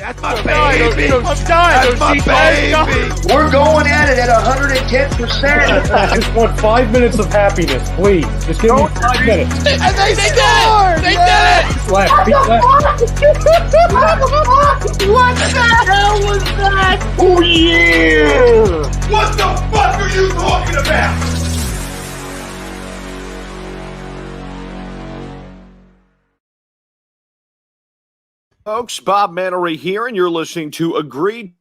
That's my baby. That's my baby. We're going at it at 110%. I just want 5 minutes of happiness, please. Just give me 5 minutes. And they scored! They did it! Left, feet left. What the hell was that? Oh, yeah. What the fuck are you talking about? Folks, Bob Mannery here, and you're listening to Agree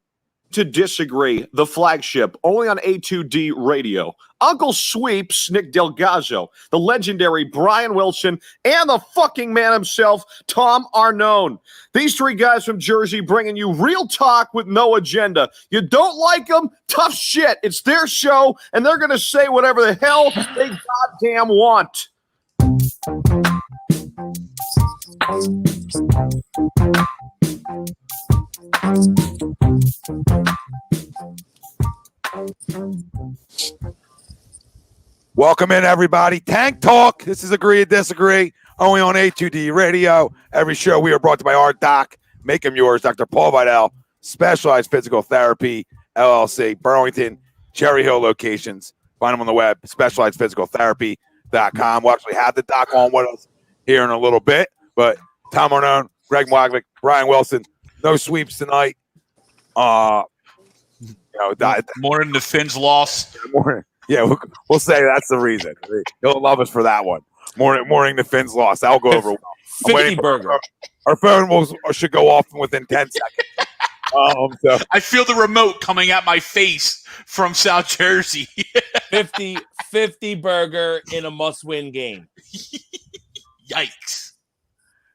to Disagree, the flagship, only on A2D Radio. Uncle Sweeps, Nick DelGozzo, the legendary Brian Wilson, and the fucking man himself, Tom Arnone. These three guys from Jersey bringing you real talk with no agenda. You don't like them? Tough shit. It's their show, and they're going to say whatever the hell they goddamn want. Welcome in, everybody. Tank Talk. This is Agree to Disagree, only on A2D Radio. Every show we are brought to you by our doc. Make him yours, Dr. Paul Vidal, Specialized Physical Therapy, LLC, Burlington, Cherry Hill locations. Find them on the web, specializedphysicaltherapy.com. We'll actually have the doc on with us here in a little bit, but Tom Arnone, Greg Milakovic, Brian Wilson, no sweeps tonight. More than the Finns loss. Yeah, we'll say that's the reason. He'll love us for that one. Morning the Finns lost. That'll go over well. 50 burger. Our phone should go off within 10 seconds. So. I feel the remote coming at my face from South Jersey. 50 burger in a must-win game. Yikes.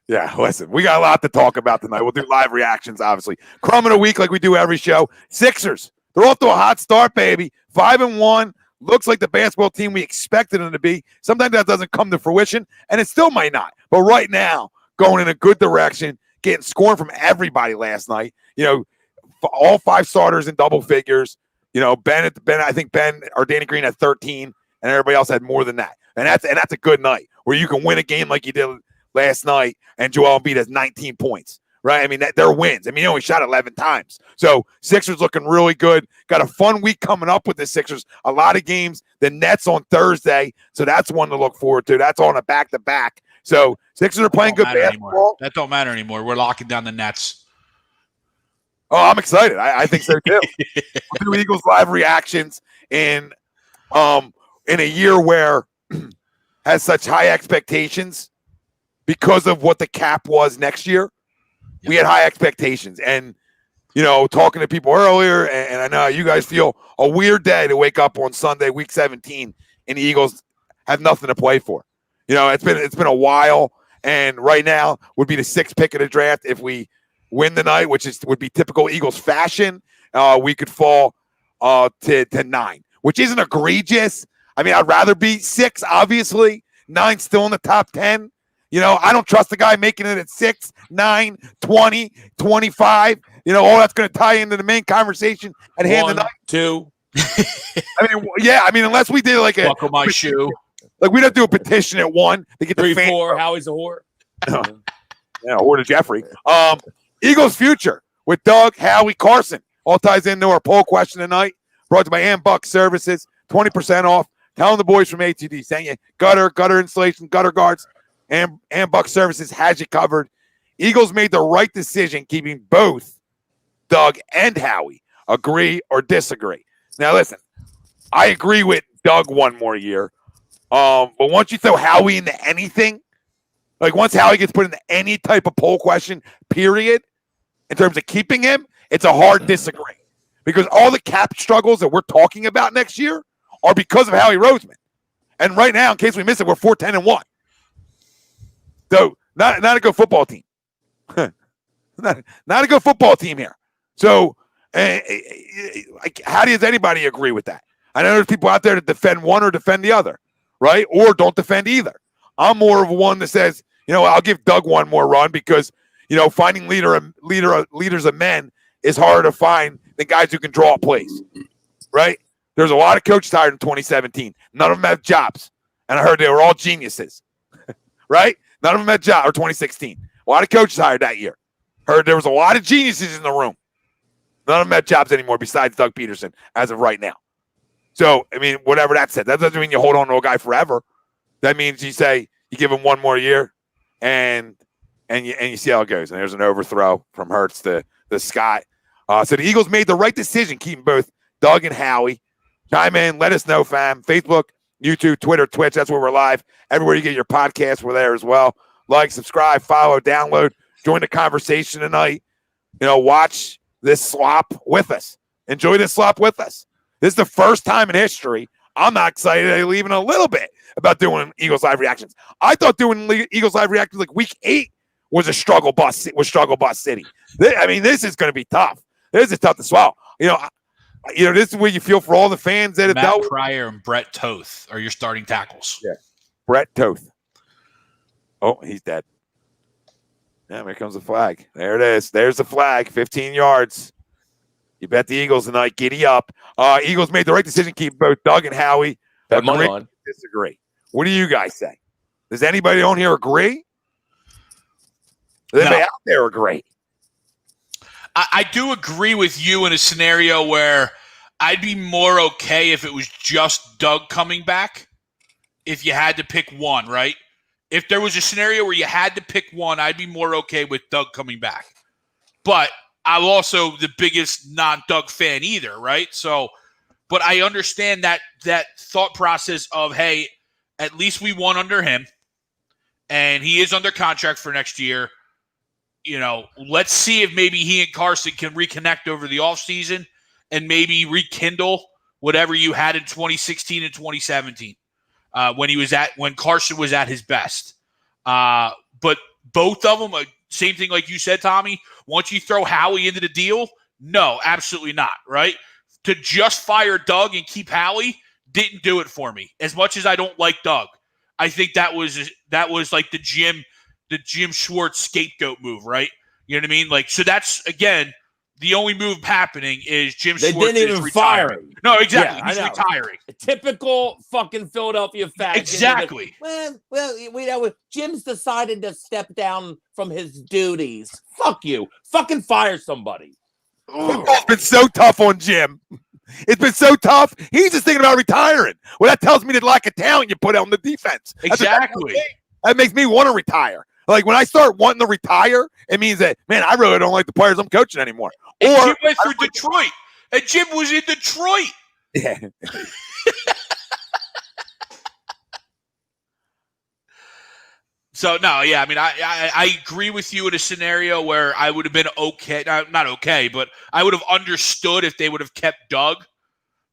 Yeah, listen, we got a lot to talk about tonight. We'll do live reactions, obviously. Crumb of the week like we do every show. Sixers. They're off to a hot start, baby. 5-1. Looks like the basketball team we expected them to be. Sometimes that doesn't come to fruition, and it still might not. But right now, going in a good direction, getting scoring from everybody last night. All 5 starters in double figures. Ben, I think Ben or Danny Green had 13, and everybody else had more than that. And that's a good night where you can win a game like you did last night, and Joel Embiid has 19 points. Right? I mean, they're wins. I mean, he only shot 11 times. So Sixers looking really good. Got a fun week coming up with the Sixers. A lot of games. The Nets on Thursday. So that's one to look forward to. That's on a back-to-back. So Sixers are playing good basketball. Anymore. That don't matter anymore. We're locking down the Nets. Oh, I'm excited. I think so too. We'll do Eagles live reactions in a year where has such high expectations because of what the cap was next year. We had high expectations, and talking to people earlier, and I know you guys feel a weird day to wake up on Sunday, week 17, and the Eagles have nothing to play for. It's been a while, and right now would be the 6th pick of the draft. If we win the night, which would be typical Eagles fashion, we could fall to 9, which isn't egregious. I mean, I'd rather be 6, obviously. 9 still in the top 10. I don't trust the guy making it at 6, 9, 20, 25. All that's going to tie into the main conversation at hand 1, tonight. 2. I mean, unless we did like buckle my shoe. Like we don't do a petition at 1 to get 3, the 4. Howie's a whore. Or to Jeffrey. Eagles future with Doug, Howie, Carson. All ties into our poll question tonight. Brought to you by Ambuck Services. 20% off. Telling the boys from ATD, saying you gutter insulation, gutter guards. And Buck Services has you covered. Eagles made the right decision keeping both Doug and Howie. Agree or disagree? Now, listen, I agree with Doug one more year. But once you throw Howie into anything, like once Howie gets put into any type of poll question, period, in terms of keeping him, it's a hard disagree. Because all the cap struggles that we're talking about next year are because of Howie Roseman. And right now, in case we miss it, we're 4-10-1. So not a good football team. not a good football team here. So how does anybody agree with that? I know there's people out there that defend one or defend the other, right? Or don't defend either. I'm more of one that says, I'll give Doug one more run because, finding leaders of men is harder to find than guys who can draw plays, right? There's a lot of coaches hired in 2017. None of them have jobs. And I heard they were all geniuses, right? None of them had jobs, or 2016. A lot of coaches hired that year. Heard there was a lot of geniuses in the room. None of them have jobs anymore besides Doug Pederson as of right now. So, I mean, whatever that said, that doesn't mean you hold on to a guy forever. That means you say you give him one more year and you see how it goes. And there's an overthrow from Ertz to Scott. So the Eagles made the right decision keeping both Doug and Howie. Chime in. Let us know, fam. Facebook, YouTube, Twitter, Twitch. That's where we're live. Everywhere you get your podcasts, we're there as well. Like, subscribe, follow, download. Join the conversation tonight. Watch this slop with us. Enjoy this slop with us. This is the first time in history. I'm not excited even a little bit about doing Eagles Live reactions. I thought doing Eagles Live reactions like week 8 was a struggle bus city. This is going to be tough. This is tough to swallow. This is where you feel for all the fans that have dealt with. Matt Pryor and Brett Toth are your starting tackles. Yeah, Brett Toth. Oh, he's dead. Yeah, here comes the flag. There it is. There's the flag. 15 yards. You bet the Eagles tonight. Giddy up. Eagles made the right decision. Keep both Doug and Howie. Bet money on. Disagree. What do you guys say? Does anybody on here agree? Does anybody out there agree? I do agree with you in a scenario where I'd be more okay if it was just Doug coming back. If you had to pick one, right? If there was a scenario where you had to pick one, I'd be more okay with Doug coming back. But I'm also the biggest non-Doug fan either, right? So, but I understand that thought process of, hey, at least we won under him, and he is under contract for next year. Let's see if maybe he and Carson can reconnect over the offseason and maybe rekindle whatever you had in 2016 and 2017 when Carson was at his best. But both of them, same thing like you said, Tommy, once you throw Howie into the deal, no, absolutely not, right? To just fire Doug and keep Howie didn't do it for me. As much as I don't like Doug, I think that was like the Jim Schwartz scapegoat move, right? You know what I mean? So that's, again, the only move happening is Jim Schwartz. They didn't even fire him. No, exactly. Yeah, he's retiring. A typical fucking Philadelphia fact. Exactly. Well, Jim's decided to step down from his duties. Fuck you. Fucking fire somebody. It's been so tough on Jim. It's been so tough. He's just thinking about retiring. Well, that tells me the lack of talent you put on the defense. Exactly. That makes me want to retire. Like, when I start wanting to retire, it means that, man, I really don't like the players I'm coaching anymore. And Jim went through Detroit. And Jim was in Detroit. Yeah. So, no, yeah, I mean, I agree with you in a scenario where I would have been okay. Not okay, but I would have understood if they would have kept Doug.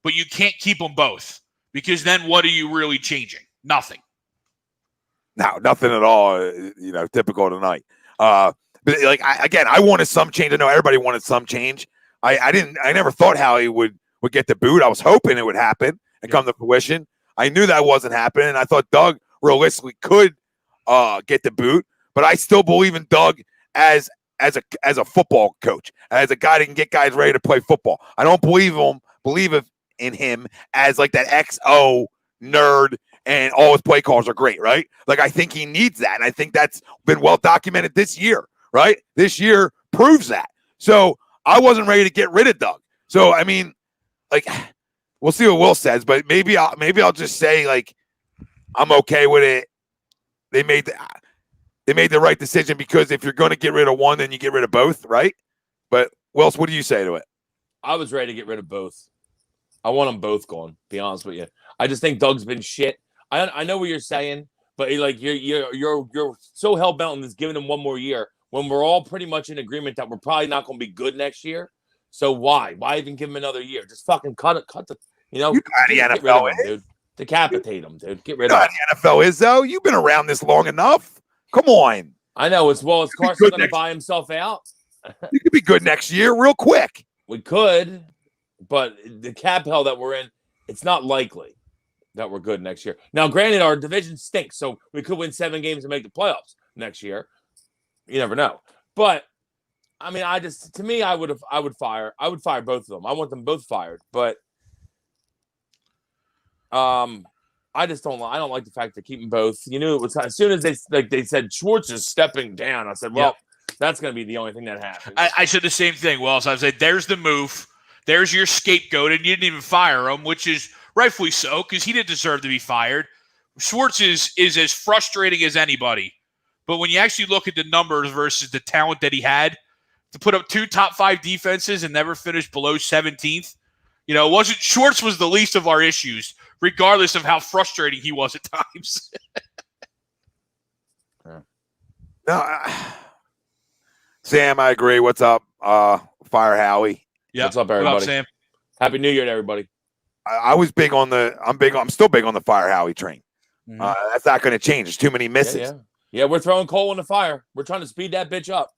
But you can't keep them both, because then what are you really changing? Nothing. No, nothing at all, typical tonight. But I wanted some change. I know everybody wanted some change. I never thought Howie would get the boot. I was hoping it would happen and come to fruition. I knew that wasn't happening. I thought Doug realistically could get the boot, but I still believe in Doug as a football coach, as a guy that can get guys ready to play football. I don't believe in him as like that XO nerd and all his play calls are great, right? Like, I think he needs that, and I think that's been well documented this year, right? This year proves that. So I wasn't ready to get rid of Doug. So, I mean, like, we'll see what Will says, but maybe I'll just say, like, I'm okay with it. They made the right decision, because if you're going to get rid of one, then you get rid of both, right? But Wills, what do you say to it? I was ready to get rid of both. I want them both gone, to be honest with you. I just think Doug's been shit. I know what you're saying, but like you're so hell bent on this giving him one more year when we're all pretty much in agreement that we're probably not going to be good next year. So why even give him another year? Just fucking cut the You know how the NFL is, dude. Decapitate him, dude. Get rid of him. The NFL is, though. You've been around this long enough. Come on. I know. As well as Carson going to buy himself out. You could be good next year real quick. We could, but the cap hell that we're in, it's not likely that we're good next year. Now, granted, our division stinks, so we could win 7 games and make the playoffs next year. You never know. But I mean, I would fire both of them. I want them both fired, but I don't like the fact they keep them both. You knew it was as soon as they said Schwartz is stepping down. I said, well, That's going to be the only thing that happens. I said the same thing. Well, so I said, there's the move. There's your scapegoat, and you didn't even fire him, which is rightfully so because he didn't deserve to be fired. Schwartz is as frustrating as anybody. But when you actually look at the numbers versus the talent that he had, to put up 2 top 5 defenses and never finish below 17th, Schwartz was the least of our issues, regardless of how frustrating he was at times. No, Sam, I agree. What's up? Fire Howie. Yeah. What's up, everybody? What up, Sam? Happy New Year to everybody. I'm still big on the Fire Howie train. That's not going to change. There's too many misses. Yeah, we're throwing coal in the fire. We're trying to speed that bitch up.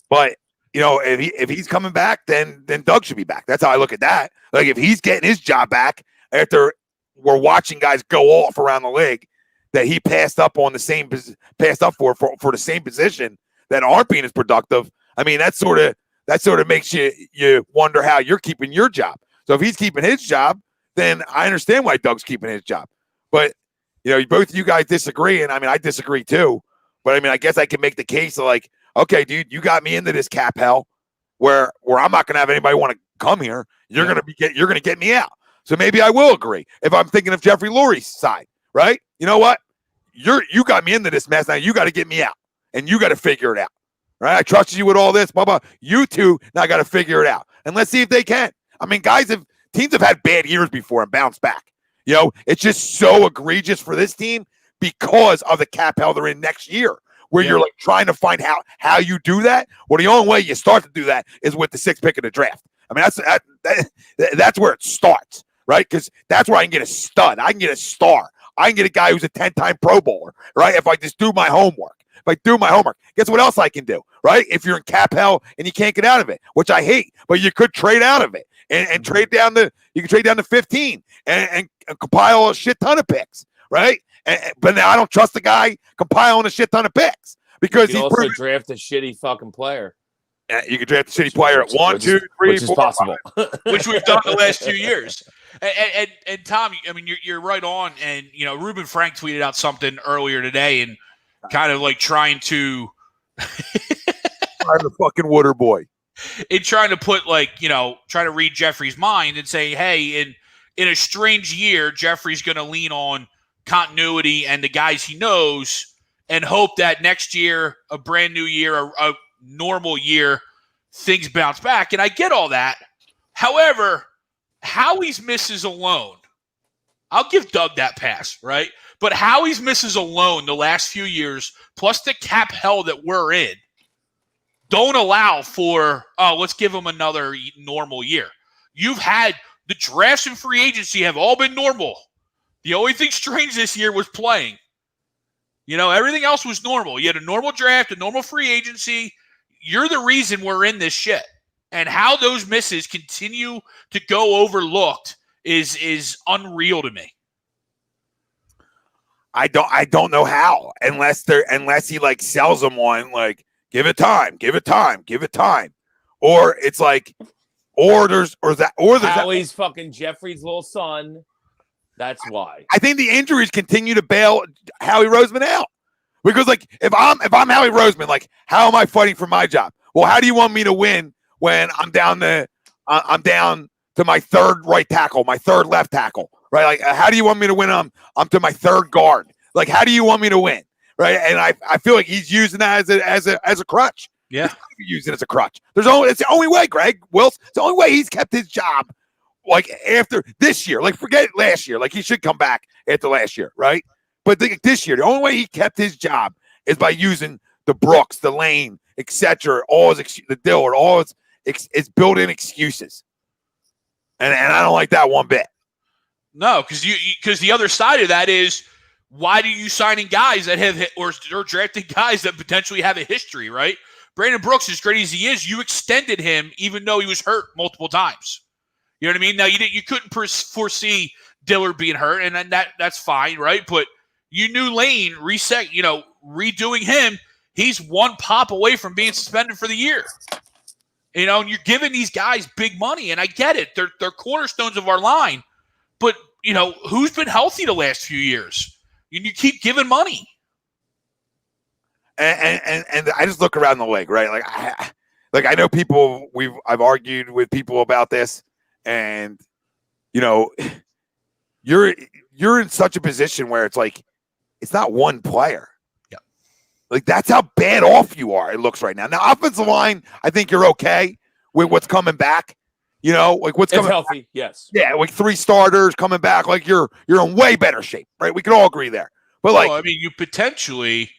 But if he's coming back, then Doug should be back. That's how I look at that. Like if he's getting his job back after we're watching guys go off around the league that he passed up for the same position that aren't being as productive. I mean, that sort of makes you wonder how you're keeping your job. So if he's keeping his job, then I understand why Doug's keeping his job. But both of you guys disagree, and I mean I disagree too. But I mean, I guess I can make the case of like, okay, dude, you got me into this cap hell where I'm not gonna have anybody want to come here. You're gonna get me out. So maybe I will agree if I'm thinking of Jeffrey Lurie's side, right? You know what? You got me into this mess. Now you got to get me out, and you got to figure it out, right? I trusted you with all this, blah blah. You two now got to figure it out, and let's see if they can. I mean, teams have had bad years before and bounced back. It's just so egregious for this team because of the cap hell they're in next year, where you're like trying to find how you do that. Well, the only way you start to do that is with the 6th pick of the draft. I mean, that's where it starts, right? Because that's where I can get a stud. I can get a star. I can get a guy who's a 10-time Pro Bowler, right? If I just do my homework. Guess what else I can do, right? If you're in cap hell and you can't get out of it, which I hate, but you could trade out of it and trade down you can trade down to 15 and compile a shit ton of picks, right? But now I don't trust the guy compiling a shit ton of picks because you can also draft a shitty fucking player. You can draft a shitty player at 1, 2, 3, which is 4, possible, which we've done the last few years. And Tom, I mean, you're right on. And Ruben Frank tweeted out something earlier today, and kind of like trying to I'm the fucking water boy. In trying to put trying to read Jeffrey's mind and say, hey, in a strange year, Jeffrey's going to lean on continuity and the guys he knows and hope that next year, a brand new year, a normal year, things bounce back. And I get all that. However, Howie's misses alone, I'll give Doug that pass, right? But Howie's misses alone the last few years, plus the cap hell that we're in, don't allow for, let's give him another normal year. You've had the drafts and free agency have all been normal. The only thing strange this year was playing. Everything else was normal. You had a normal draft, a normal free agency. You're the reason we're in this shit. And how those misses continue to go overlooked is unreal to me. I don't know how unless he like sells them one like give it time, or it's like there's Howie's fucking Jeffrey's little son. That's why I think the injuries continue to bail Howie Roseman out because like if I'm Howie Roseman, like how am I fighting for my job? Well, how do you want me to win when I'm down to my 3rd right tackle, my 3rd left tackle? Right, like how do you want me to win? I'm to my 3rd guard. Like how do you want me to win? Right, and I feel like he's using that as a crutch. Yeah, using it as a crutch. It's the only way, Greg Wills. It's the only way he's kept his job. Like after this year, like forget last year. Like he should come back after last year, right? But this year, the only way he kept his job is by using the Brooks, the Lane, etc. The Dillard, all it's built-in excuses, and I don't like that one bit. No, because the other side of that is why do you signing guys that have or drafting guys that potentially have a history, right? Brandon Brooks, as great as he is, you extended him even though he was hurt multiple times. You know what I mean? Now you couldn't foresee Dillard being hurt, and that's fine, right? But you knew Lane redoing him. He's one pop away from being suspended for the year. And you're giving these guys big money, and I get it. They're cornerstones of our line. But, who's been healthy the last few years? You keep giving money. And I just look around the league, right? Like I know people. I've argued with people about this, and you're in such a position where it's like it's not one player. Yeah, like that's how bad off you are. It looks right now. Now, offensive line, I think you're okay with what's coming back. Like what's coming healthy. Back. Yes. Yeah, like 3 starters coming back. Like you're in way better shape, right? We can all agree there. But I mean, you potentially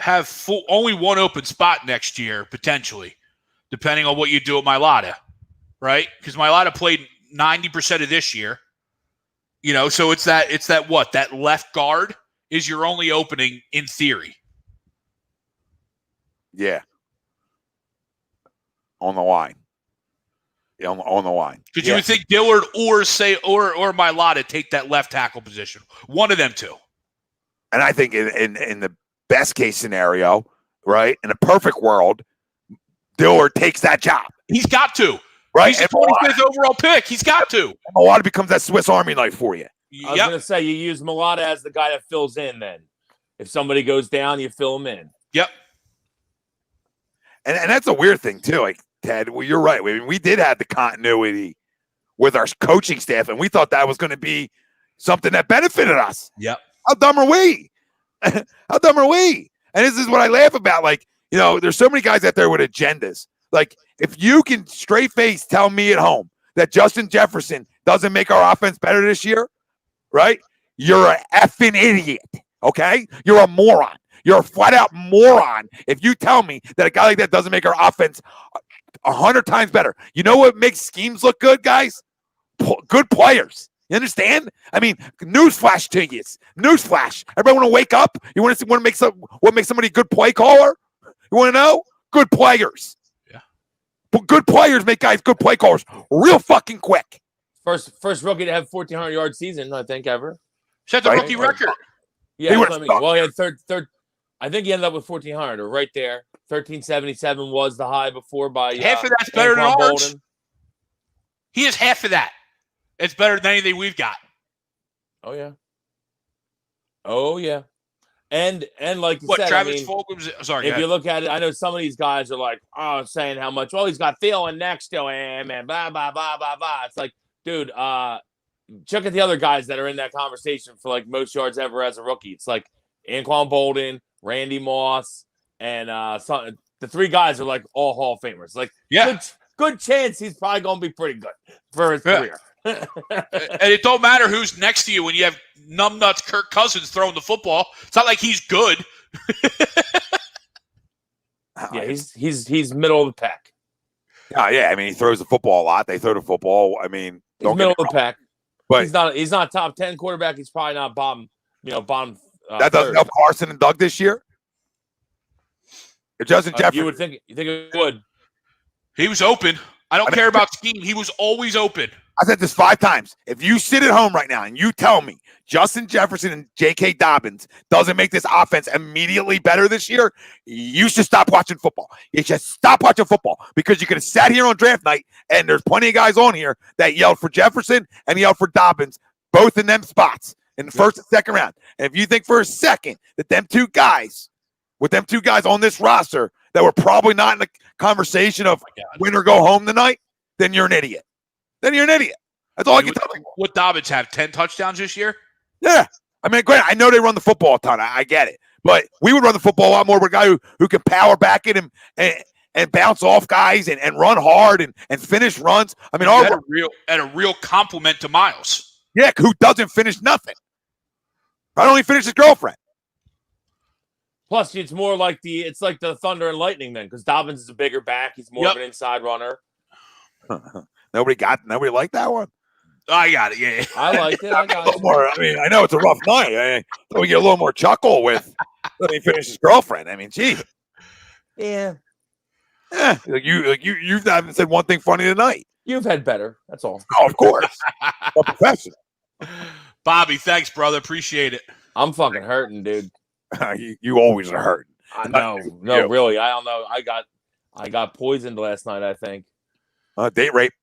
have only one open spot next year, potentially, depending on what you do at Mailata, right? Because Mailata played 90% of this year. So it's that left guard is your only opening in theory. Yeah. On the line. Yeah, on the line. Because you would think Dillard or Mailata take that left tackle position. One of them two. And I think in the best case scenario, right, in a perfect world, Dillard takes that job. He's got to. Right? He's the 25th overall pick. He's got to. Mailata becomes that Swiss Army knife for you. I was going to say, you use Mailata as the guy that fills in then. If somebody goes down, you fill him in. Yep. And that's a weird thing, too. Like, Ted, well, you're right. I mean, we did have the continuity with our coaching staff, and we thought that was going to be something that benefited us. Yep. How dumb are we? How dumb are we? And this is what I laugh about. Like, there's so many guys out there with agendas. Like, if you can straight face tell me at home that Justin Jefferson doesn't make our offense better this year, right? You're an effing idiot, okay? You're a moron. You're a flat-out moron if you tell me that a guy like that doesn't make our offense 100 times better. You know what makes schemes look good, guys? Good players. You understand? I mean, newsflash to you. Newsflash. Everybody want to wake up? You want to make what makes somebody a good play caller? You want to know? Good players. Yeah. But good players make guys good play callers real fucking quick. First rookie to have 1,400-yard season, I think, ever. Set the rookie record. Yeah, that's what I mean. Well, he had third. I think he ended up with 1,400 or right there. 1,377 was the high before by half of that's better than ours. Bolden. He is half of that. It's better than anything we've got. Oh yeah. And like you said, Travis Fulgham's. Sorry, if you look at it, I know some of these guys are like, saying how much. Well, he's got Thielen next to him, and blah blah blah blah blah. It's like, dude, check at the other guys that are in that conversation for like most yards ever as a rookie. It's like Anquan Bolden, Randy Moss, and the 3 guys are like all Hall of Famers. Like, good chance he's probably going to be pretty good for his career. And it don't matter who's next to you when you have numbnuts Kirk Cousins throwing the football. It's not like he's good. Yeah, he's middle of the pack. Yeah. I mean, he throws the football a lot. They throw the football. I mean, he's middle of the pack. But he's not top 10 quarterback. He's probably not bottom. That doesn't help Carson and Doug this year. If Justin Jefferson, you think it would. He was open. I don't care about scheme. He was always open. I said this 5 times. If you sit at home right now and you tell me Justin Jefferson and J.K. Dobbins doesn't make this offense immediately better this year, you should stop watching football. You should stop watching football because you could have sat here on draft night and there's plenty of guys on here that yelled for Jefferson and yelled for Dobbins, both in them spots in the first and second round. And if you think for a second that them 2 guys on this roster that were probably not in the conversation of win or go home tonight, then you're an idiot. That's all I can tell you. What Dobbins have 10 touchdowns this year? Yeah. I mean, granted, I know they run the football a ton. I get it. But we would run the football a lot more with a guy who can power back at him and bounce off guys and run hard and finish runs. I mean, a real compliment to Miles. Yeah, who doesn't finish nothing. I don't even finish his girlfriend. Plus, it's more like the Thunder and Lightning then, because Dobbins is a bigger back. He's more of an inside runner. Nobody liked that one. I got it. Yeah, I liked it. I got it. More, I mean, I know it's a rough night. I thought we get a little more chuckle with let me finish his girlfriend. I mean, gee. Yeah. You haven't said one thing funny tonight. You've had better. That's all. Oh, of course. A professional. Bobby, thanks, brother. Appreciate it. I'm fucking hurting, dude. You always are hurting. I know. No, really. I don't know. I got poisoned last night, I think. Date rape.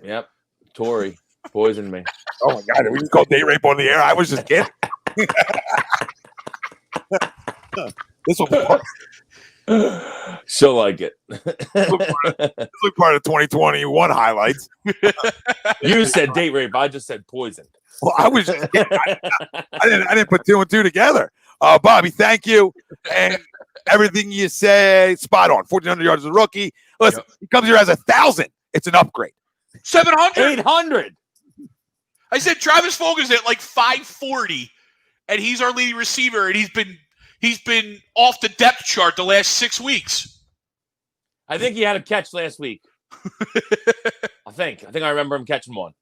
Yep. Tori poisoned me. Oh my God! Did we just call date rape on the air? I was just kidding. This will be part, She'll like it. this will be part of 2021 highlights. You said date rape. I just said poison. Well, I was just I didn't put 2 and 2 together. Bobby, thank you. And everything you say, spot on. 1,400 yards as a rookie. Listen, he comes here as 1,000. It's an upgrade. 700. 800. I said Travis Fulgham at like 540, and he's our leading receiver, and he's been off the depth chart the last 6 weeks. I think he had a catch last week. I think I remember him catching one.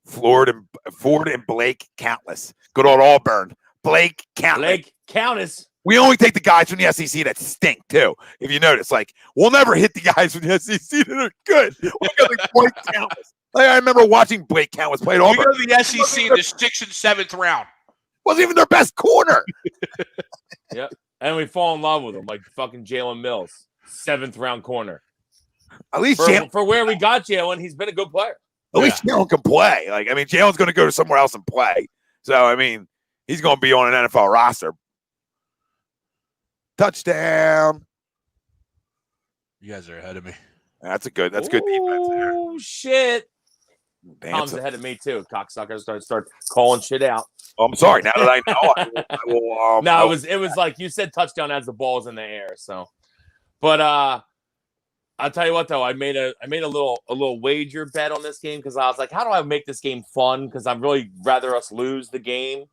Ford and Blake Countless. Good old Auburn. Blake Countless. Blake Countess. We only take the guys from the SEC that stink, too. If you notice, like, we'll never hit the guys from the SEC that are good. We got like Blake Countless. Like, I remember watching Blake Countless play at Auburn. We go to the SEC in the 6th and 7th round. Wasn't even their best corner. Yep. And we fall in love with him, like fucking Jalen Mills, 7th round corner. At least For where we got Jalen, he's been a good player. At least Jalen can play. Like, I mean, Jalen's going to go to somewhere else and play. So, I mean, he's going to be on an NFL roster. Touchdown. You guys are ahead of me. That's good defense there. Oh, shit. Tom's ahead of me, too. Cocksuckers start calling shit out. Oh, I'm sorry. Now that I know, I will. No, it was like you said touchdown as the ball's in the air. So, but I'll tell you what, though. I made a little wager bet on this game because I was like, how do I make this game fun? Because I'd really rather us lose the game.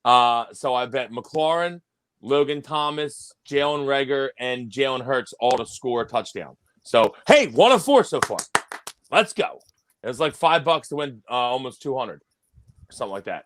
So I bet McLaurin, Logan Thomas, Jalen Reagor, and Jalen Hurts all to score a touchdown. So, hey, 1 of 4 so far. Let's go. It was like $5 to win almost 200 or something like that.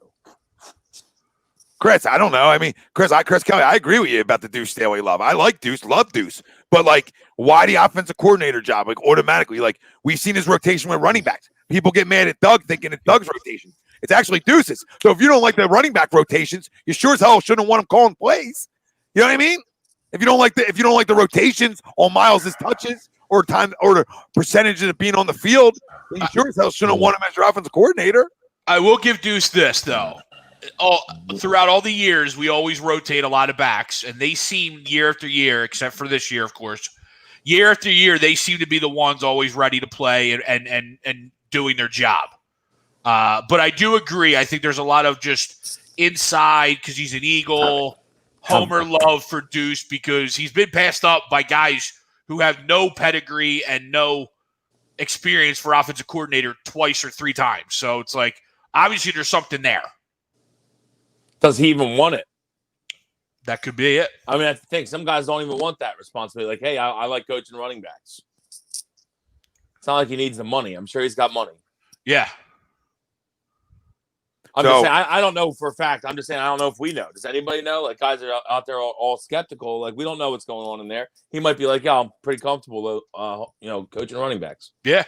Chris, I don't know. I mean, Chris Kelly, I agree with you about the Deuce Staley love. I like Deuce, love Deuce. But, like, why the offensive coordinator job? Like, automatically, like, we've seen his rotation with running backs. People get mad at Doug thinking it's Doug's rotation. It's actually Deuce's. So if you don't like the running back rotations, you sure as hell shouldn't want him calling plays. You know what I mean? If you don't like the rotations on Miles' touches or time or the percentage of being on the field, then you sure as hell shouldn't want him as your offensive coordinator. I will give Deuce this, though. Throughout all the years, we always rotate a lot of backs, and they seem year after year, except for this year, of course, year after year, they seem to be the ones always ready to play and doing their job. But I do agree. I think there's a lot of just inside because he's an Eagle, homer love for Deuce because he's been passed up by guys who have no pedigree and no experience for offensive coordinator twice or 3 times. So it's like, obviously there's something there. Does he even want it? That could be it. I mean, I think some guys don't even want that responsibility. Like, hey, I like coaching running backs. It's not like he needs the money. I'm sure he's got money. Yeah. I'm just saying, I don't know for a fact. I'm just saying, I don't know if we know. Does anybody know? Like, guys are out there all skeptical. Like, we don't know what's going on in there. He might be like, yeah, I'm pretty comfortable, coaching running backs. Yeah.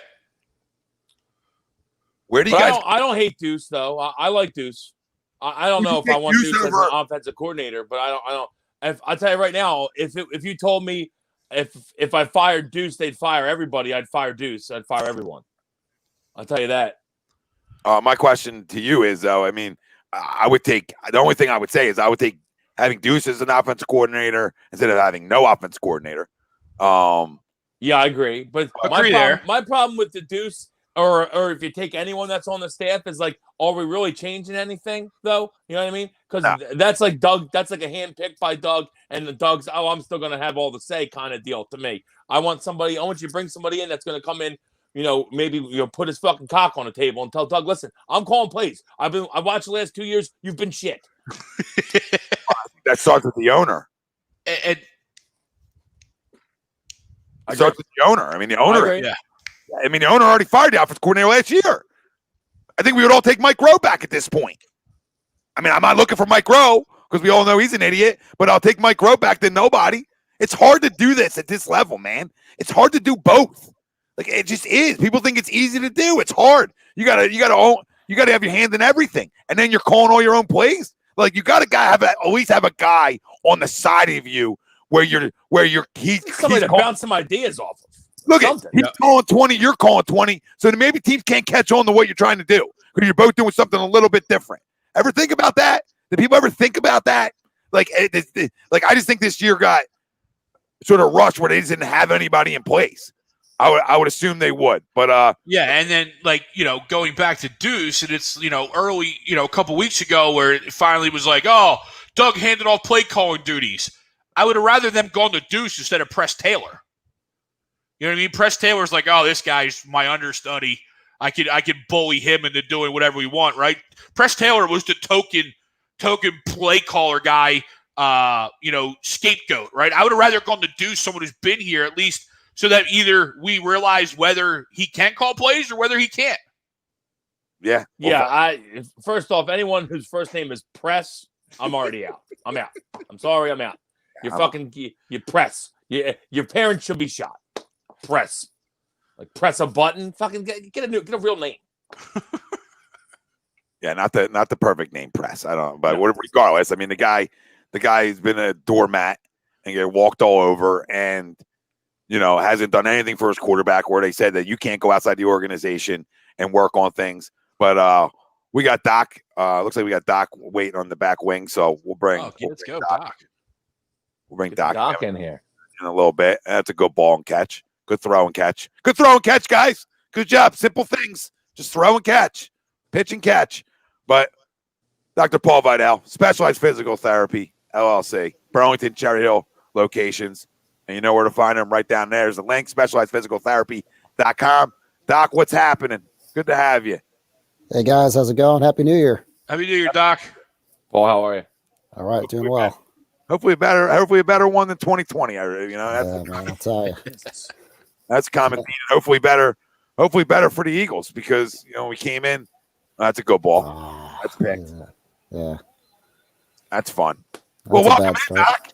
Where do you guys? I don't hate Deuce though. I like Deuce. I don't know if I want Deuce as an offensive coordinator, but I don't. If I tell you right now, if you told me if I fired Deuce, they'd fire everybody. I'd fire Deuce. I'd fire everyone. I'll tell you that. My question to you is, though, I mean, I would take the only thing I would say is I would take having Deuce as an offensive coordinator instead of having no offensive coordinator. Yeah, I agree. But my problem with the Deuce, or if you take anyone that's on the staff, is like, are we really changing anything, though? You know what I mean? Because that's like Doug. That's like a hand picked by Doug, and the Doug's, I'm still going to have all the say kind of deal to me. I want you to bring somebody in that's going to come in, maybe put his fucking cock on the table and tell Doug, listen, I'm calling plays. I watched the last 2 years. You've been shit. That starts with the owner. And it starts with the owner. I mean, the owner. Yeah. I mean, the owner already fired the offensive coordinator last year. I think we would all take Mike Rowe back at this point. I mean, I'm not looking for Mike Rowe because we all know he's an idiot, but I'll take Mike Rowe back than nobody. It's hard to do this at this level, man. It's hard to do both. Like, it just is. People think it's easy to do. It's hard. You gotta have your hand in everything, and then you're calling all your own plays. Like, you gotta at least have a guy on the side of you where he's somebody to bounce some ideas off of. Look at he's calling 20, you're calling 20, so then maybe teams can't catch on to what you're trying to do because you're both doing something a little bit different. Ever think about that? Did people ever think about that? Like I just think this year got sort of rushed where they just didn't have anybody in place. I would assume they would, but yeah, and then going back to Deuce, and it's early, a couple weeks ago where it finally was like, oh, Doug handed off play calling duties. I would have rather them gone to Deuce instead of Press Taylor. You know what I mean? Press Taylor's like, oh, this guy's my understudy. I could bully him into doing whatever we want, right? Press Taylor was the token play caller guy, scapegoat, right? I would have rather gone to Deuce, someone who's been here at least, so that either we realize whether he can call plays or whether he can't. Yeah. Yeah. First off, anyone whose first name is Press, I'm already out. I'm out. I'm sorry, I'm out. You Press. Your parents should be shot. Press. Like press a button. Fucking get a real name. Yeah, not the perfect name, Press. I don't know, but regardless, I mean the guy's been a doormat and get walked all over, and hasn't done anything for his quarterback. Where they said that you can't go outside the organization and work on things. But we got Doc. Looks like we got Doc waiting on the back wing, so we'll bring. Let's go, Doc. We'll bring Get Doc in here in a little bit. That's a good ball and catch. Good throw and catch. Good throw and catch, guys. Good job. Simple things. Just throw and catch. Pitch and catch. But Dr. Paul Vidal, Specialized Physical Therapy, LLC, Burlington, Cherry Hill locations. And you know where to find them right down there. There's a link, specializedphysicaltherapy.com. Doc, what's happening? Good to have you. Hey, guys. How's it going? Happy New Year. Happy New Year, Doc. Paul, how are you? All right. Doing well. Hopefully a better one than 2020. Man, I'll tell you. That's common. Hopefully better for the Eagles because we came in. That's a good ball. Oh, that's picked. Yeah. That's fun. That's welcome in, Doc.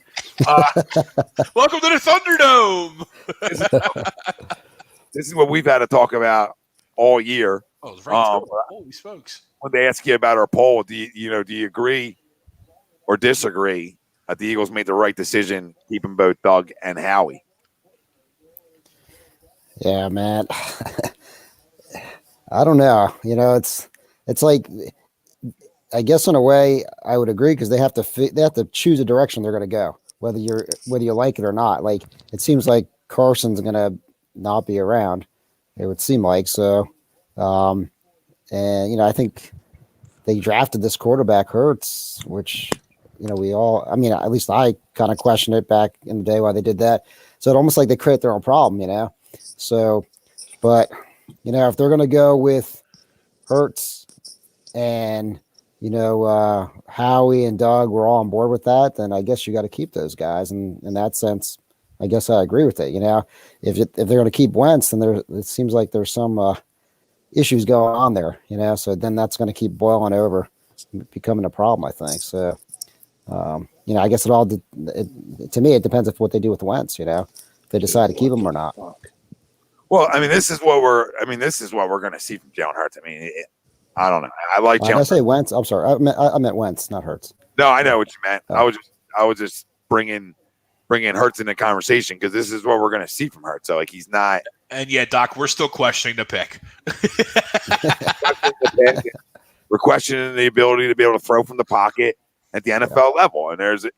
Welcome to the Thunderdome. This is what we've had to talk about all year. Oh, it's right. Holy smokes! When they ask you about our poll, do you agree or disagree that the Eagles made the right decision keeping both Doug and Howie? Yeah, man. I don't know. It's like, I guess in a way I would agree because they have to choose a direction they're going to go, whether you like it or not. Like it seems like Carson's going to not be around. It would seem like so. And I think they drafted this quarterback Ertz, which at least I kind of questioned it back in the day why they did that. So it almost like they create their own problem, So, but if they're going to go with Ertz and Howie and Doug were all on board with that, then I guess you got to keep those guys. And in that sense, I guess I agree with it. If they're going to keep Wentz, then it seems like there's some issues going on there. So then that's going to keep boiling over, becoming a problem, I think. So, I guess to me it depends on what they do with Wentz. If they decide to keep him or not. Well, this is what we're going to see from Jalen Hurts. I don't know. I like Jalen. Did I say Wentz? I'm sorry. I meant Wentz, not Hurts. No, I know what you meant. I was just bringing Hurts in the conversation because this is what we're going to see from Hurts. So like he's not. And yeah, Doc, we're still questioning the pick. We're questioning the ability to be able to throw from the pocket at the NFL level. And there's a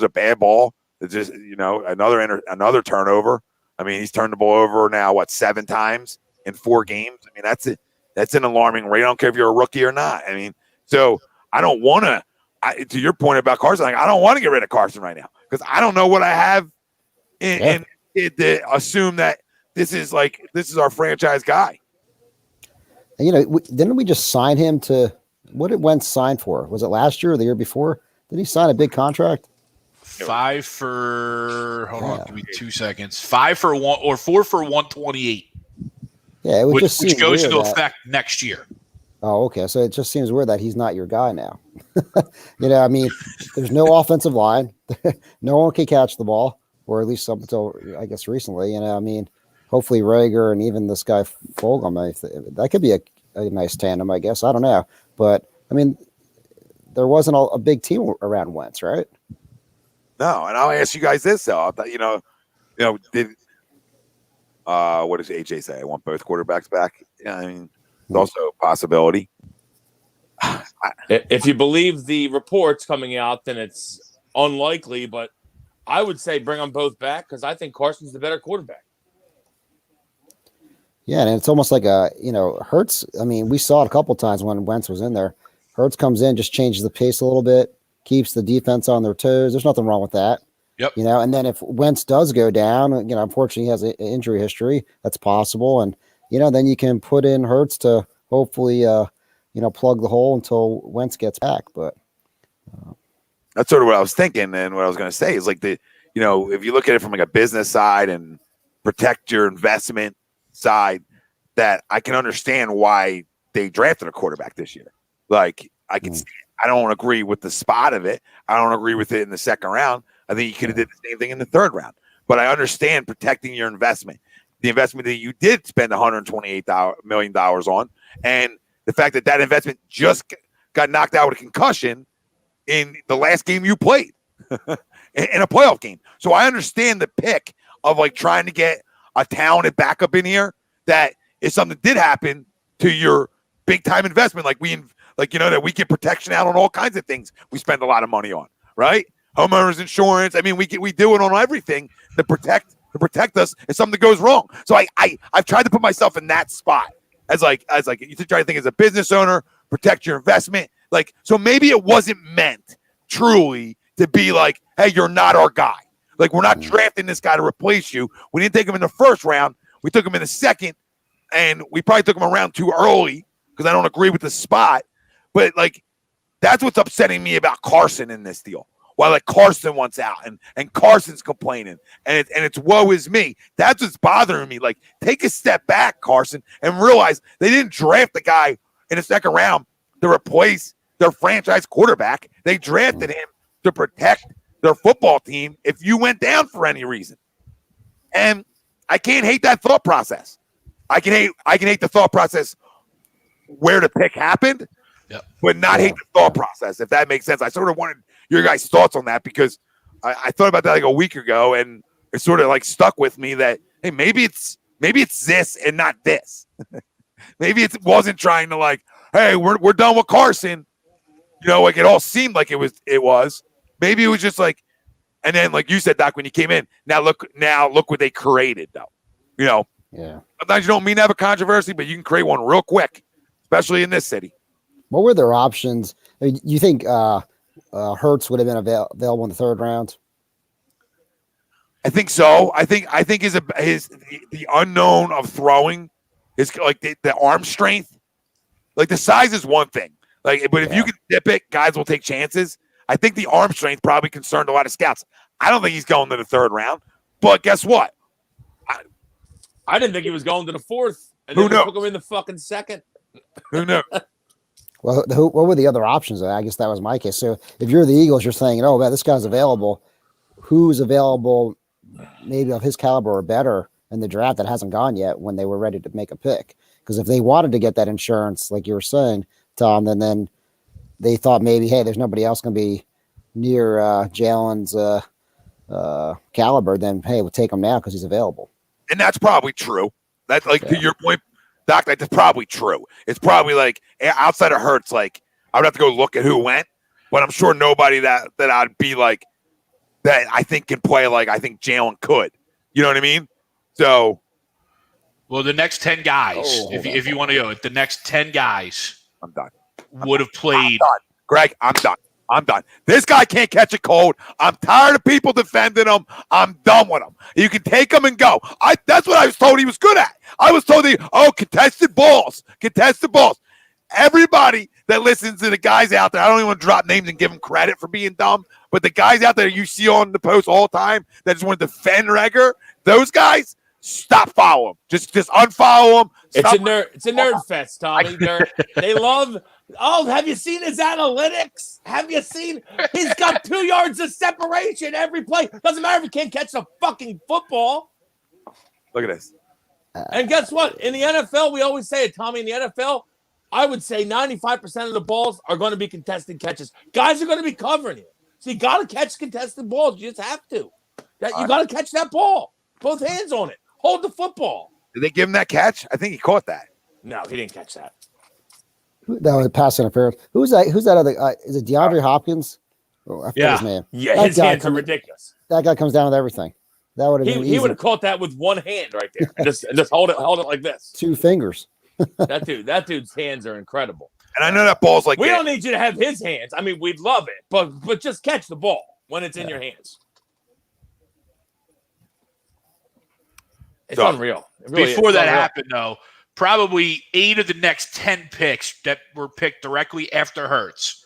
bad ball. It's just another turnover. He's turned the ball over now, 7 times in 4 games? That's an alarming rate. I don't care if you're a rookie or not. So I don't want to your point about Carson, I don't want to get rid of Carson right now because I don't know what I have in to assume that this is our franchise guy. Didn't we just sign him to what did Wentz sign for? Was it last year or the year before? Did he sign a big contract? 5 for hold on, give me 2 seconds. 5 for 1 or 4 for 128. Yeah, it would which goes into effect next year. Oh, okay. So it just seems weird that he's not your guy now. There's no offensive line. No one can catch the ball, or at least up until I guess recently. Hopefully Rager and even this guy Fulgham, that could be a nice tandem, I guess. I don't know, but there wasn't a big team around Wentz, right? No, and I'll ask you guys this though. I thought did what does AJ say? I want both quarterbacks back. It's also a possibility. If you believe the reports coming out, then it's unlikely, but I would say bring them both back because I think Carson's the better quarterback. Yeah, and it's almost like Hurts. I mean, we saw it a couple times when Wentz was in there. Hurts comes in, just changes the pace a little bit, keeps the defense on their toes. There's nothing wrong with that. Yep. And then if Wentz does go down, unfortunately he has an injury history. That's possible, and then you can put in Hurts to hopefully plug the hole until Wentz gets back. But that's sort of what I was thinking, and what I was going to say is like if you look at it from like a business side and protect your investment side, that I can understand why they drafted a quarterback this year. Like I can see it. I don't agree with the spot of it. I don't agree with it in the second round. I think you could have did the same thing in the third round. But I understand protecting your investment, the investment that you did spend $128 million on, and the fact that investment just got knocked out with a concussion in the last game you played in a playoff game. So I understand the pick of like trying to get a talented backup in here that if something did happen to your big time investment, that we get protection out on all kinds of things we spend a lot of money on, right? Homeowners insurance. I mean, we do it on everything to protect us if something goes wrong. So I've tried to put myself in that spot as you try to think as a business owner, protect your investment. So maybe it wasn't meant truly to be like, hey, you're not our guy. Like, we're not drafting this guy to replace you. We didn't take him in the first round. We took him in the second, and we probably took him around too early because I don't agree with the spot. But that's what's upsetting me about Carson in this deal. While Carson wants out and Carson's complaining and it's woe is me. That's what's bothering me. Take a step back, Carson, and realize they didn't draft the guy in the second round to replace their franchise quarterback. They drafted him to protect their football team if you went down for any reason. And I can't hate that thought process. I can hate the thought process where the pick happened, but not hate the thought process, if that makes sense. I sort of wanted your guys' thoughts on that because I thought about that a week ago, and it sort of stuck with me that, hey, maybe it's this and not this. Maybe it wasn't trying to hey, we're done with Carson. It all seemed like it was. Maybe it was just and then like you said, Doc, when you came in, now look what they created though. Yeah. Sometimes you don't mean to have a controversy, but you can create one real quick, especially in this city. What were their options? You think Hurts would have been available in the third round? I think so. I think the unknown of throwing is the arm strength. The size is one thing. But if you can dip it, guys will take chances. I think the arm strength probably concerned a lot of scouts. I don't think he's going to the third round. But guess what? I didn't think he was going to the fourth. And Who then knows? Took him in the fucking second. Who knows? Well, what were the other options? I guess that was my case. So if you're the Eagles, you're saying, oh, man, this guy's available. Who's available maybe of his caliber or better in the draft that hasn't gone yet when they were ready to make a pick? Because if they wanted to get that insurance, like you were saying, Tom, then they thought maybe, hey, there's nobody else going to be near Jalen's caliber, then, hey, we'll take him now because he's available. And that's probably true. That's to your point, Doc, that's probably true. It's probably outside of Hurts, I would have to go look at who went, but I'm sure nobody that I'd be that I think can play I think Jalen could. You know what I mean? So, well, the next 10 guys, if you want to go, the next 10 guys, I'm done. Would have played. Greg, I'm done. This guy can't catch a cold. I'm tired of people defending him. I'm done with him. You can take him and go. That's what I was told he was good at. I was told contested balls. Everybody that listens to the guys out there, I don't even want to drop names and give them credit for being dumb, but the guys out there you see on the post all the time that just want to defend Reagor, those guys, stop following. Just unfollow them. It's a nerd fest, Tommy. They love. Oh, have you seen his analytics? Have you seen? He's got 2 yards of separation every play. Doesn't matter if he can't catch the fucking football. Look at this. And guess what? In the NFL, we always say it, Tommy. In the NFL, I would say 95% of the balls are going to be contested catches. Guys are going to be covering it. So you got to catch contested balls. You just have to. You got to catch that ball. Both hands on it. Hold the football. Did they give him that catch? I think he caught that. No, he didn't catch that. That was pass interference. Who's that? Who's that other? Is it DeAndre Hopkins? Oh, I forget his name. Yeah, That his guy hands are ridiculous. That guy comes down with everything. That would have been He easy. would have caught that with one hand right there. And just hold it like this. 2 fingers. That dude's hands are incredible. And I know that ball's like We that. don't need you to have his hands. I mean, we'd love it, but just catch the ball when it's in your hands. It's unreal. It really Before is. that Unreal. happened, though, probably 8 of the next 10 picks that were picked directly after Hurts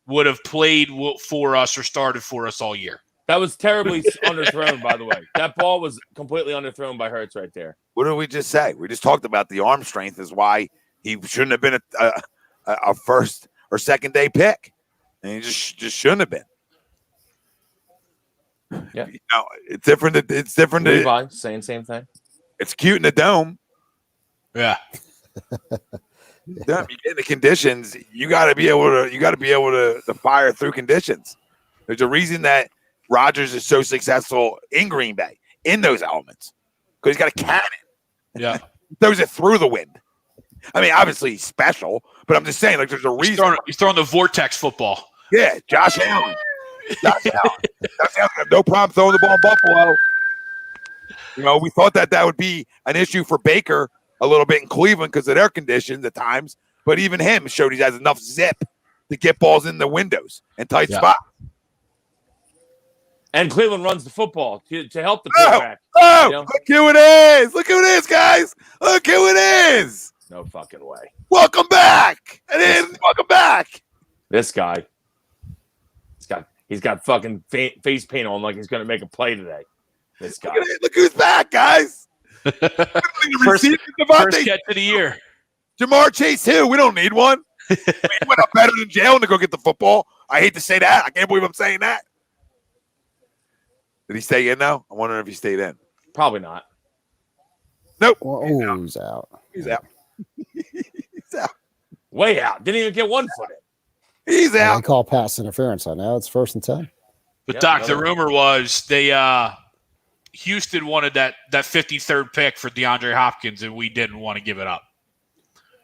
would have played for us or started for us all year. That was terribly underthrown, by the way. That ball was completely underthrown by Hurts right there. What did we just say? We just talked about the arm strength is why he shouldn't have been a first or second day pick, and he just shouldn't have been. Yeah, you know, it's different. It's different. Levi saying same thing. It's cute in the dome. Yeah. You get in the conditions. You got to be able to fire through conditions. There's a reason that Rodgers is so successful in Green Bay in those elements because he's got a cannon. Yeah, he throws it through the wind. I mean, obviously he's special, but I'm just saying, like, there's a reason. He's throwing the vortex football. Yeah, Josh Allen. Josh Allen had no problem throwing the ball in Buffalo. You know, we thought that would be an issue for Baker a little bit in Cleveland because of their conditions at times, but even him showed he has enough zip to get balls in the windows and tight spots. And Cleveland runs the football to help the quarterback. Oh, you know? look who it is. Look who it is, guys. Look who it is. No fucking way. Welcome back. It is. Welcome back. This guy. He's got fucking face paint on like he's going to make a play today. This guy. Look who's back, guys. First catch of the year. Jamar Chase, too. We don't need one. We went up better than Jalen to go get the football. I hate to say that. I can't believe I'm saying that. Did he stay in now? I wonder if he stayed in. Probably not. Nope. He's out. He's out. He's out. Way out. Didn't even get 1 foot in. He's out. I call pass interference on now. It's 1st and 10. But Doc, the rumor was Houston wanted that 53rd pick for DeAndre Hopkins, and we didn't want to give it up,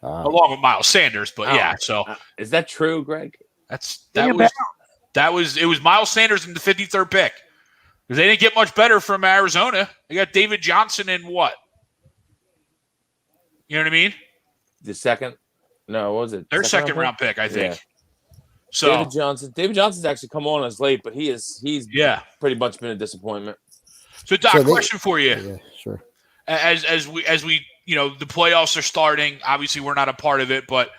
along with Miles Sanders. But is that true, Greg? It was Miles Sanders in the 53rd pick because they didn't get much better from Arizona. They got David Johnson in what? You know what I mean? The second? No, what was it? Their second round pick, I think. Yeah. So David Johnson's actually come on as late, but he's pretty much been a disappointment. So Doc, question for you. Yeah, sure. As we the playoffs are starting, obviously we're not a part of it, but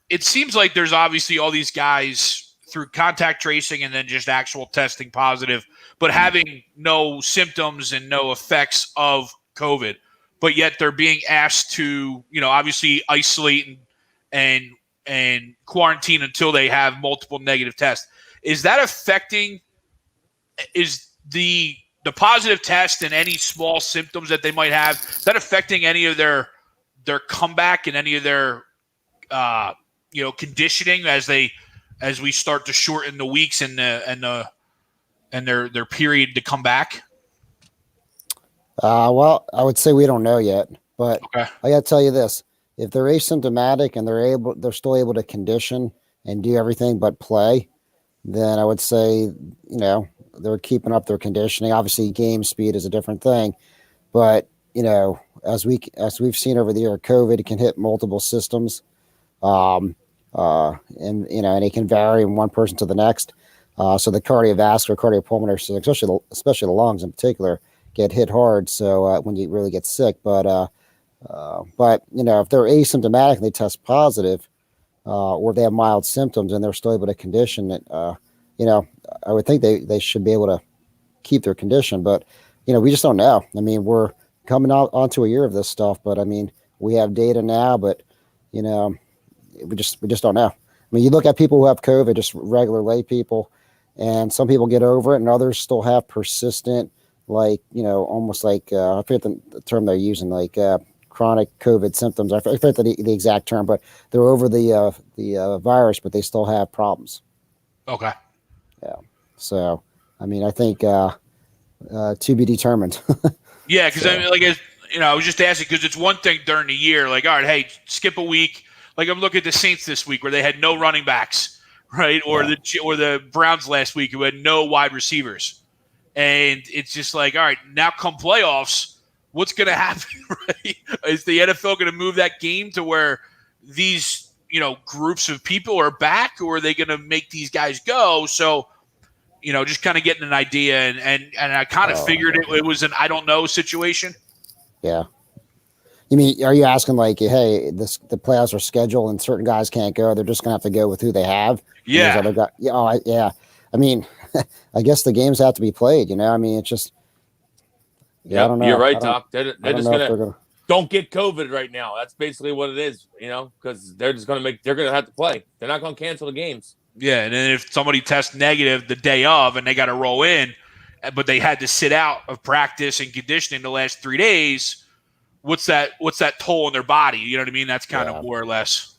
it seems like there's obviously all these guys through contact tracing and then just actual testing positive, but having no symptoms and no effects of COVID, but yet they're being asked to, obviously isolate and quarantine until they have multiple negative tests. Is that affecting the positive test and any small symptoms that they might have, is that affecting any of their comeback and any of their conditioning as we start to shorten the weeks and their period to come back? Well, I would say we don't know yet, but I got to tell you this: if they're asymptomatic and they're still able to condition and do everything but play, then I would say they're keeping up their conditioning. Obviously, game speed is a different thing, but as we've seen over the year, COVID can hit multiple systems, and it can vary from one person to the next. So the cardiovascular, cardiopulmonary, especially the lungs in particular, get hit hard. So when you really get sick, but if they're asymptomatic and they test positive, or they have mild symptoms and they're still able to condition it, I would think they should be able to keep their condition, but we just don't know. I mean, we're coming onto a year of this stuff, but I mean, we have data now, but we just don't know. I mean, you look at people who have COVID, just regular lay people, and some people get over it, and others still have persistent, almost like I forget the term they're using, like chronic COVID symptoms. I forget the exact term, but they're over the virus, but they still have problems. Okay. Yeah. So, I mean, I think to be determined. Yeah, because I mean, I was just asking because it's one thing during the year, like, all right, hey, skip a week. Like I'm looking at the Saints this week where they had no running backs, right? Or the Browns last week who had no wide receivers. And it's just like, all right, now come playoffs, what's going to happen, right? Is the NFL going to move that game to where these, groups of people are back, or are they going to make these guys go? So, just kind of getting an idea. And I kind of figured it was an I don't know situation. Yeah. You mean, are you asking like, hey, the playoffs are scheduled and certain guys can't go? They're just going to have to go with who they have? Yeah. Other guys, I mean, I guess the games have to be played, I mean, it's just, I don't know. You're right, Doc. They're just gonna don't get COVID right now. That's basically what it is, because they're just they're gonna have to play. They're not gonna cancel the games. Yeah, and then if somebody tests negative the day of and they got to roll in, but they had to sit out of practice and conditioning the last 3 days, what's that toll on their body? You know what I mean? That's kind of more or less.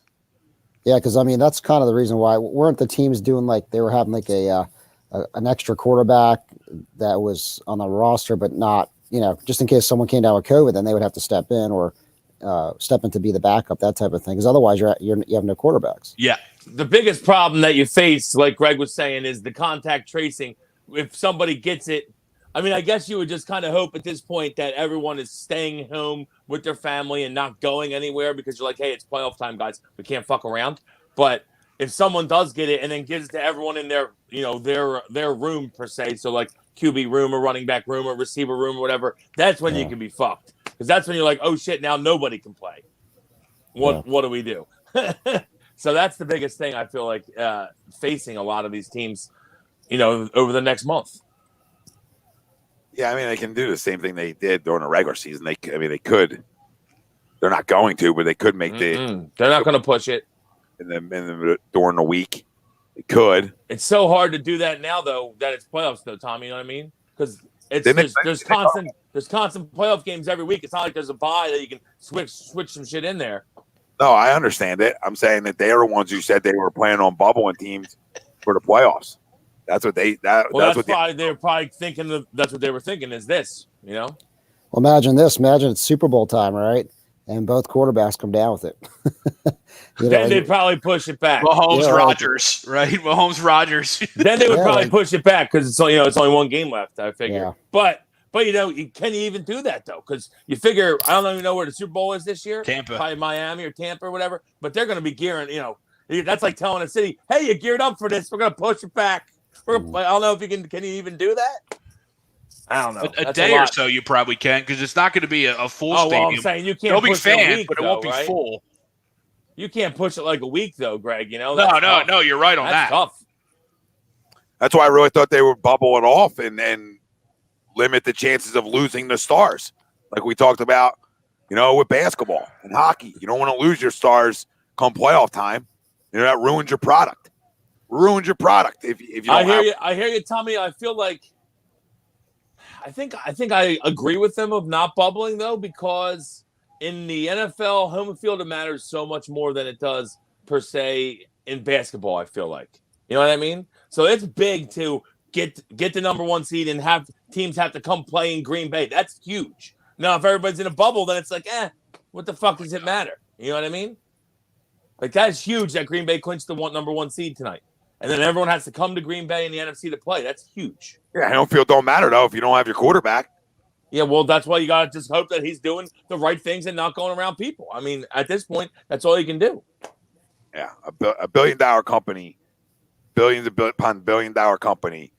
Yeah, because I mean that's kind of the reason why weren't the teams doing like they were having like an extra quarterback that was on the roster, but not, just in case someone came down with COVID, then they would have to step in or step in to be the backup, that type of thing. Because otherwise, you have no quarterbacks. Yeah. The biggest problem that you face, like Greg was saying, is the contact tracing. If somebody gets it, I mean, I guess you would just kind of hope at this point that everyone is staying home with their family and not going anywhere because you're like, hey, it's playoff time, guys. We can't fuck around. But if someone does get it and then gives it to everyone in their, their room per se, so like QB room or running back room or receiver room or whatever, that's when you can be fucked. Because that's when you're like, oh shit, now nobody can play. What do we do? So that's the biggest thing I feel like facing a lot of these teams, over the next month. Yeah, I mean, they can do the same thing they did during the regular season. They could. They're not going to, but they could make They're not going to push it. During the week. It could. It's so hard to do that now, though, that it's playoffs, though, Tommy. You know what I mean? Because there's constant playoff games every week. It's not like there's a bye that you can switch some shit in there. No, I understand it. I'm saying that they are the ones who said they were planning on bubbling teams for the playoffs. That's what they. They're probably thinking. That's what they were thinking. Is this? Well, imagine this. Imagine it's Super Bowl time, right? And both quarterbacks come down with it. Then they'd probably push it back. Mahomes Rodgers, right? Mahomes Rodgers. Then they would probably push it back because it's only one game left. I figure. Yeah. But can you even do that though? Because you figure I don't even know where the Super Bowl is this year. Tampa, probably Miami or Tampa or whatever. But they're going to be gearing. That's like telling a city, "Hey, you geared up for this. We're going to push it back." I don't know if you can. Can you even do that? I don't know. A day or so you probably can because it's not going to be a full stadium. I'm saying you can't. There'll be fans, week, but it though, won't be right? full. You can't push it like a week though, Greg. No, you're right on that. Tough. That's why I really thought they would bubble it off and limit the chances of losing the stars, like we talked about. With basketball and hockey, you don't want to lose your stars come playoff time. That ruins your product. If you don't I hear you, Tommy. I feel like I think I agree with them of not bubbling though, because in the NFL, home field matters so much more than it does per se in basketball. I feel like, you know what I mean. So it's big to get the number one seed and have teams have to come play in Green Bay. That's huge. Now, if everybody's in a bubble, then it's like, what the fuck does it matter? You know what I mean? Like that's huge that Green Bay clinched the number one seed tonight. And then everyone has to come to Green Bay in the NFC to play. That's huge. Yeah, home field don't matter, though, if you don't have your quarterback. Yeah, well, that's why you got to just hope that he's doing the right things and not going around people. I mean, at this point, that's all you can do. Yeah, a billion-dollar company, billions upon billion-dollar company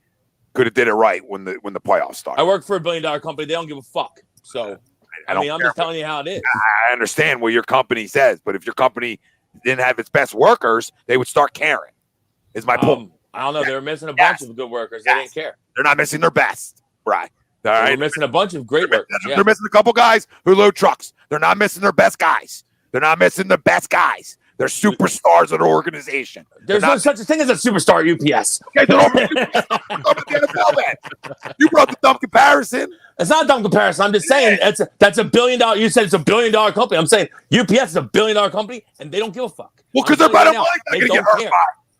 could have did it right when the playoffs started. I work for a billion-dollar company. They don't give a fuck. So, I'm just telling you how it is. I understand what your company says, but if your company didn't have its best workers, they would start caring. Is my point. I don't know. They were missing a bunch of good workers. They didn't care. They're not missing their best, right? All right. They're missing a bunch of great workers. They're missing a couple guys who load trucks. They're not missing their best guys. They're They're superstars of the organization. There's no such a thing as a superstar at UPS. You brought the dumb comparison. It's not a dumb comparison. I'm just saying that's $1 billion. You said it's $1 billion company. I'm saying UPS is $1 billion company, and they don't give a fuck. Well, because they're bottom line, they're going to get hurt by it.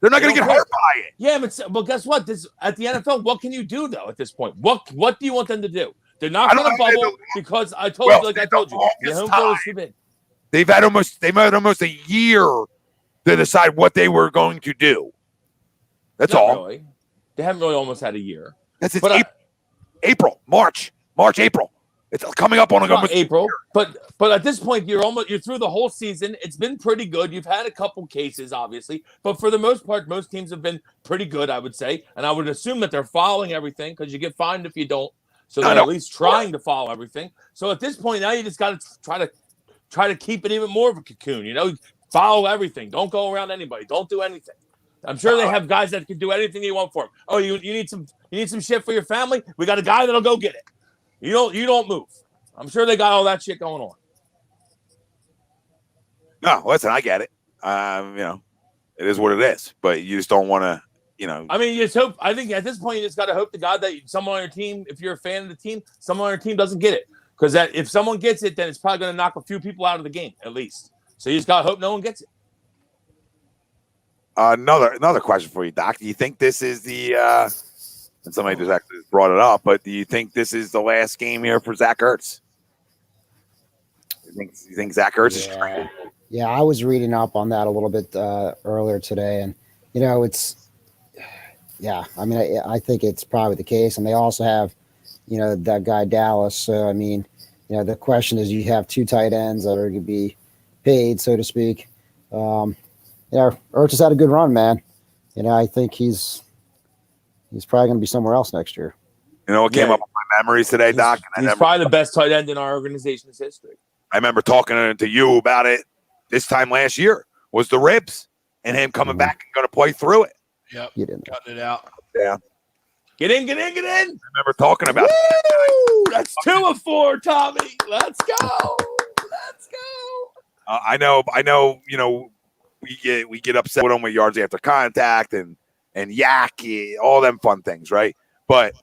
They're not going to get hurt by it. Yeah, but guess what? At the NFL, what can you do though? At this point, what do you want them to do? They're not going to bubble because I told you, the home field is too big. They've had almost a year to decide what they were going to do. That's Not all. Really. They haven't really almost had a year. That's But March, April. It's coming up on April. But at this point, you're through the whole season. It's been pretty good. You've had a couple cases, obviously, but for the most part, most teams have been pretty good, I would say. And I would assume that they're following everything because you get fined if you don't. So they're at least trying to follow everything. So at this point, now you just got to try to keep it even more of a cocoon. Follow everything. Don't go around anybody. Don't do anything. I'm sure they have guys that can do anything you want for them. Oh, you need some shit for your family? We got a guy that'll go get it. You don't move. I'm sure they got all that shit going on. No, listen, I get it. It is what it is. But you just don't want to, I mean, you just hope. I think at this point, you just got to hope to God that someone on your team, if you're a fan of the team, someone on your team doesn't get it. Because if someone gets it, then it's probably going to knock a few people out of the game, at least. So you just got to hope no one gets it. Another question for you, Doc. Do you think this is the and somebody just actually brought it up, but do you think this is the last game here for Zach Ertz? You think Zach Ertz is trying? Yeah, I was reading up on that a little bit earlier today, and I think it's probably the case. And they also have, that guy Dallas. So the question is, you have two tight ends that are going to be paid, so to speak. Ertz has had a good run, man. I think he's probably going to be somewhere else next year. What came up with my memories today, Doc? He's probably the best tight end in our organization's history. I remember talking to you about it this time last year, was the ribs and him coming back and going to play through it. Yep. Cutting it out. Yeah. Get in. I remember talking about it. That's 2 of 4, Tommy. Let's go. I know, we get upset with him with yards after contact and yak, all them fun things, right? But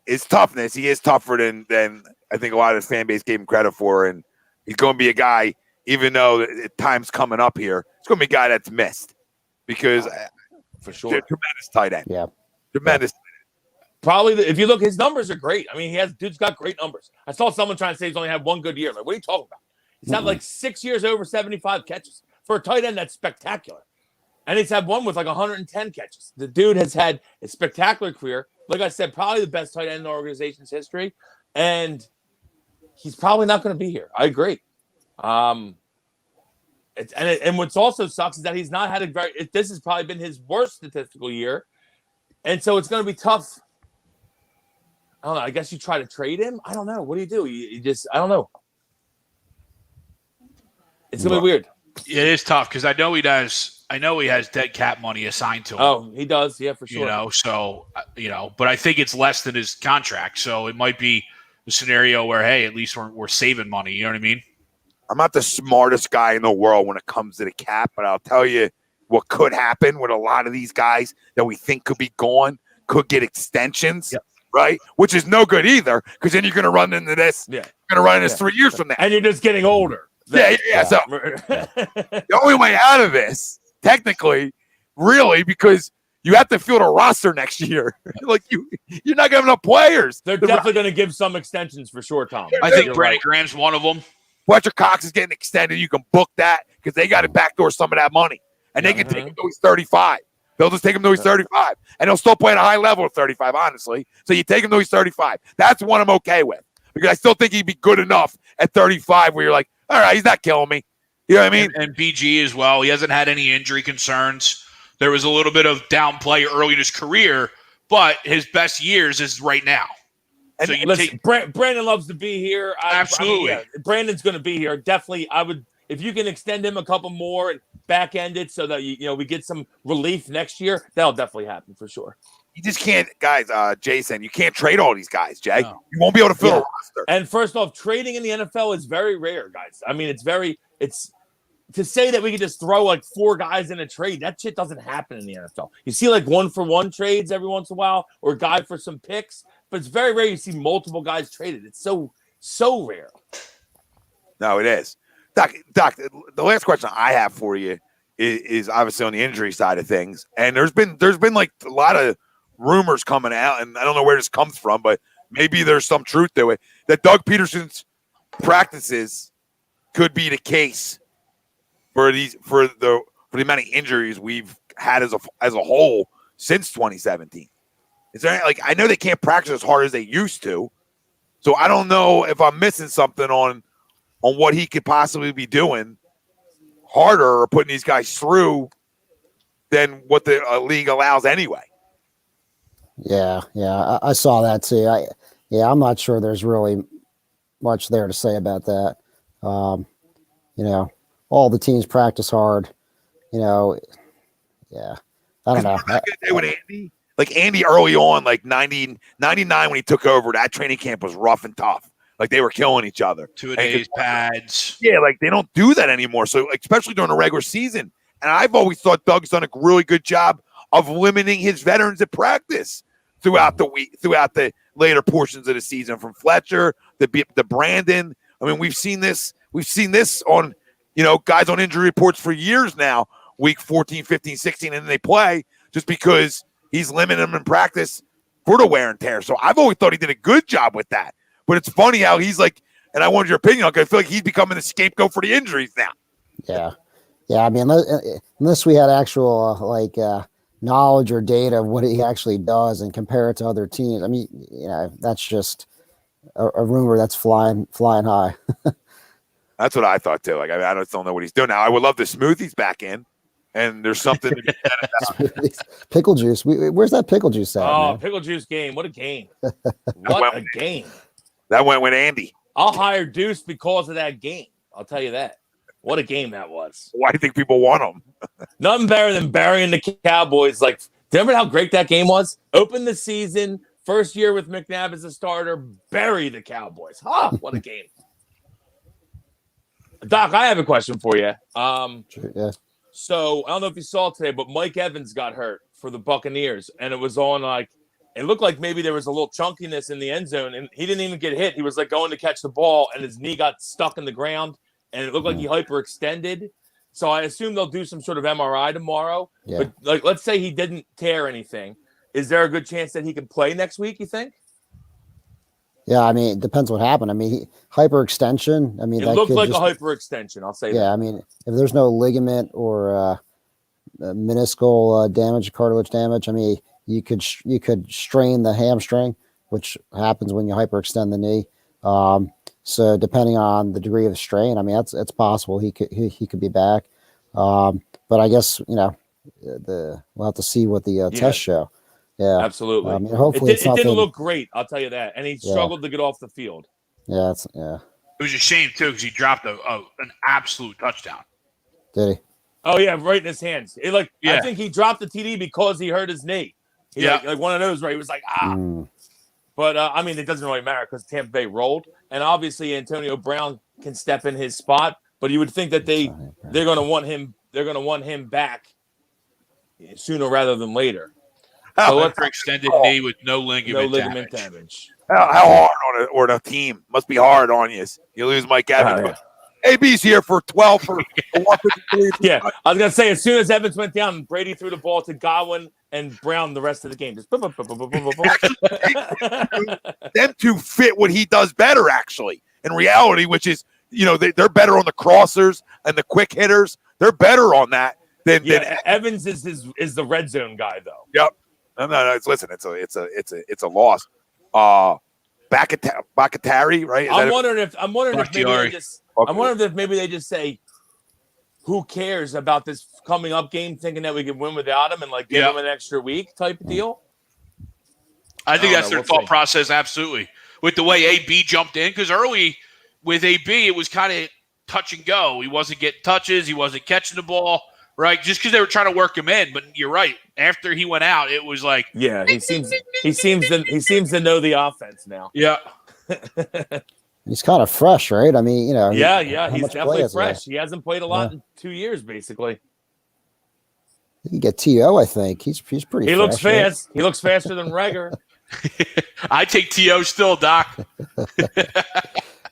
his toughness, he is tougher than I think a lot of his fan base gave him credit for, and he's going to be a guy, even though time's coming up here, it's going to be a guy that's missed because for sure, tremendous tight end, tremendous. Probably, if you look, his numbers are great. I mean, dude's got great numbers. I saw someone trying to say he's only had one good year. Like, what are you talking about? He's had like 6 years over 75 catches. For a tight end, that's spectacular. And he's had one with like 110 catches. The dude has had a spectacular career. Like I said, probably the best tight end in the organization's history. And he's probably not going to be here. I agree. And what's also sucks is that he's not had this has probably been his worst statistical year. And so it's going to be tough. I don't know. I guess you try to trade him. I don't know. What do you do? You just, I don't know. It's going to be weird. It is tough because I know he has dead cap money assigned to him. Oh, he does. Yeah, for sure. But I think it's less than his contract. So it might be a scenario where, hey, at least we're saving money. You know what I mean? I'm not the smartest guy in the world when it comes to the cap, but I'll tell you what could happen with a lot of these guys that we think could be gone, could get extensions, right? Which is no good either, because then you're going to run into this. Yeah. You're going to run into this 3 years from now. And you're just getting older. Yeah. So the only way out of this, technically, really, because you have to field a roster next year. Like you're not going to have enough players. They're definitely going to give some extensions for sure, Tom. I think Brandon Graham's one of them. Fletcher Cox is getting extended. You can book that because they got to backdoor some of that money, and they can take him till he's 35. They'll just take him till he's 35, and he'll still play at a high level at 35, honestly. So you take him till he's 35. That's one I'm okay with because I still think he'd be good enough at 35 where you're like, all right, he's not killing me. You know what I mean? And BG as well. He hasn't had any injury concerns. There was a little bit of downplay early in his career, but his best years is right now. And so Brandon loves to be here. Absolutely. Brandon's going to be here. Definitely, I would, if you can extend him a couple more and back end it so that we get some relief next year, that'll definitely happen for sure. You just can't, guys, Jason, you can't trade all these guys, Jay. No. You won't be able to fill a roster. And first off, trading in the NFL is very rare, guys. I mean, it's to say that we could just throw like 4 guys in a trade, that shit doesn't happen in the NFL. You see like 1-for-1 trades every once in a while or a guy for some picks, but it's very rare you see multiple guys traded. It's so rare. No, it is. Doc, the last question I have for you is obviously on the injury side of things. And there's been like a lot of rumors coming out, and I don't know where this comes from, but maybe there's some truth to it, that Doug Pederson's practices could be the case for the amount of injuries we've had as a whole since 2017. Is there like I know they can't practice as hard as they used to, so I don't know if I'm missing something on what he could possibly be doing harder or putting these guys through than what the league allows anyway. Yeah, I saw that too. I'm not sure there's really much there to say about that. All the teams practice hard. I don't know. With Andy, like Andy early on, like 99 when he took over, that training camp was rough and tough. Like they were killing each other. 2-a-days pads. Yeah, like they don't do that anymore. So especially during the regular season. And I've always thought Doug's done a really good job of limiting his veterans at practice throughout the week, throughout the later portions of the season, from Fletcher, the Brandon. I mean, we've seen this on, guys on injury reports for years now, week 14, 15, 16, and then they play just because he's limiting them in practice for the wear and tear. So I've always thought he did a good job with that. But it's funny how he's like, and I wanted your opinion, like I feel like he's becoming the scapegoat for the injuries now. Yeah. I mean, unless we had actual knowledge or data of what he actually does and compare it to other teams, I mean, that's just a rumor that's flying high. That's what I thought too. Like I just don't know what he's doing now. I would love the smoothies back in, and there's something to be said about pickle juice. Where's that pickle juice at? Oh, man? pickle juice game! What a game! What a game! That went with Andy. I'll hire Deuce because of that game. I'll tell you that. What a game that was! Why do you think people want him? Nothing better than burying the Cowboys. Like, remember how great that game was? Open the season, first year with McNabb as a starter, bury the Cowboys. What a game! Doc, I have a question for you. Yeah. So I don't know if you saw today, but Mike Evans got hurt for the Buccaneers, and it was on it looked like maybe there was a little chunkiness in the end zone, and he didn't even get hit. He was like going to catch the ball, and his knee got stuck in the ground, and it looked like he hyperextended. So I assume they'll do some sort of MRI tomorrow. Yeah. But let's say he didn't tear anything. Is there a good chance that he can play next week, you think? Yeah, I mean, it depends what happened. I mean, hyperextension. I mean, it looked like a hyperextension. I'll say that. Yeah, I mean, if there's no ligament or meniscal damage, cartilage damage, I mean, you could strain the hamstring, which happens when you hyperextend the knee. So depending on the degree of strain, I mean, it's possible he could be back. But I guess we'll have to see what the tests show. Yeah, absolutely. I mean, hopefully it didn't look great. I'll tell you that, and he struggled to get off the field. Yeah, It was a shame too because he dropped an absolute touchdown. Did he? Oh yeah, right in his hands. I think he dropped the TD because he hurt his knee. Like one of those where he was like But I mean, it doesn't really matter because Tampa Bay rolled, and obviously Antonio Brown can step in his spot. But you would think that they're going to want him. They're going to want him back sooner rather than later. Extended knee with no ligament damage. How hard on a team must be hard on you. You lose Mike Evans. AB's here for 12 for 153. Yeah, I was gonna say as soon as Evans went down, Brady threw the ball to Godwin and Brown the rest of the game. Just them two fit what he does better, actually. In reality, which is they're better on the crossers and the quick hitters. They're better on that than Evans is the red zone guy though. Yep. No. Listen, it's a loss. Bakatari, right? I'm wondering if maybe they just say, who cares about this coming up game, thinking that we can win without him and give him an extra week type of deal. I think that's their thought process, absolutely. With the way AB jumped in, because early with AB, it was kind of touch and go. He wasn't getting touches, he wasn't catching the ball. Right, just because they were trying to work him in, but you're right. After he went out, it was like he seems to know the offense now. Yeah, he's kind of fresh, right? I mean, he's definitely fresh. He hasn't played a lot in 2 years, basically. You get T.O., I think he's pretty. He looks fast. Right? He looks faster than Reagor. I take T.O. still, Doc.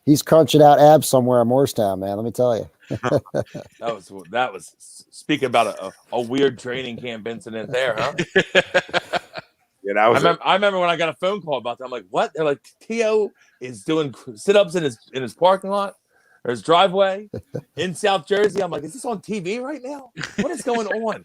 He's crunching out abs somewhere in Morristown, man. Let me tell you. that was speaking about a weird training camp incident there, huh? Yeah, that was. I remember when I got a phone call about that. I'm like, what? They're like, T.O. is doing sit-ups in his parking lot. or his driveway in South Jersey. I'm like, is this on TV right now? What is going on?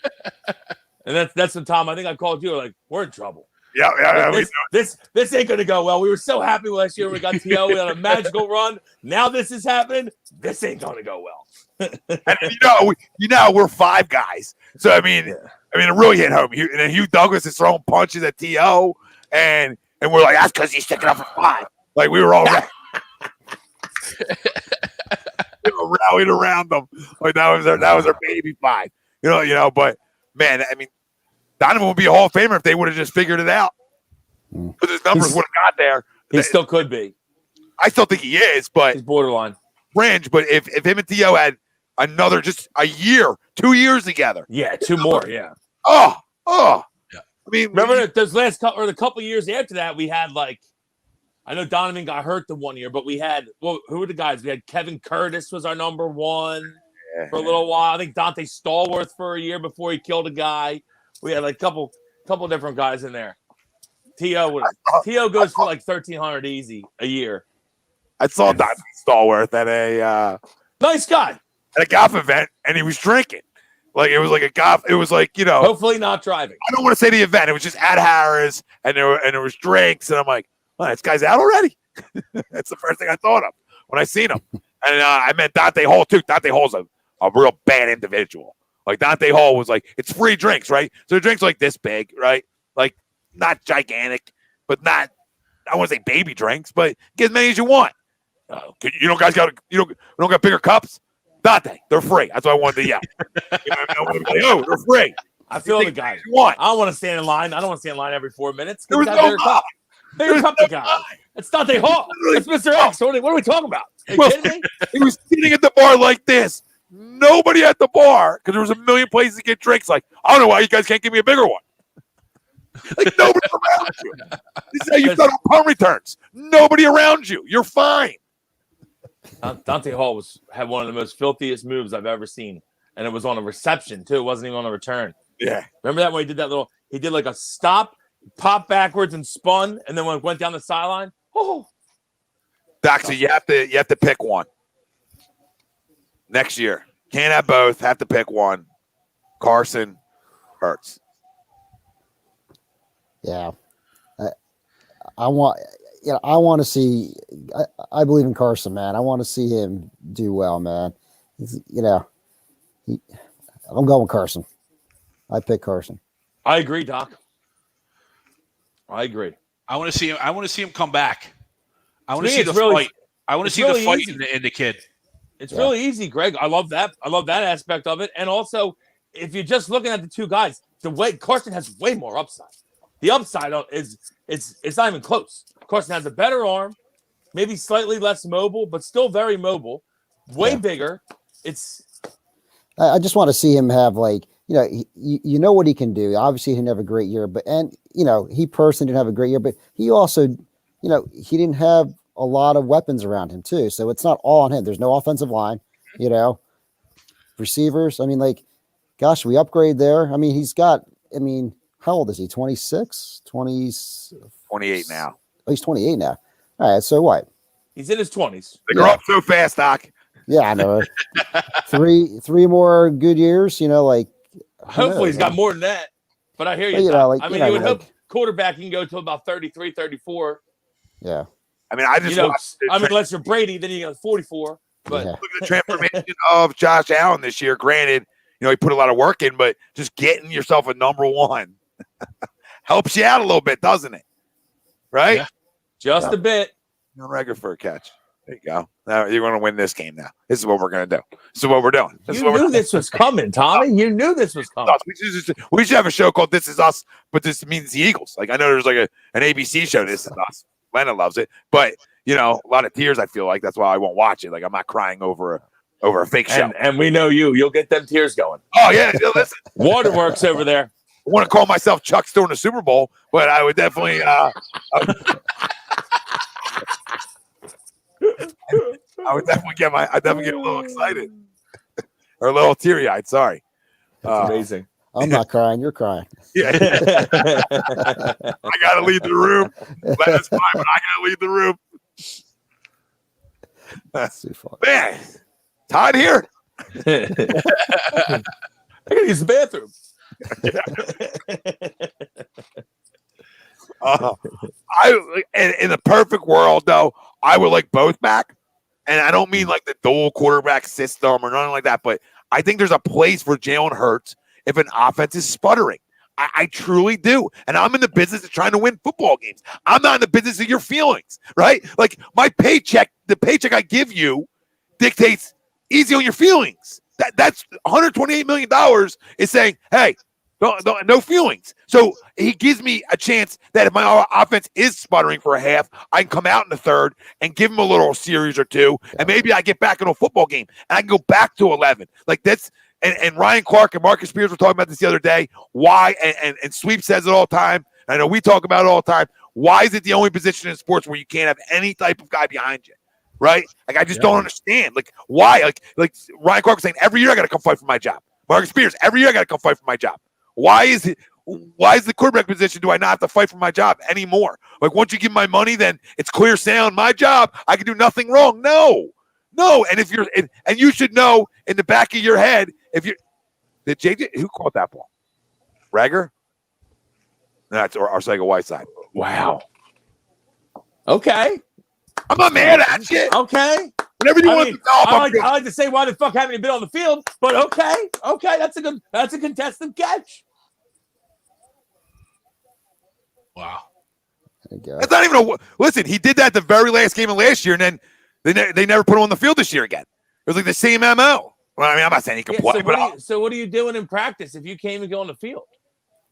And that's the time I think I called you. Like, we're in trouble. Yeah. This ain't gonna go well. We were so happy last year when we got TO. We had a magical run. Now this is happening. This ain't gonna go well. And we're five guys. So I mean, it really hit home. And then Hugh Douglas is throwing punches at TO, and we're like, that's because he's sticking up for five. Like we were all rallied around them. Like that was our baby five. But man, I mean, Donovan would be a Hall of Famer if they would have just figured it out. Because his numbers would have got there. He still could be. I still think he is, but he's borderline fringe. But if him and Theo had another just a year, 2 years together, two more, yeah. Yeah. I mean, remember those last couple or the couple years after that, we had like, I know Donovan got hurt the 1 year, but we had who were the guys? We had Kevin Curtis was our number one for a little while. I think Dante Stallworth for a year before he killed a guy. We had like a couple different guys in there. T.O. goes for like 1,300 easy a year. I saw Dante Stallworth at a nice guy at a golf event, and he was drinking. Like it was like a golf. It was like hopefully not driving. I don't want to say the event. It was just at Harris, and there was drinks, and I'm like, oh, this guy's out already. That's the first thing I thought of when I seen him. And I met Dante Hall too. Dante Hall's a real bad individual. Like Dante Hall was like, it's free drinks, right? So the drinks like this big, right? Like not gigantic, but not, I want to say baby drinks, but get as many as you want. Guys don't got bigger cups? Dante, they're free. That's what I wanted to yell. They're free. I feel the guy. I don't want to stand in line. I don't want to stand in line every 4 minutes. There was no cup. Bigger cup, the guy. It's Dante Hall. That's Mr. X. What are we talking about? Are you kidding me? He was sitting at the bar like this. Nobody at the bar, because there was a million places to get drinks. Like, I don't know why you guys can't give me a bigger one. Like, nobody around you. This is how you start on punt returns. Nobody around you. You're fine. Dante Hall had one of the most filthiest moves I've ever seen. And it was on a reception, too. It wasn't even on a return. Yeah. Remember that when he did he did like a stop, popped backwards and spun, and then when it went down the sideline? Oh. Doc, so you have to pick one. Next year. Can't have both. Have to pick one. Carson, Ertz. Yeah. I want to see I believe in Carson, man. I want to see him do well, man. I'm going Carson. I pick Carson. I agree, Doc. I agree. I want to see him come back. I want to me, see the fight. I want to see really the fight easy. in the kid. It's really easy, Greg. I love that. I love that aspect of it. And also, if you're just looking at the two guys, the way Carson has way more upside. The upside is it's not even close. Carson has a better arm, maybe slightly less mobile, but still very mobile. Way bigger. I just want to see him have what he can do. Obviously, he didn't have a great year, he personally didn't have a great year, but he also, he didn't have a lot of weapons around him too. So it's not all on him. There's no offensive line, receivers. I mean, gosh, we upgrade there. I mean, how old is he? 26, 28 now. Oh, he's 28 now. All right. So what? He's in his 20s. They grow up so fast, Doc. Yeah, I know. three more good years, hopefully he's got more than that. But I hear you. You would hope quarterback can go to about 33, 34. Yeah. I mean, unless you're Brady, then you got 44. But look at the transformation of Josh Allen this year. Granted, he put a lot of work in, but just getting yourself a number one helps you out a little bit, doesn't it? Right? Yeah. Just a bit. Regular for a catch. There you go. Now you're going to win this game now. This is what we're going to do. This is what we're doing. You knew this was coming, Tommy. You knew this was coming. We should have a show called This Is Us, but this means the Eagles. Like, I know there's an ABC show, This Is Us. Lena loves it. But, a lot of tears, I feel like. That's why I won't watch it. Like, I'm not crying over a fake show. And we know you. You'll get them tears going. Oh, yeah. Listen. Waterworks over there. I want to call myself Chuck Stone in the Super Bowl, but I would definitely I would definitely get a little excited or a little teary-eyed. Sorry. That's amazing. I'm not crying. You're crying. Yeah. I got to lead the room. That's fine, but I got to lead the room. That's too far. Man, Todd here. I gotta use the bathroom. In the perfect world, though, I would like both back. And I don't mean like the dual quarterback system or nothing like that, but I think there's a place for Jalen Hurts if an offense is sputtering. I truly do. And I'm in the business of trying to win football games. I'm not in the business of your feelings, right? Like my paycheck, the paycheck I give you dictates easy on your feelings. That's $128 million is saying, hey, no feelings. So he gives me a chance that if my offense is sputtering for a half, I can come out in the third and give him a little series or two, and maybe I get back in a football game and I can go back to 11. Like that's and Ryan Clark and Marcus Spears were talking about this the other day. Why and Sweep says it all the time. I know we talk about it all the time. Why is it the only position in sports where you can't have any type of guy behind you? Right? Like I just don't understand. Like why? Like Ryan Clark was saying, every year I got to come fight for my job. Marcus Spears, every year I got to come fight for my job. Why is the quarterback position do I not have to fight for my job anymore? Like once you give my money, then it's clear sailing. My job, I can do nothing wrong. No. And if you're and you should know in the back of your head, if you're did JJ who caught that ball? Rager? That's Arcega Whiteside. Wow. Okay. I'm not mad at you. Okay. Whenever you want to I like to say why the fuck haven't you been on the field? But okay, that's a contested catch. Wow. That's not even listen. He did that the very last game of last year, and then they never put him on the field this year again. It was like the same MO. Well, I mean, I'm not saying he can play. So what are you doing in practice if you can't even go on the field?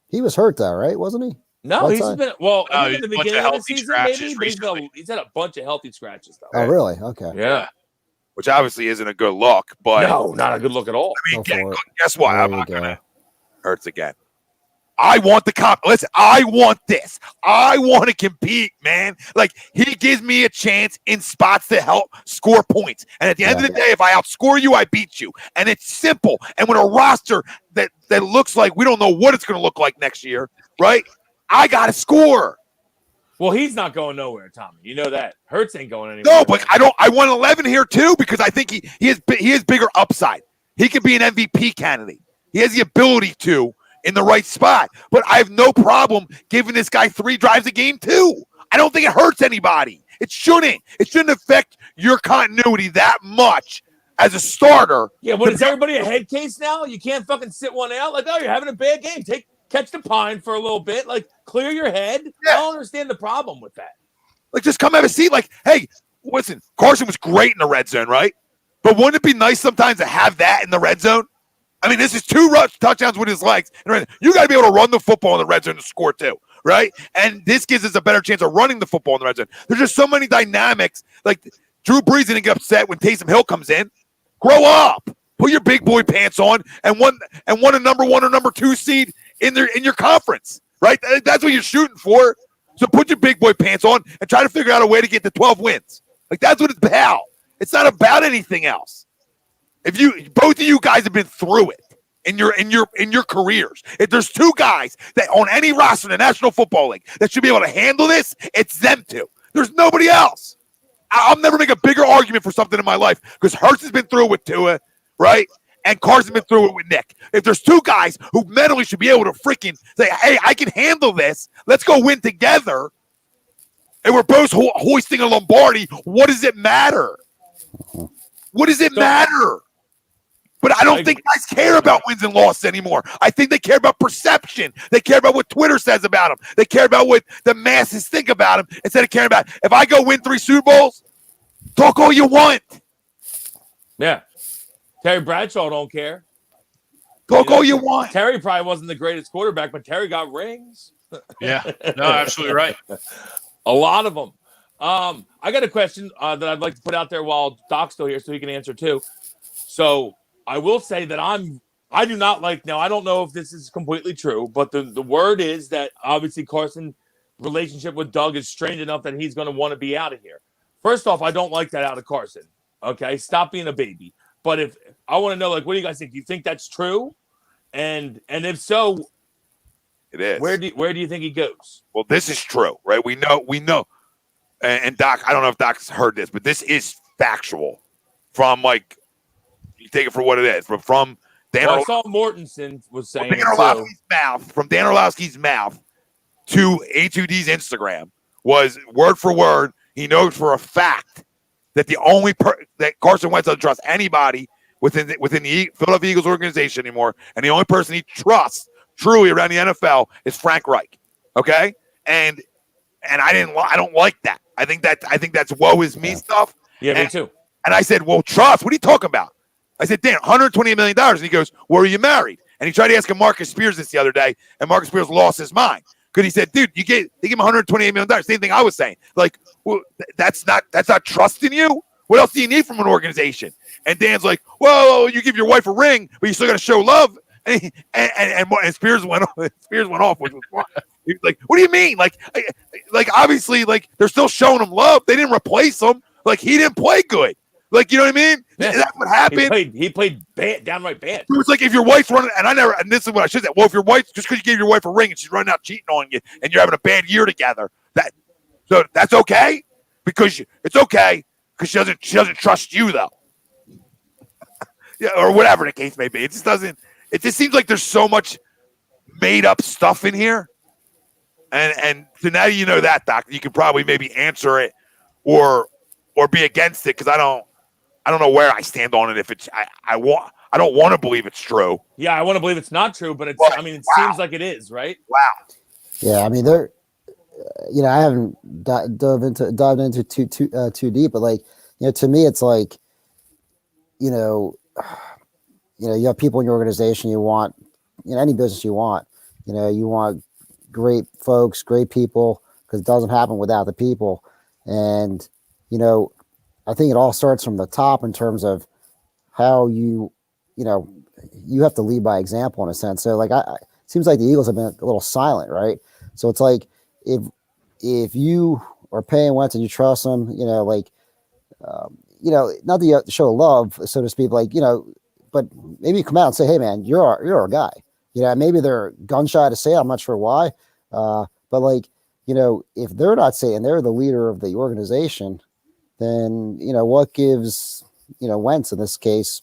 He was hurt though, right? Wasn't he? No, he's been in the beginning of the season, maybe, but he's had a bunch of healthy scratches though. Oh, really? Okay. Yeah. Which obviously isn't a good look, but no, not a good look at all. I mean, guess what? I'm not gonna Hurts again. I want the comp. Listen, I want this. I want to compete, man. Like he gives me a chance in spots to help score points. And at the end of the day, if I outscore you, I beat you. And it's simple. And with a roster that looks like we don't know what it's going to look like next year, right? I got to score. Well, he's not going nowhere, Tommy. You know that. Hurts ain't going anywhere. No, but I want 11 here too because I think he has bigger upside. He could be an MVP candidate. He has the ability to in the right spot. But I have no problem giving this guy 3 drives a game too. I don't think it hurts anybody. It shouldn't. It shouldn't affect your continuity that much as a starter. Yeah, but is everybody a head case now? You can't fucking sit one out? Like, oh, you're having a bad game. Catch the pine for a little bit. Like, clear your head. Yeah. I don't understand the problem with that. Like, just come have a seat. Like, hey, listen, Carson was great in the red zone, right? But wouldn't it be nice sometimes to have that in the red zone? I mean, this is 2 touchdowns with his legs. You got to be able to run the football in the red zone to score too, right? And this gives us a better chance of running the football in the red zone. There's just so many dynamics. Like, Drew Brees didn't get upset when Taysom Hill comes in. Grow up. Put your big boy pants on and won a number 1 or number 2 seed in your conference, right? That's what you're shooting for. So put your big boy pants on and try to figure out a way to get to 12 wins. Like that's what it's about. It's not about anything else. If both of you guys have been through it in your careers, if there's 2 guys that on any roster in the National Football League that should be able to handle this, it's them 2. There's nobody else. I'll never make a bigger argument for something in my life because Hurts has been through it with Tua, right? And Carson's been through it with Nick. If there's 2 guys who mentally should be able to freaking say, hey, I can handle this. Let's go win together. And we're both hoisting a Lombardi. What does it matter? What does it matter? But I don't think guys care about wins and losses anymore. I think they care about perception. They care about what Twitter says about them. They care about what the masses think about them instead of caring about, if I go win 3 Super Bowls, talk all you want. Yeah. Terry Bradshaw don't care. Talk all you want. Terry probably wasn't the greatest quarterback, but Terry got rings. Yeah. No, absolutely right. A lot of them. I got a question that I'd like to put out there while Doc's still here so he can answer too. So I will say that I do not like, now I don't know if this is completely true, but the word is that obviously Carson's relationship with Doug is strained enough that he's going to want to be out of here. First off, I don't like that out of Carson. Okay, stop being a baby. But if I want to know, like, what do you guys think? Do you think that's true? And if so, it is. Where do you think he goes? Well, this is true, right? We know. and Doc, I don't know if Doc's heard this, but this is factual from like, you take it for what it is, but from Dan I saw Mortensen was saying from Dan Orlowski's mouth to A2D's Instagram was word for word. He knows for a fact that that Carson Wentz doesn't trust anybody within the Philadelphia Eagles organization anymore, and the only person he trusts truly around the NFL is Frank Reich. Okay, and I don't like that. I think that's woe is me stuff. Yeah, me too. And I said, well, trust. What are you talking about? I said, Dan, $128 million. And he goes, were you married? And he tried to ask him Marcus Spears this the other day, and Marcus Spears lost his mind because he said, dude, they give him $128 million. Same thing I was saying. Like, well, that's not trusting you. What else do you need from an organization? And Dan's like, well, you give your wife a ring, but you still got to show love. And Spears went off. Spears went off, which was fun. He was like, what do you mean? Like obviously, like they're still showing him love. They didn't replace him. Like he didn't play good. Like, you know what I mean? Yeah. That's what happened. He played bad, downright bad. It was like if your wife's running, and this is what I should say. Well, if your wife, just because you gave your wife a ring and she's running out cheating on you, and you're having a bad year together, that's okay because it's okay because she doesn't trust you though. Yeah, or whatever the case may be. It just doesn't. It just seems like there's so much made up stuff in here, and so now you know that, Doc. You can probably maybe answer it or be against it because I don't know where I stand on it. If it's I don't want to believe it's true. Yeah, I want to believe it's not true, but it's. I mean, it seems like it is, right? Wow. Yeah, I mean, I haven't dived into too deep, but like, to me, it's like, you have people in your organization you want, any business you want, you want great folks, great people, because it doesn't happen without the people. And, I think it all starts from the top in terms of how you have to lead by example in a sense. So like, it seems like the Eagles have been a little silent, right? So it's like, if you are paying Wentz and you trust him, not that you have to show love, so to speak, like, but maybe you come out and say, hey man, you're our guy. Maybe they're gun shy to say it. I'm not sure why. But like, if they're not saying they're the leader of the organization, then, what gives, Wentz in this case,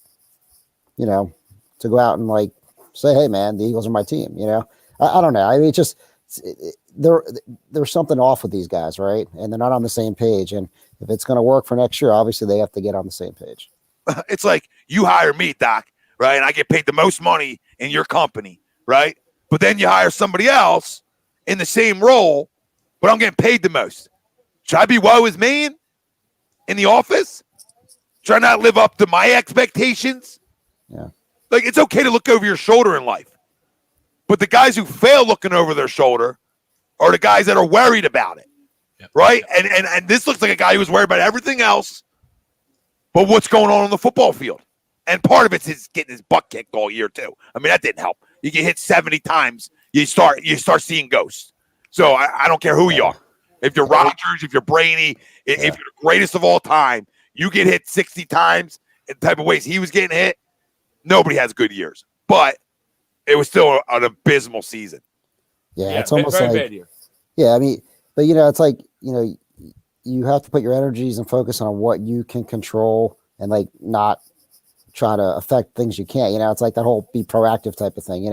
to go out and like say, hey man, the Eagles are my team. I don't know. I mean, there's something off with these guys, right? And they're not on the same page. And if it's going to work for next year, obviously they have to get on the same page. It's like you hire me, Doc, right? And I get paid the most money in your company, right? But then you hire somebody else in the same role, but I'm getting paid the most. Should I be woe is me in the office? Should I not live up to my expectations? Yeah. Like, it's okay to look over your shoulder in life. But the guys who fail looking over their shoulder are the guys that are worried about it, right? And this looks like a guy who was worried about everything else but what's going on the football field. And part of it's his getting his butt kicked all year, too. I mean, that didn't help. You get hit 70 times, you start seeing ghosts. So I don't care who you are. If you're Rodgers, if you're Brady, if you're the greatest of all time, you get hit 60 times in the type of ways he was getting hit, nobody has good years. But it was still an abysmal season. Yeah, it's almost very like bad year. Yeah, I mean, but it's like, you have to put your energies and focus on what you can control and like not try to affect things you can't. It's like that whole be proactive type of thing,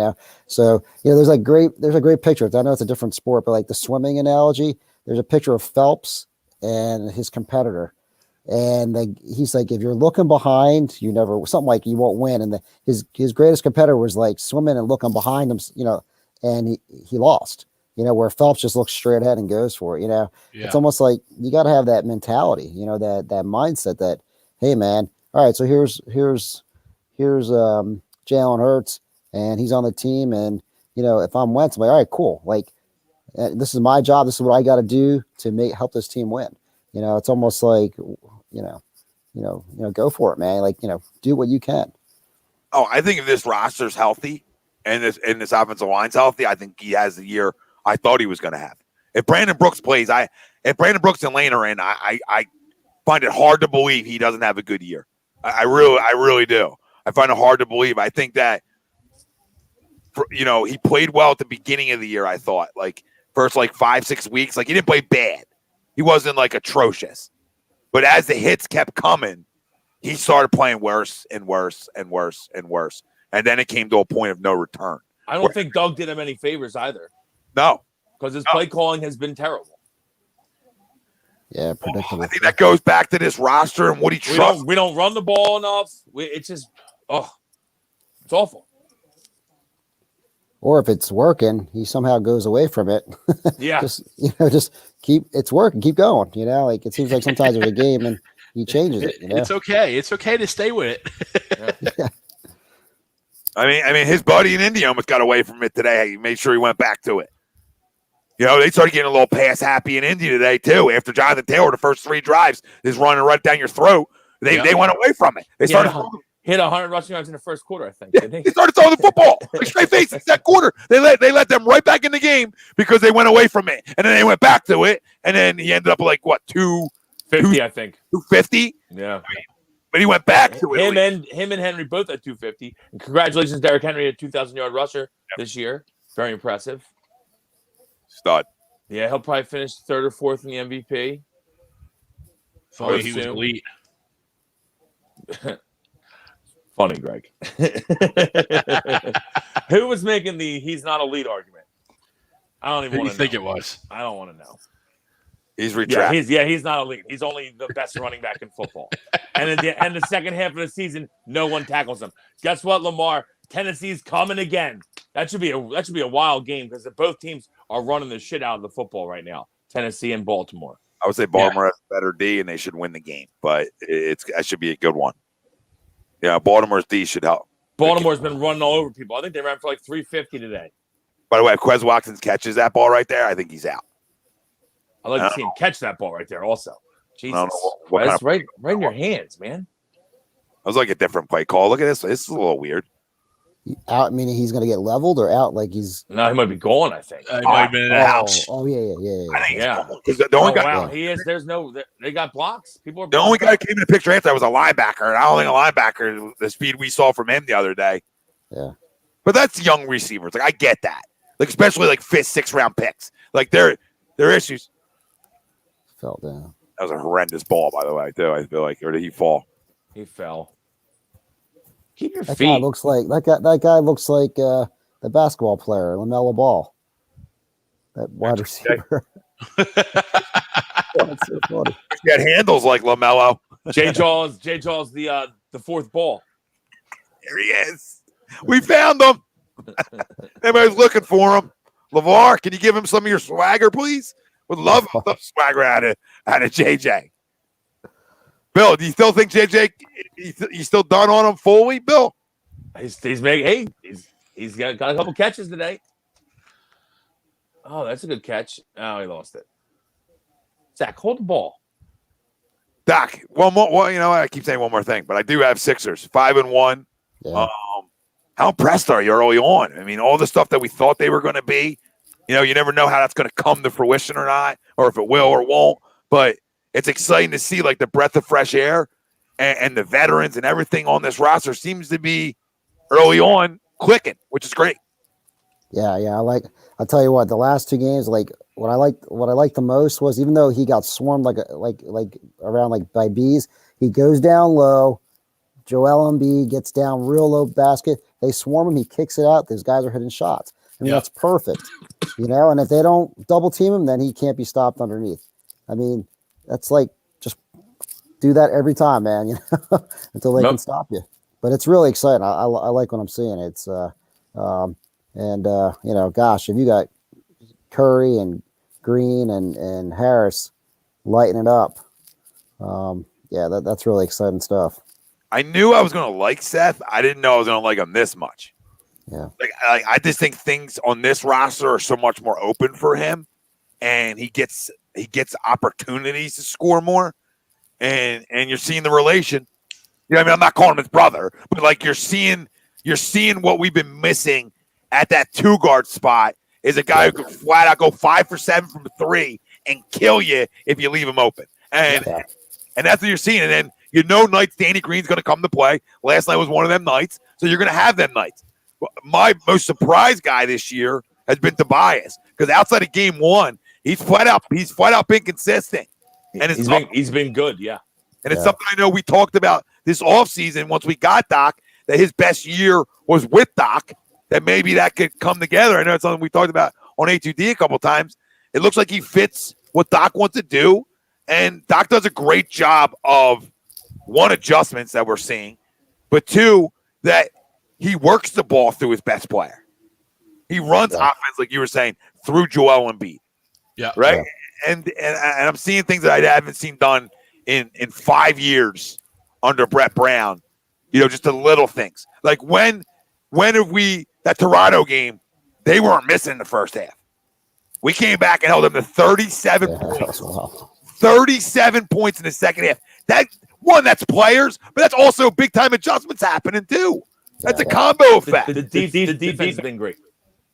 So, there's a great picture. I know it's a different sport, but like the swimming analogy, there's a picture of Phelps and his competitor. And he's like, if you're looking behind, you never, something like you won't win. And his greatest competitor was like swimming and looking behind him, and he lost, where Phelps just looks straight ahead and goes for it. It's almost like you got to have that mentality, that mindset that, hey man, all right, so here's Jalen Ertz and he's on the team. And, if I'm Wentz, I'm like, all right, cool. Like, this is my job. This is what I got to do to help this team win. It's almost like, go for it, man. Like, do what you can. Oh, I think if this roster's healthy and this offensive line's healthy, I think he has the year I thought he was going to have. If Brandon Brooks plays, if Brandon Brooks and Lane are in, I find it hard to believe he doesn't have a good year. I really do. I find it hard to believe. I think that, he played well at the beginning of the year. I thought like first 5-6 weeks, like he didn't play bad, he wasn't like atrocious. But as the hits kept coming, he started playing worse and worse and worse and worse. And then it came to a point of no return. I don't think Doug did him any favors either. No. Because his play calling has been terrible. Yeah, predictable. I think that goes back to this roster and what he trusts. We don't run the ball enough. It's just, it's awful. Or if it's working, he somehow goes away from it. Yeah. just keep it's working, keep going. Like it seems like sometimes there's a game and he changes it. It's okay. It's okay to stay with it. Yeah. I mean, his buddy in India almost got away from it today. He made sure he went back to it. They started getting a little pass happy in India today too. After Jonathan Taylor, the first 3 drives is running right down your throat. They went away from it. They started hit 100 rushing yards in the first quarter, I think. Didn't he? They started throwing the football like straight faces that quarter. They let them right back in the game because they went away from it, and then they went back to it, and then he ended up like what 250, I think 250. Yeah, but he went back to it. Him and Henry both at 250. And congratulations, Derrick Henry, a 2,000-yard rusher this year. Very impressive. Stud. Yeah, he'll probably finish 3rd or 4th in the MVP. Oh, he was elite. Funny, Greg. Who was making the he's not elite argument? I don't even want to think it was. I don't want to know. He's retracted. He's not elite. He's only the best running back in football. And at the end of the second half of the season, no one tackles him. Guess what, Lamar? Tennessee's coming again. That should be a wild game because both teams are running the shit out of the football right now. Tennessee and Baltimore. I would say Baltimore has better D and they should win the game, but that should be a good one. Yeah, Baltimore's D should help. Baltimore's been running all over people. I think they ran for like 350 today. By the way, if Quez Watkins catches that ball right there, I think he's out. I'd like to see him catch that ball right there also. Jesus. What right in your hands, man. I was like a different play call. Look at this. This is a little weird. Out meaning he's going to get leveled or out like he's. No, he might be gone. I think. He might have been in the house. Oh yeah. I think yeah. The only guy, wow, he is. There's no. They got blocks. People are. The only guy that came in the picture after that was a linebacker. And I don't think a linebacker the speed we saw from him the other day. Yeah. But that's young receivers. Like I get that. Like especially like 5th, 6th round picks. Like they're issues. Fell down. That was a horrendous ball, by the way. Too. I feel like, or did he fall? He fell. Keep your That feet. guy looks like the basketball player, LaMelo Ball. That wide receiver. That's so funny. He had handles like LaMelo. Jay Jaws, the 4th ball. There he is. We found him. Everybody's looking for him. LeVar, can you give him some of your swagger, please? Would love the swagger out of JJ. Bill, do you still think JJ? You still done on him fully, Bill? He's making. Hey, he's got a couple catches today. Oh, that's a good catch. Oh, he lost it. Zach, hold the ball. Doc, one more. Well, I keep saying one more thing, but I do have Sixers 5-1. Yeah. How impressed are you early on? I mean, all the stuff that we thought they were going to be. You never know how that's going to come to fruition or not, or if it will or won't. But it's exciting to see like the breath of fresh air and the veterans and everything on this roster seems to be early on clicking, which is great. Yeah. I'll tell you what, the last 2 games, like what I liked the most was even though he got swarmed like around by bees, he goes down low. Joel Embiid gets down real low basket. They swarm him. He kicks it out. Those guys are hitting shots. I mean, that's perfect, and if they don't double team him, then he can't be stopped underneath. I mean, that's like, just do that every time, man, until they can stop you. But it's really exciting. I like what I'm seeing. It's, gosh, if you got Curry and Green and Harris lighting it up, that's really exciting stuff. I knew I was going to like Seth. I didn't know I was going to like him this much. Yeah. I just think things on this roster are so much more open for him, and he gets opportunities to score more, and you're seeing the relation. I'm not calling him his brother, but like you're seeing what we've been missing at that 2-guard spot is a guy who can flat out go 5 for 7 from 3 and kill you if you leave him open, and that's what you're seeing. And then nights Danny Green's going to come to play. Last night was one of them nights, so you're going to have them nights. My most surprised guy this year has been Tobias, because outside of game 1, He's flat out been consistent. And he's been good, yeah. And it's something I know we talked about this offseason once we got Doc, that his best year was with Doc, that maybe that could come together. I know it's something we talked about on A2D a couple times. It looks like he fits what Doc wants to do, and Doc does a great job of, one, adjustments that we're seeing, but two, that he works the ball through his best player. He runs offense, like you were saying, through Joel Embiid. Yeah. Right? Yeah. And I'm seeing things that I haven't seen done in 5 years under Brett Brown. Just the little things. Like when have we, that Toronto game, they weren't missing in the first half. We came back and held them to 37 points. 37 points in the second half. That's players, but that's also big time adjustments happening too. That's a combo effect. The defense has been great.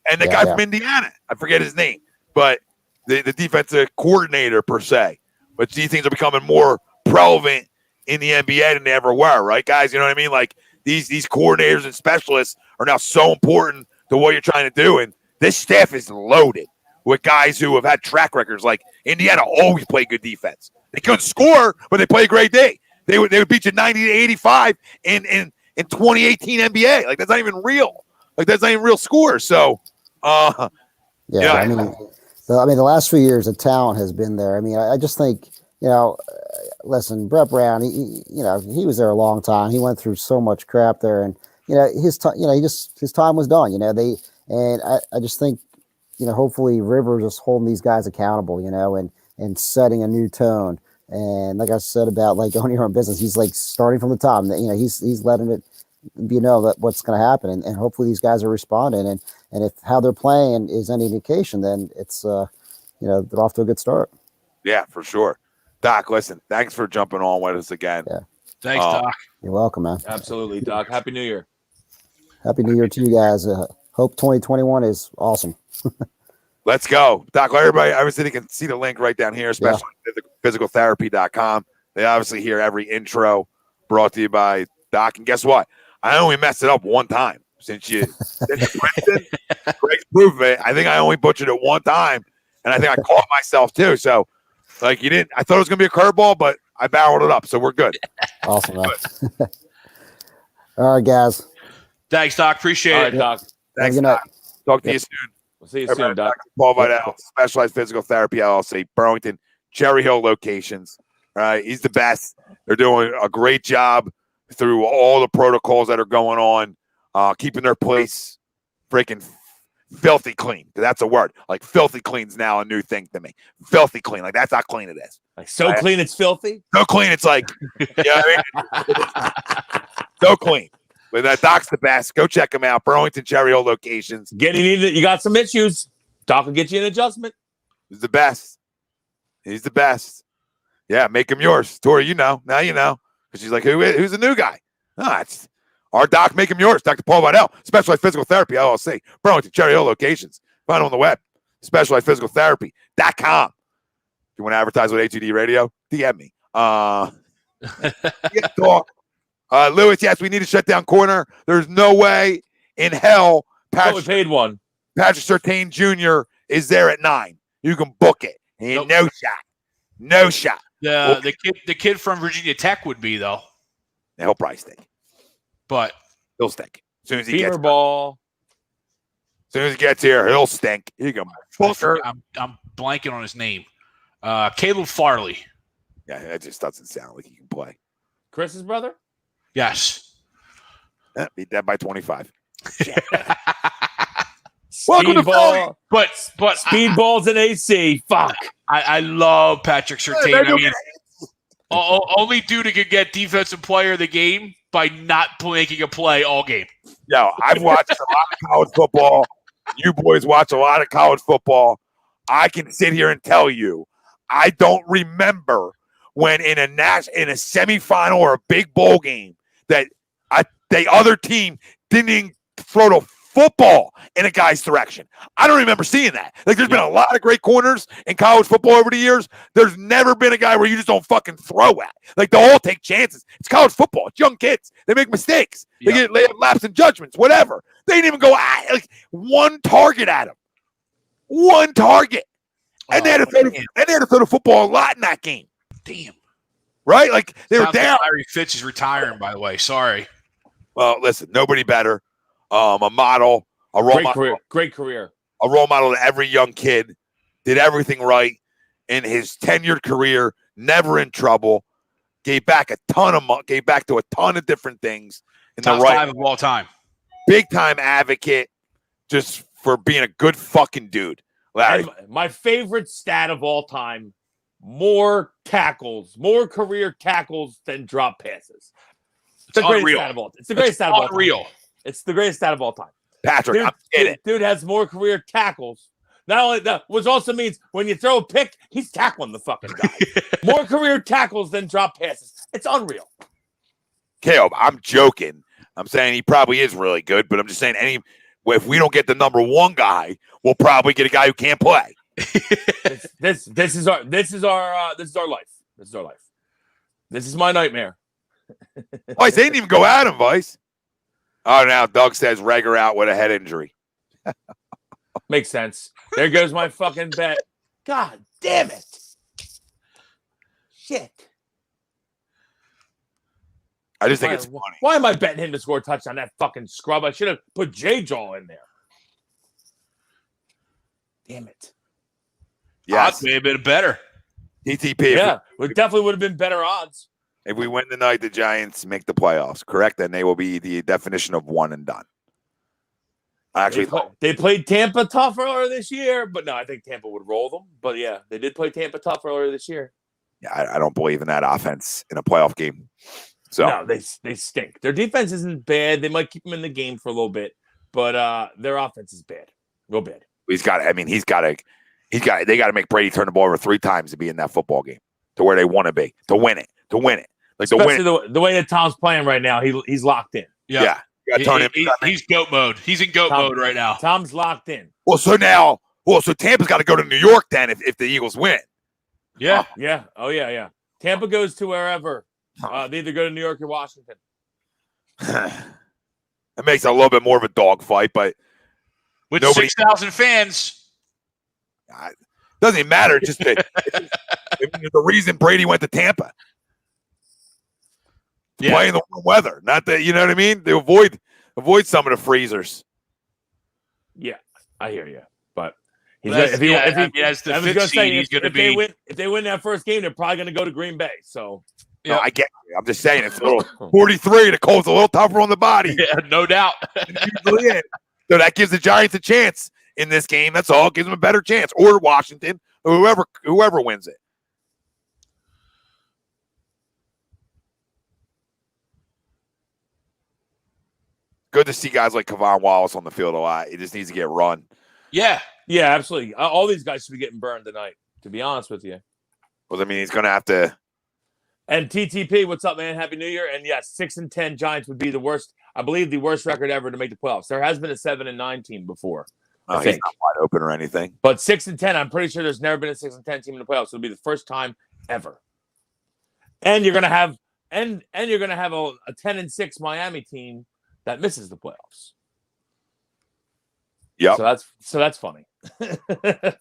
And the guy from Indiana, I forget his name, but the defensive coordinator per se. But these things are becoming more prevalent in the NBA than they ever were, right, guys? You know what I mean? Like these coordinators and specialists are now so important to what you're trying to do. And this staff is loaded with guys who have had track records. Like Indiana always played good defense. They couldn't score, but they played a great day. They would beat you 90-85 in 2018 NBA. Like that's not even real. Like that's not even real scores. So, I mean, the last few years, the talent has been there. I mean, I just think, listen, Brett Brown, he was there a long time. He went through so much crap there, and his time was done. I just think, hopefully Rivers is holding these guys accountable, and setting a new tone. And like I said about like owning your own business, he's like starting from the top. He's letting it that what's going to happen, and hopefully these guys are responding. And if how they're playing is any indication, then it's they're off to a good start. Yeah, for sure. Doc, listen, thanks for jumping on with us again. Yeah, thanks, Doc. You're welcome, man. Absolutely, Doc. Happy New Year. Happy New Year to you guys. Hope 2021 is awesome. Let's go. Doc, everybody, obviously, they can see the link right down here, especially physicaltherapy.com. They obviously hear every intro brought to you by Doc. And guess what? I only messed it up one time since Princeton. Greg's proof it. I think I only butchered it one time, and I think I caught myself too. So, like, you didn't. I thought it was going to be a curveball, but I barreled it up, so we're good. Awesome, man. All right, guys. Thanks, Doc. Appreciate it. All right, Doc. Thanks, good Doc. night. Talk to you soon. We'll see you soon, Doc. Paul Vidal, Specialized Physical Therapy LLC, Burlington, Cherry Hill locations. All right, he's the best. They're doing a great job through all the protocols that are going on, keeping their place freaking filthy clean. That's a word. Like filthy clean's now a new thing to me. Filthy clean, like that's how clean it is. Like so clean it's filthy. So clean it's like, so clean. But that Doc's the best. Go check him out. Burlington, Cherry Hill locations. You got some issues. Doc will get you an adjustment. He's the best. He's the best. Yeah, make him yours. Tori, now you know. Because she's like, who's the new guy? It's our Doc, make him yours. Dr. Paul Vidal, Specialized Physical Therapy, LLC. Burlington, Cherry Hill locations. Find him on the web. SpecializedPhysicalTherapy.com. If you want to advertise with A2D Radio, DM me. Talk. Lewis, yes, we need a shutdown corner. There's no way in hell We paid one. Patrick Surtain Jr. is there at 9. You can book it. Nope. No shot. No shot. The kid from Virginia Tech would be, though. He'll probably stink. But He'll stink. As soon as he Beamer gets ball. As soon as he gets here, he'll stink. He can I'm blanking on his name. Caleb Farley. Yeah, that just doesn't sound like he can play. Chris's brother? Yes. Beat that by 25. Welcome to Philly. But Speedballs and AC. Fuck. I love Patrick Surtain. I mean, only dude who could get defensive player of the game by not making a play all game. Yo, I've watched a lot of college football. You boys watch a lot of college football. I can sit here and tell you, I don't remember when in a semifinal or a big bowl game that the other team didn't even throw the football in a guy's direction. I don't remember seeing that. Like, there's been a lot of great corners in college football over the years. There's never been a guy where you just don't fucking throw at. Like, they all take chances. It's college football. It's young kids. They make mistakes. They have lapse in judgments, whatever. They didn't even go at, like, one target at him. One target. And they had to throw the football a lot in that game. Damn. Right? Like they were Sounds down. like Larry Fitz is retiring, by the way. Sorry. Well, listen, nobody better. A model, a role model. Great career. A role model to every young kid. Did everything right in his tenured career. Never in trouble. Gave back to a ton of different things. In Top the right, 5 of all time. Big time advocate, just for being a good fucking dude. Larry. And my favorite stat of all time: more career tackles than drop passes. It's the greatest stat of all time. It's the greatest stat of all time. It's the greatest stat of all time. Patrick, I'm kidding. Dude has more career tackles. Not only that, which also means when you throw a pick, he's tackling the fucking guy. More career tackles than drop passes. It's unreal. Caleb, I'm joking. I'm saying he probably is really good, but I'm just saying if we don't get the number one guy, we'll probably get a guy who can't play. This is our life. This is our life. This is my nightmare. Vice, they didn't even go at him, Vice. Oh, now Doug says Reagor out with a head injury. Makes sense. There goes my fucking bet. God damn it. Shit. I just think it's funny. Why am I betting him to score a touchdown? That fucking scrub. I should have put J-Jaw in there. Damn it. Yeah, Odds may have been better. TTP. Yeah, it definitely would have been better odds. If we win tonight, the Giants make the playoffs, correct? Then they will be the definition of one and done. Actually, they played Tampa tough earlier this year, but no, I think Tampa would roll them. But yeah, they did play Tampa tough earlier this year. Yeah, I don't believe in that offense in a playoff game. So no, they stink. Their defense isn't bad. They might keep them in the game for a little bit, but their offense is bad, real bad. They got to make Brady turn the ball over 3 times to be in that football game to where they want to be, to win it. Like especially the way that Tom's playing right now, he's locked in. Yeah. He's goat mode. He's in goat mode right now. Tom's locked in. So Tampa's got to go to New York then if the Eagles win. Yeah. Yeah. Oh, yeah. Tampa goes to wherever. They either go to New York or Washington. It makes it a little bit more of a dogfight, but with 6,000 fans. Doesn't even matter. Just the reason Brady went to Tampa. To play in the warm weather. Not that, you know what I mean? They avoid some of the freezers. Yeah, I hear you. But as the fifth seed, he's going to be. If they win that first game, they're probably going to go to Green Bay. So, no, I get it. I'm just saying it's a little 43. The cold's a little tougher on the body. Yeah, no doubt. So that gives the Giants a chance in this game. That's all. It gives them a better chance, or Washington, or whoever wins it. Good to see guys like Kevon Wallace on the field a lot. He just needs to get run. Yeah, absolutely. All these guys should be getting burned tonight, to be honest with you. Well, I mean, he's going to have to. And TTP, what's up, man? Happy New Year. And yes, 6-10 Giants would be the worst, I believe, the worst record ever to make the playoffs. There has been a 7-9 team before. I think. He's not wide open or anything. But 6-10, I'm pretty sure there's never been a 6-10 team in the playoffs. It'll be the first time ever. And you're gonna have a 10-6 Miami team that misses the playoffs. Yeah. So that's funny. Yeah,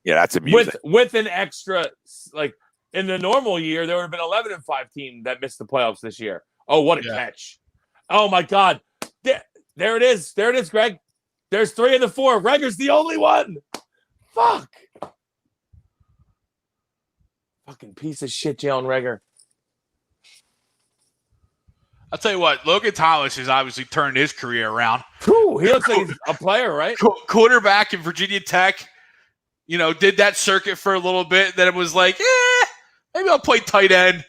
that's amusing. With an extra, like in the normal year, there would have been 11-5 team that missed the playoffs this year. Oh, what a catch! Oh my God, there it is. There it is, Greg. There's 3 of the 4. Reagor's the only one. Fuck. Fucking piece of shit, Jalen Reagor. I'll tell you what, Logan Thomas has obviously turned his career around. Whew, he looks like he's a player, right? Quarterback in Virginia Tech, did that circuit for a little bit. Then it was like, maybe I'll play tight end.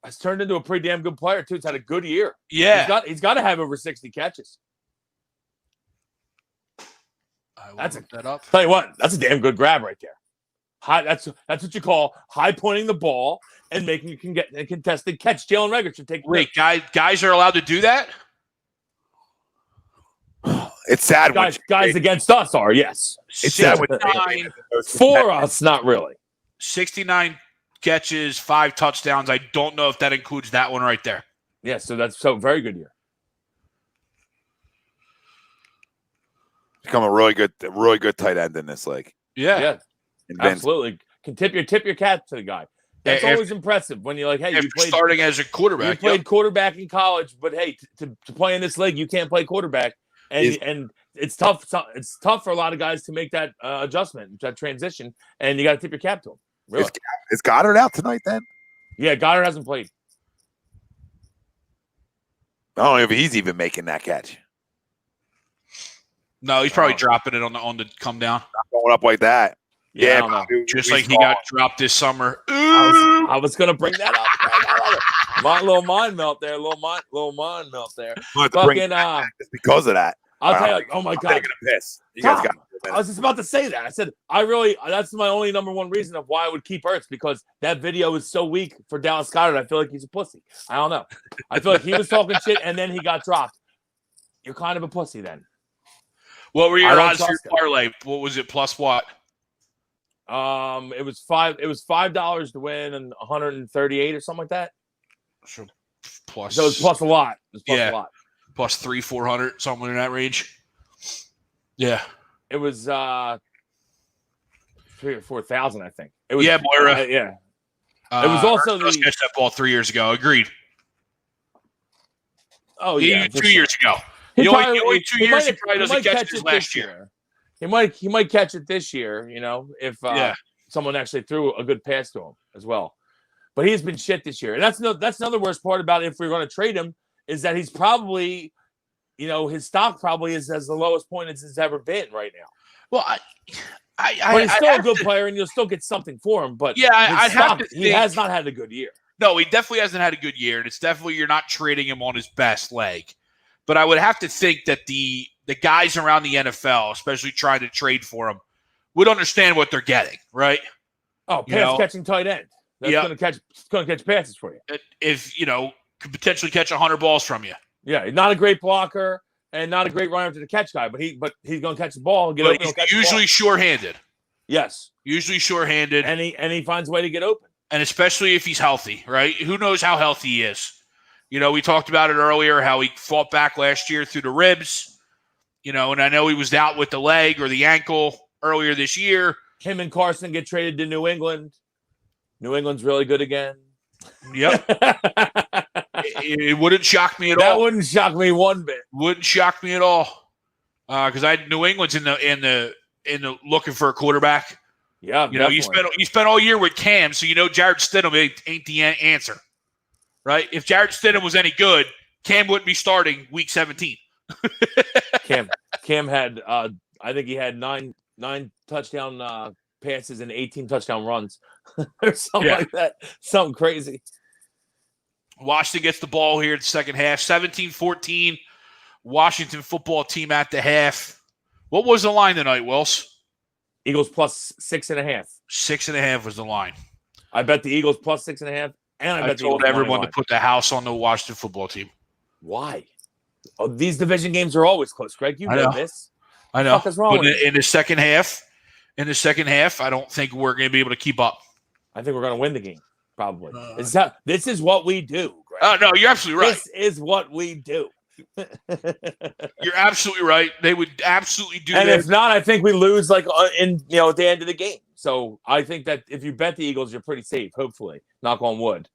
He's turned into a pretty damn good player, too. He's had a good year. Yeah. He's got to have over 60 catches. Tell you what, that's a damn good grab right there. That's what you call high pointing the ball and making a contested catch. Jalen Reagor should take. Wait, guys are allowed to do that? It's sad. Guys against us are, yes. It's sad. For us, not really. 69 catches, 5 touchdowns. I don't know if that includes that one right there. Yeah, so that's very good year. Become a really good tight end in this league. Yeah. Absolutely. Can tip your cap to the guy. That's always impressive when you're like, hey, you played starting as a quarterback. You played quarterback in college, but hey, to play in this league, you can't play quarterback, and it's tough. It's tough for a lot of guys to make that adjustment, that transition, and you got to tip your cap to him. Really. Is Goddard out tonight then? Yeah, Goddard hasn't played. I don't know if he's even making that catch. No, he's probably dropping it on the come down. Not going up like that. Yeah, I don't know. Just like he got dropped this summer. I was gonna bring that up. My little mind melt there. Little mind melt there. Fucking it's because of that. I'll tell you. Oh my God. I'm taking a piss. You guys got. I was just about to say that. I said that's my only number one reason of why I would keep Ertz, because that video is so weak for Dallas Goedert. I feel like he's a pussy. I don't know. I feel like he was talking shit and then he got dropped. You're kind of a pussy then. What were your odds for your parlay? What was it? Plus what? It was $5 to win and 138 or something like that. So it was plus a lot. It was a lot. Plus 300-400, something in that range. Yeah. It was 3,000 or 4,000, I think. It was Moira. Yeah. It was also catch that ball 3 years ago. Agreed. Oh yeah, 2 years ago. The only 2 years he probably doesn't catch it last year. He might catch it this year, if someone actually threw a good pass to him as well. But he's been shit this year. And that's another worst part about it, if we're going to trade him, is that he's probably, his stock probably is as the lowest point it's ever been right now. Well, but he's still a good player, and you'll still get something for him. But he has not had a good year. No, he definitely hasn't had a good year, and it's definitely you're not trading him on his best leg. But I would have to think that the guys around the NFL, especially trying to trade for him, would understand what they're getting, right? Oh, catching tight end. That's going to catch passes for you. If could potentially catch 100 balls from you. Yeah, not a great blocker and not a great runner to the catch guy, but he's going to catch the ball and get open. He's usually sure-handed. Yes, usually sure-handed, and he finds a way to get open. And especially if he's healthy, right? Who knows how healthy he is? We talked about it earlier, how he fought back last year through the ribs. And I know he was out with the leg or the ankle earlier this year. Him and Carson get traded to New England. New England's really good again. Yep. it wouldn't shock me at all. That wouldn't shock me one bit. Wouldn't shock me at all. Because New England's in the looking for a quarterback. Yeah, you spent all year with Cam, so Jarrett Stidham ain't the answer, right? If Jarrett Stidham was any good, Cam wouldn't be starting week 17. Cam had I think he had nine touchdown passes and 18 touchdown runs or something like that. Something crazy. Washington gets the ball here in the second half. 17-14. Washington football team at the half. What was the line tonight, Wills? Eagles plus 6.5. 6.5 was the line. I bet the Eagles plus 6.5. And I told everyone to put the house on the Washington football team. Why? Oh, these division games are always close, Greg. You know this. I know. What the fuck is wrong with in the second half, I don't think we're going to be able to keep up. I think we're going to win the game, probably. This is what we do, Greg. Oh, no, you're absolutely right. This is what we do. You're absolutely right. They would absolutely do that. And if not, I think we lose at the end of the game. So I think that if you bet the Eagles, you're pretty safe, hopefully. Knock on wood.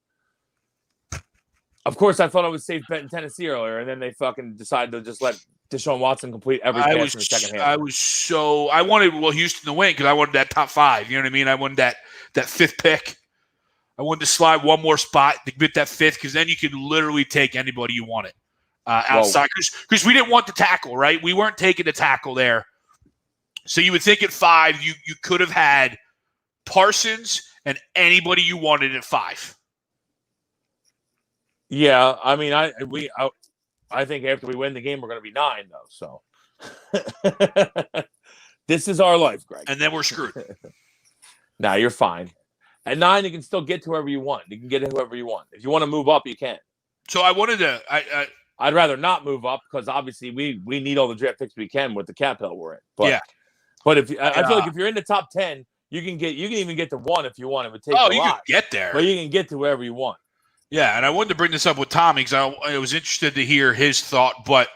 Of course, I thought I was safe betting Tennessee earlier, and then they fucking decided to just let Deshaun Watson complete every pass in the second half. I wanted Houston to win because I wanted that top 5. You know what I mean? I wanted that 5th pick. I wanted to slide one more spot to get that 5th because then you could literally take anybody you wanted outside. Because we didn't want the tackle, right? We weren't taking the tackle there. So you would think at 5 you could have had Parsons and anybody you wanted at 5. Yeah, I mean, I think after we win the game, we're going to be 9, though. So this is our life, Greg. And then we're screwed. Nah, you're fine. At 9, you can still get to whoever you want. You can get whoever you want. If you want to move up, you can. So I wanted to. I'd rather not move up because obviously we need all the draft picks we can with the cap hell we're in. But, but if I feel like if you're in the top 10, you can even get to 1 if you want. It would take a lot. You can get there. But you can get to wherever you want. Yeah, and I wanted to bring this up with Tommy because I was interested to hear his thought. But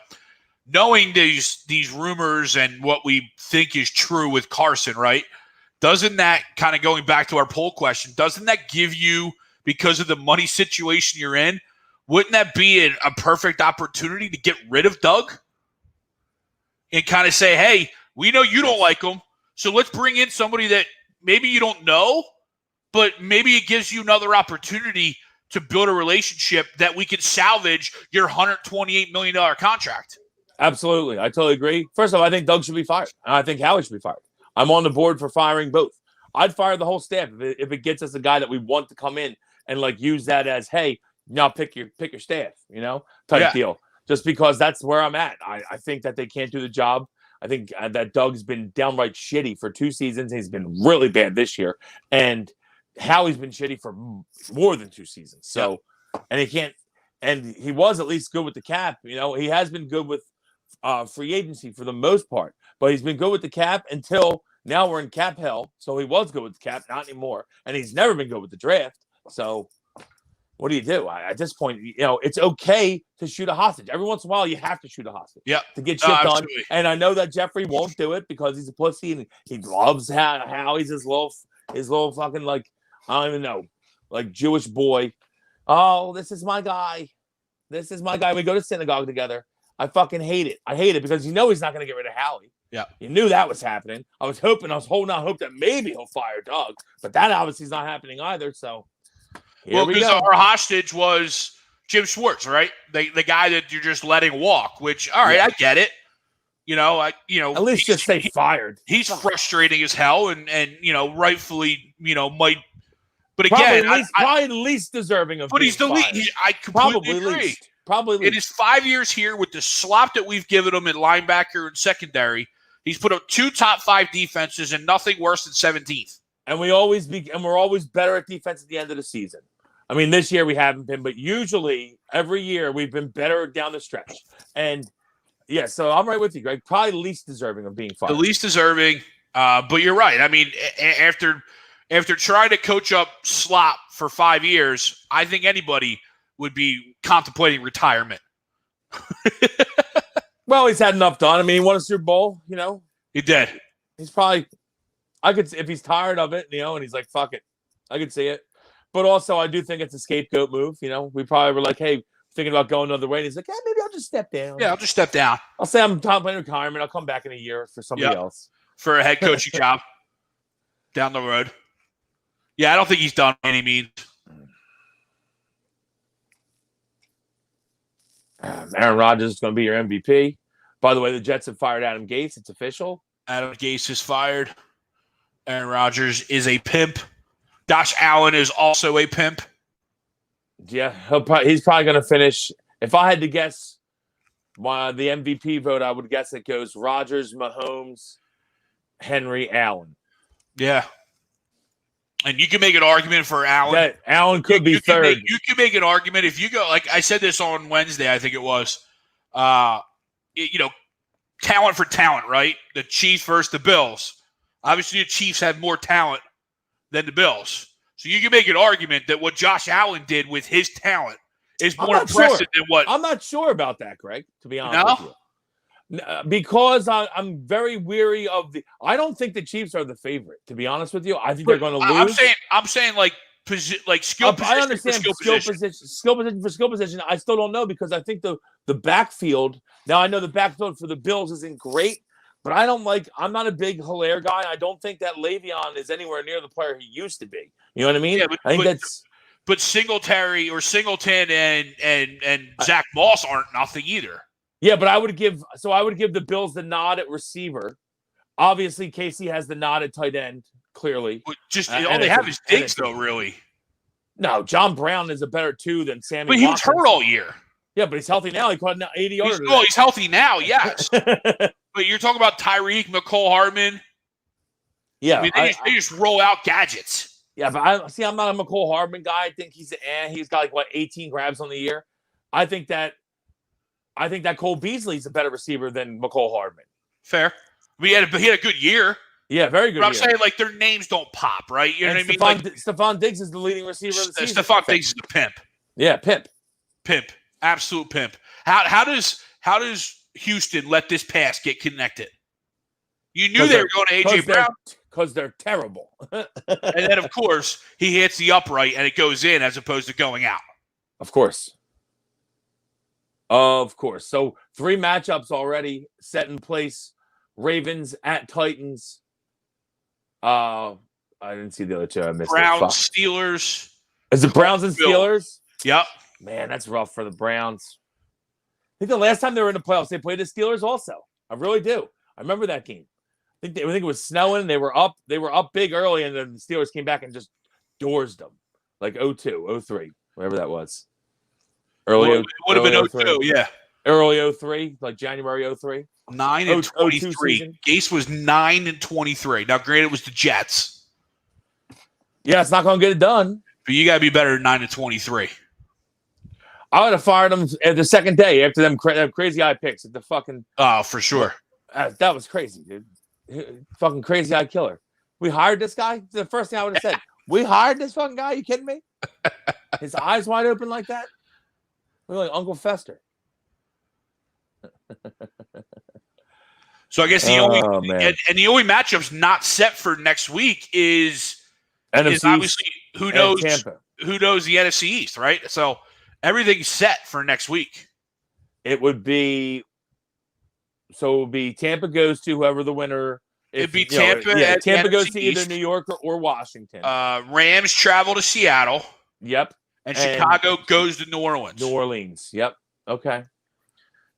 knowing these rumors and what we think is true with Carson, right? doesn't that kind of going back to our poll question, doesn't that give you, because of the money situation you're in, wouldn't that be a perfect opportunity to get rid of Doug and kind of say, hey, we know you don't like him, so let's bring in somebody that maybe you don't know, but maybe it gives you another opportunity to build a relationship that we can salvage your $128 million contract. Absolutely. I totally agree. First of all, I think Doug should be fired. And I think Howie should be fired. I'm on the board for firing both. I'd fire the whole staff if it gets us a guy that we want to come in and like use that as, hey, now pick your staff, type deal. Just because that's where I'm at. I think that they can't do the job. I think that Doug's been downright shitty for 2 seasons. He's been really bad this year. And Howie's been shitty for more than 2 seasons. So, and he was at least good with the cap. He has been good with free agency for the most part, but he's been good with the cap until now we're in cap hell. So he was good with the cap, not anymore. And he's never been good with the draft. So what do you do? At this point, it's okay to shoot a hostage. Every once in a while, you have to shoot a hostage to get shit done. And I know that Jeffrey won't do it because he's a pussy and he loves how he's his little fucking, like, I don't even know, like Jewish boy. Oh, this is my guy. This is my guy. We go to synagogue together. I fucking hate it. I hate it because he's not going to get rid of Howie. Yeah. You knew that was happening. I was holding out hope that maybe he'll fire Doug, but that obviously is not happening either. So, because our hostage was Jim Schwartz, right? The guy that you're just letting walk, which, all right, I get it. At least just say fired. He's frustrating as hell and rightfully, might. But again, probably the least deserving of. But he's the least. I completely agree. Probably in his 5 years here with the slop that we've given him in linebacker and secondary, he's put up 2 top 5 defenses and nothing worse than 17th. And we're always better at defense at the end of the season. I mean, this year we haven't been, but usually every year we've been better down the stretch. And yeah, so I'm right with you, Greg. Probably least deserving of being fired. The least deserving, but you're right. I mean, after trying to coach up slop for 5 years, I think anybody would be contemplating retirement. Well, he's had enough done. I mean, he won a Super Bowl, He did. He's probably, if he's tired of it, and he's like, fuck it. I could see it. But also, I do think it's a scapegoat move. We probably were like, hey, thinking about going another way. And he's like, maybe I'll just step down. Yeah, I'll just step down. I'll say I'm contemplating retirement. I'll come back in a year for somebody else. For a head coaching job down the road. Yeah, I don't think he's done by any means. Aaron Rodgers is going to be your MVP. By the way, the Jets have fired Adam Gase. It's official. Adam Gase is fired. Aaron Rodgers is a pimp. Josh Allen is also a pimp. Yeah, he's probably going to finish. If I had to guess the MVP vote, I would guess it goes Rodgers, Mahomes, Henry, Allen. Yeah. And you can make an argument for Allen. That Allen could be third. You can make an argument if you go, like I said this on Wednesday, I think it was, talent for talent, right? The Chiefs versus the Bills. Obviously, the Chiefs have more talent than the Bills. So you can make an argument that what Josh Allen did with his talent is more impressive than what. I'm not sure about that, Greg, to be honest with you. Because I'm very weary of I don't think the Chiefs are the favorite, to be honest with you. I think they're going to lose. I'm saying like skill position. I understand skill position. I still don't know because I think the backfield. Now I know the backfield for the Bills isn't great, but I'm not a big Hilaire guy. I don't think that Le'Veon is anywhere near the player he used to be. You know what I mean? Yeah, I think that's. But Singletary or Singleton and Zach Moss aren't nothing either. Yeah, but I would give the Bills the nod at receiver. Obviously, Casey has the nod at tight end, clearly. All they have is Diggs, though, really. No, John Brown is a better 2 than Sammy But he was hurt all year. Yeah, but he's healthy now. He caught 80 yards. He's healthy now, yes. But you're talking about Tyreek, McCole Hardman. Yeah. I mean, they just roll out gadgets. Yeah, but I'm not a McCole Hardman guy. I think he's got 18 grabs on the year. I think that Cole Beasley's a better receiver than McCole Hardman. Fair. He had a good year. Yeah, very good. But I'm saying their names don't pop, right? You know what I mean? Stephon Diggs is the leading receiver of the season. Stephon Diggs is a pimp. Yeah, pimp. Absolute pimp. How does Houston let this pass get connected? You knew they were going to AJ Brown because they're terrible. And then, of course, he hits the upright and it goes in as opposed to going out. Of course. Of course. So 3 matchups already set in place. Ravens at Titans. I didn't see the other 2. I missed Browns, Steelers. Is it Browns and Steelers? Yep. Man, that's rough for the Browns. I think the last time they were in the playoffs, they played the Steelers also. I really do. I remember that game. I think it was snowing. They were up big early, and then the Steelers came back and just doors them. Like 0-2, 0-3, whatever that was. Early would have been 0-2, yeah. Early 03, like January 03. 9-23. Gase was 9-23. Now, granted, it was the Jets. Yeah, it's not going to get it done. But you got to be better than 9-23. I would have fired them the second day after them crazy eye picks at the fucking. Oh, for sure. That was crazy, dude. Fucking crazy eye killer. We hired this guy. The first thing I would have said. We hired this fucking guy. You kidding me? His eyes wide open like that. We're like Uncle Fester. So I guess the only matchup's not set for next week is obviously who knows the NFC East, right? So everything's set for next week. It would be Tampa goes to whoever the winner. It'd be Tampa. Tampa goes to either New York or Washington. Rams travel to Seattle. Yep. And Chicago goes to New Orleans. New Orleans. Yep. Okay.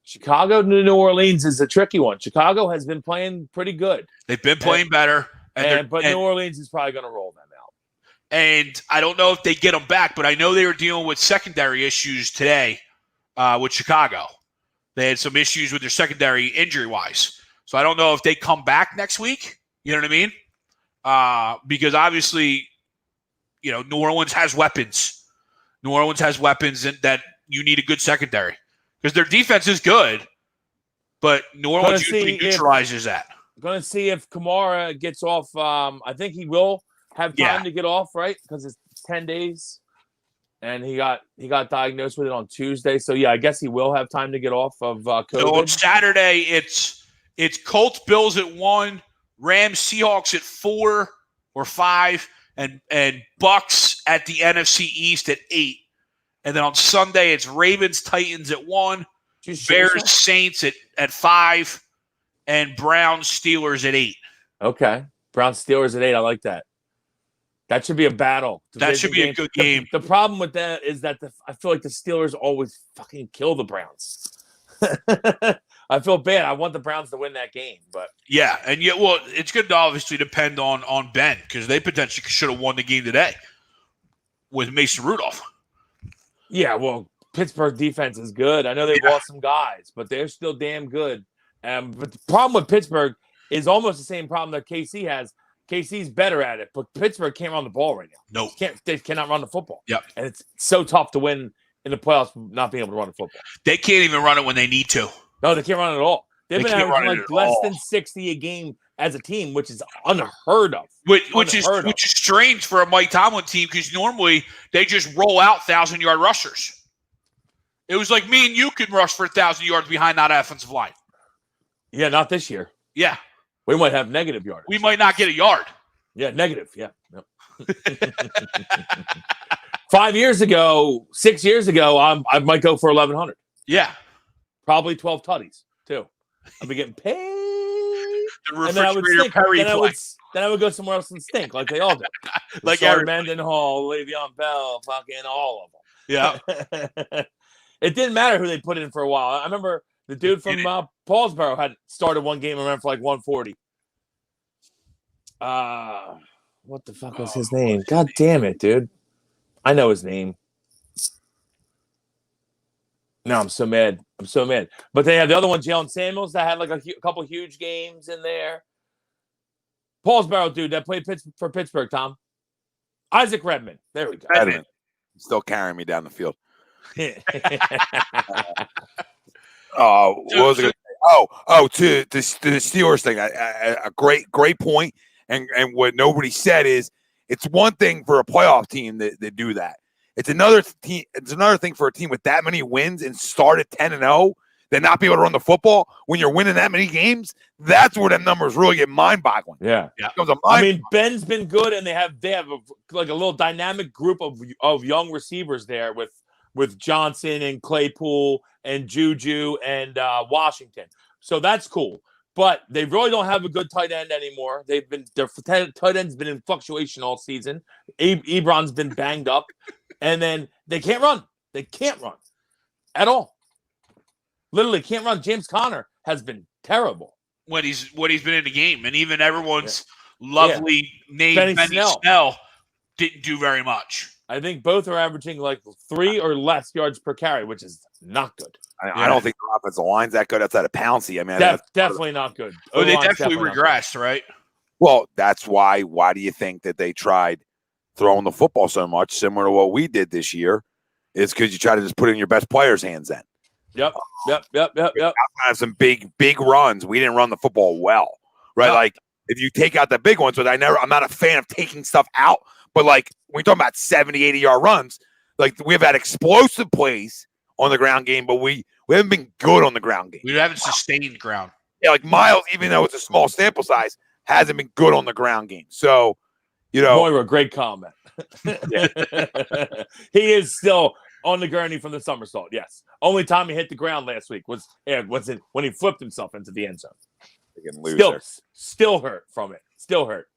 Chicago to New Orleans is a tricky one. Chicago has been playing pretty good. They've been playing better. But New Orleans is probably going to roll them out. And I don't know if they get them back, but I know they were dealing with secondary issues today with Chicago. They had some issues with their secondary injury-wise. So I don't know if they come back next week. You know what I mean? Because obviously, New Orleans has weapons. New Orleans has weapons that you need a good secondary. Because their defense is good, but New Orleans usually neutralizes that. Going to see if Kamara gets off. I think he will have time to get off, right? Because it's 10 days. And he got diagnosed with it on Tuesday. So, yeah, I guess he will have time to get off of COVID. So on Saturday, it's Colts, Bills at 1, Rams, Seahawks at 4 or 5, and Bucks at the NFC East at 8. And then on Sunday, it's Ravens, Titans at 1, Bears, Saints at 5, and Browns, Steelers at 8. Okay. Browns, Steelers at 8. I like that. That should be a battle. That should be a good game. The problem with that is that I feel like the Steelers always fucking kill the Browns. I feel bad. I want the Browns to win that game, but yeah, and it's going to obviously depend on Ben because they potentially should have won the game today with Mason Rudolph. Yeah, well, Pittsburgh defense is good. I know they've lost some guys, but they're still damn good. But the problem with Pittsburgh is almost the same problem that KC has. KC's better at it, but Pittsburgh can't run the ball right now. No. They cannot run the football. Yep. And it's so tough to win in the playoffs not being able to run the football. They can't even run it when they need to. No, they can't run it at all. They've been averaging less than 60 a game as a team, which is unheard of. Which is strange for a Mike Tomlin team because normally they just roll out 1,000-yard rushers. It was like me and you could rush for 1,000 yards behind that offensive line. Yeah, not this year. Yeah. We might have negative yardage. We might not get a yard. Yeah, negative. Yeah. Yep. 5 years ago, 6 years ago, I might go for 1,100. Yeah. Probably 12 tutties, too. I'd be getting paid. The refrigerator Perry play. Then I would go somewhere else and stink like they all do. Like Mendenhall, Le'Veon Bell, fucking all of them. Yeah. It didn't matter who they put in for a while. I remember the dude from Paulsboro had started one game and ran for like 140. What the fuck was his name? God damn it, dude. I know his name. No, I'm so mad. But they had the other one, Jalen Samuels, that had like a couple huge games in there. Paulsboro dude that played for Pittsburgh, Tom. Isaac Redmond. There we go. Redmond. Still carrying me down the field. What was it? To the Steelers thing. A great point. And what nobody said is it's one thing for a playoff team that do that. It's another thing for a team with that many wins and start at 10-0 than not be able to run the football when you're winning that many games, that's where them numbers really get mind-boggling. Yeah. I mean, Ben's been good, and they have a little dynamic group of young receivers there with Johnson and Claypool and Juju and Washington. So that's cool. But they really don't have a good tight end anymore. Their tight end's been in fluctuation all season. Ebron's been banged up, and then they can't run. They can't run at all. Literally can't run. James Conner has been terrible when he's been in the game, and even everyone's lovely name Benny Snell didn't do very much. I think both are averaging like 3 or less yards per carry, which is not good. I don't think the offensive line's that good outside of Pouncey. I mean, definitely not good. Oh, they definitely regressed, right? Well, that's why. Why do you think that they tried throwing the football so much, similar to what we did this year? Is because you try to just put it in your best players' hands then. Yep. Have some big runs. We didn't run the football well, right? No. Like if you take out the big ones, but I'm not a fan of taking stuff out. But like when you're talking about 70, 80-yard runs, like we've had explosive plays on the ground game, but we haven't been good on the ground game. We haven't sustained ground. Yeah, like Miles, even though it's a small sample size, hasn't been good on the ground game. So, Moira, great comment. He is still on the gurney from the somersault. Yes. Only time he hit the ground last week was when he flipped himself into the end zone. Still hurt from it. Still hurt.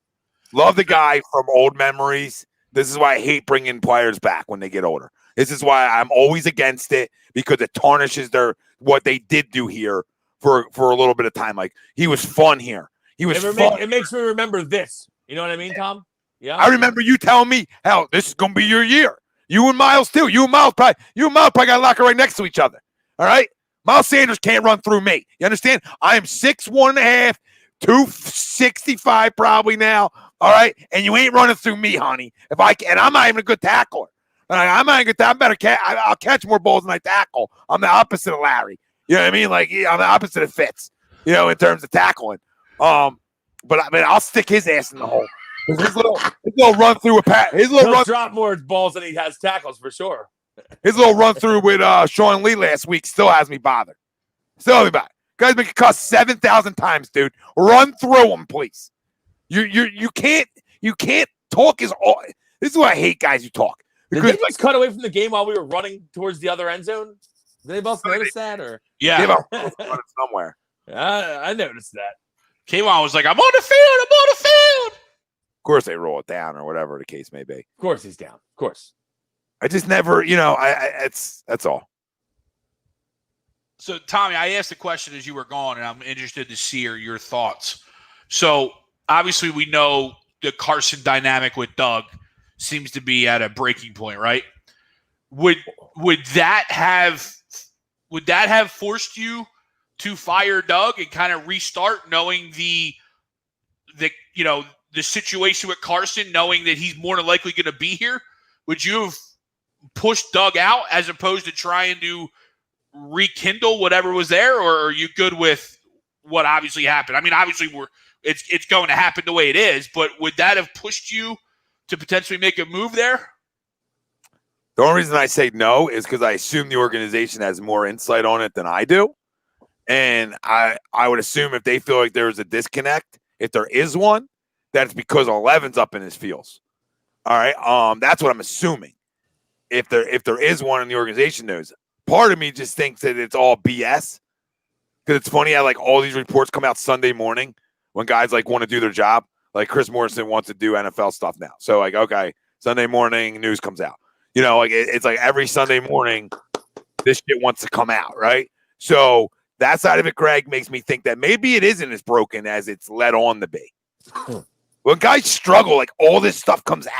Love the guy from old memories. This is why I hate bringing players back when they get older. This is why I'm always against it, because it tarnishes what they did do here for a little bit of time. Like he was fun here. It makes me remember this. You know what I mean, Tom? Yeah. I remember you telling me how this is gonna be your year. You and Miles too. You and Miles probably got a locker right next to each other. All right. Miles Sanders can't run through me. You understand? I am 6'1.5", 265 probably now. All right. And you ain't running through me, honey. And I'm not even a good tackler. I'm not a good tackler. I'll catch more balls than I tackle. I'm the opposite of Larry. You know what I mean? Like I'm the opposite of Fitz, in terms of tackling. But I mean, I'll stick his ass in the hole. His little run through with Pat. He'll drop more balls than he has tackles for sure. His little run through with Sean Lee last week still has me bothered. Guys been cussed 7,000 times, dude. Run through him, please. You can't talk This is why I hate guys who talk. Did they just cut away from the game while we were running towards the other end zone? Did they both notice that? Or yeah, somewhere. I noticed that. K-Wan was like, I'm on the field. Of course they roll it down or whatever the case may be. Of course he's down. Of course. I just never, that's all. So, Tommy, I asked the question as you were gone, and I'm interested to see your thoughts. So, obviously, we know the Carson dynamic with Doug seems to be at a breaking point, right? Would that have forced you to fire Doug and kind of restart, knowing the situation with Carson, knowing that he's more than likely going to be here? Would you have pushed Doug out as opposed to trying to rekindle whatever was there, or are you good with what obviously happened? I mean, obviously it's going to happen the way it is, but would that have pushed you to potentially make a move there? The only reason I say no is because I assume the organization has more insight on it than I do. And I would assume if they feel like there's a disconnect, if there is one, that's because 11's up in his feels. All right. That's what I'm assuming. If there is one in the organization knows. Part of me just thinks that it's all BS. Because it's funny how like all these reports come out Sunday morning when guys like want to do their job. Like Chris Morrison wants to do NFL stuff now. So like, okay, Sunday morning news comes out. Like it's like every Sunday morning this shit wants to come out, right? So that side of it, Greg, makes me think that maybe it isn't as broken as it's led on to be. When guys struggle, like all this stuff comes out,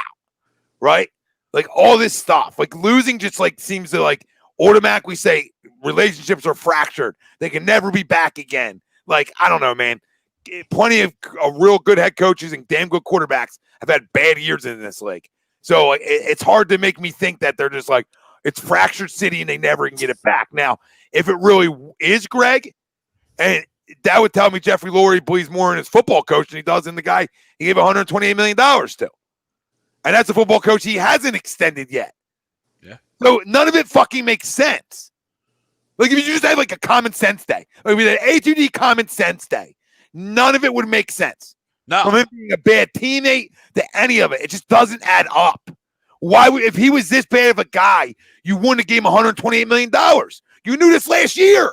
right? Like all this stuff, like losing just like seems to like automatically say relationships are fractured. They can never be back again. Like, I don't know, man. Plenty of real good head coaches and damn good quarterbacks have had bad years in this league. So like, it's hard to make me think that they're just like, it's fractured city and they never can get it back. Now, if it really is Greg, and that would tell me Jeffrey Lurie believes more in his football coach than he does in the guy he gave $128 million to. And that's a football coach he hasn't extended yet. Yeah. So none of it fucking makes sense. Like if you just had like a common sense day, like we had an A2D common sense day, none of it would make sense. No. From him being a bad teammate to any of it, it just doesn't add up. Why would, if he was this bad of a guy, you wouldn't have gave him $128 million? You knew this last year.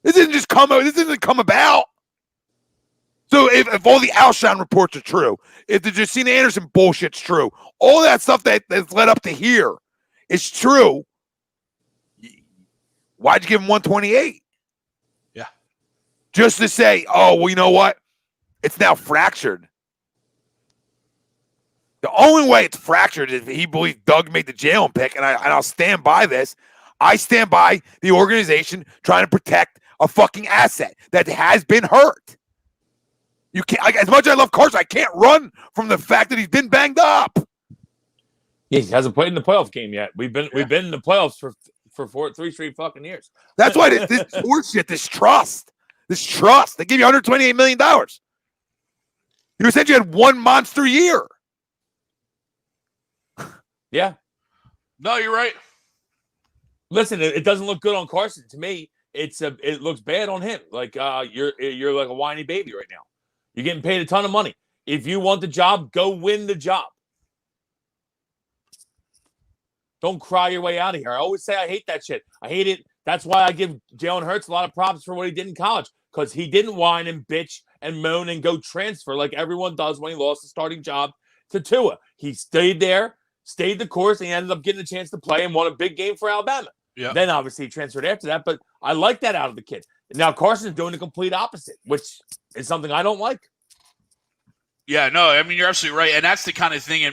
This didn't just come out. This didn't come about. So if all the Alshon reports are true, if the Jacina Anderson bullshit's true, all that stuff that's led up to here is true, why'd you give him 128? Yeah. Just to say, oh, well, you know what? It's now fractured. The only way it's fractured is if he believes Doug made the Jalen pick, and I'll stand by this. I stand by the organization trying to protect a fucking asset that has been hurt. You can't, like, as much as I love Carson, I can't run from the fact that he's been banged up. Yeah, he hasn't played in the playoff game yet. We've been in the playoffs for 3 straight fucking years. That's why this horseshit, this trust. They give you $128 million. You essentially had one monster year. Yeah. No, you're right. Listen, it doesn't look good on Carson. To me, it looks bad on him. Like you're like a whiny baby right now. You're getting paid a ton of money. If you want the job, go win the job. Don't cry your way out of here. I always say I hate that shit. I hate it. That's why I give Jalen Hurts a lot of props for what he did in college, because he didn't whine and bitch and moan and go transfer like everyone does when he lost the starting job to Tua. He stayed there, stayed the course, and he ended up getting a chance to play and won a big game for Alabama. Yeah. Then obviously he transferred after that, but I like that out of the kid. Now Carson's doing the complete opposite, which is something I don't like. Yeah, no, I mean, you're absolutely right. And that's the kind of thing,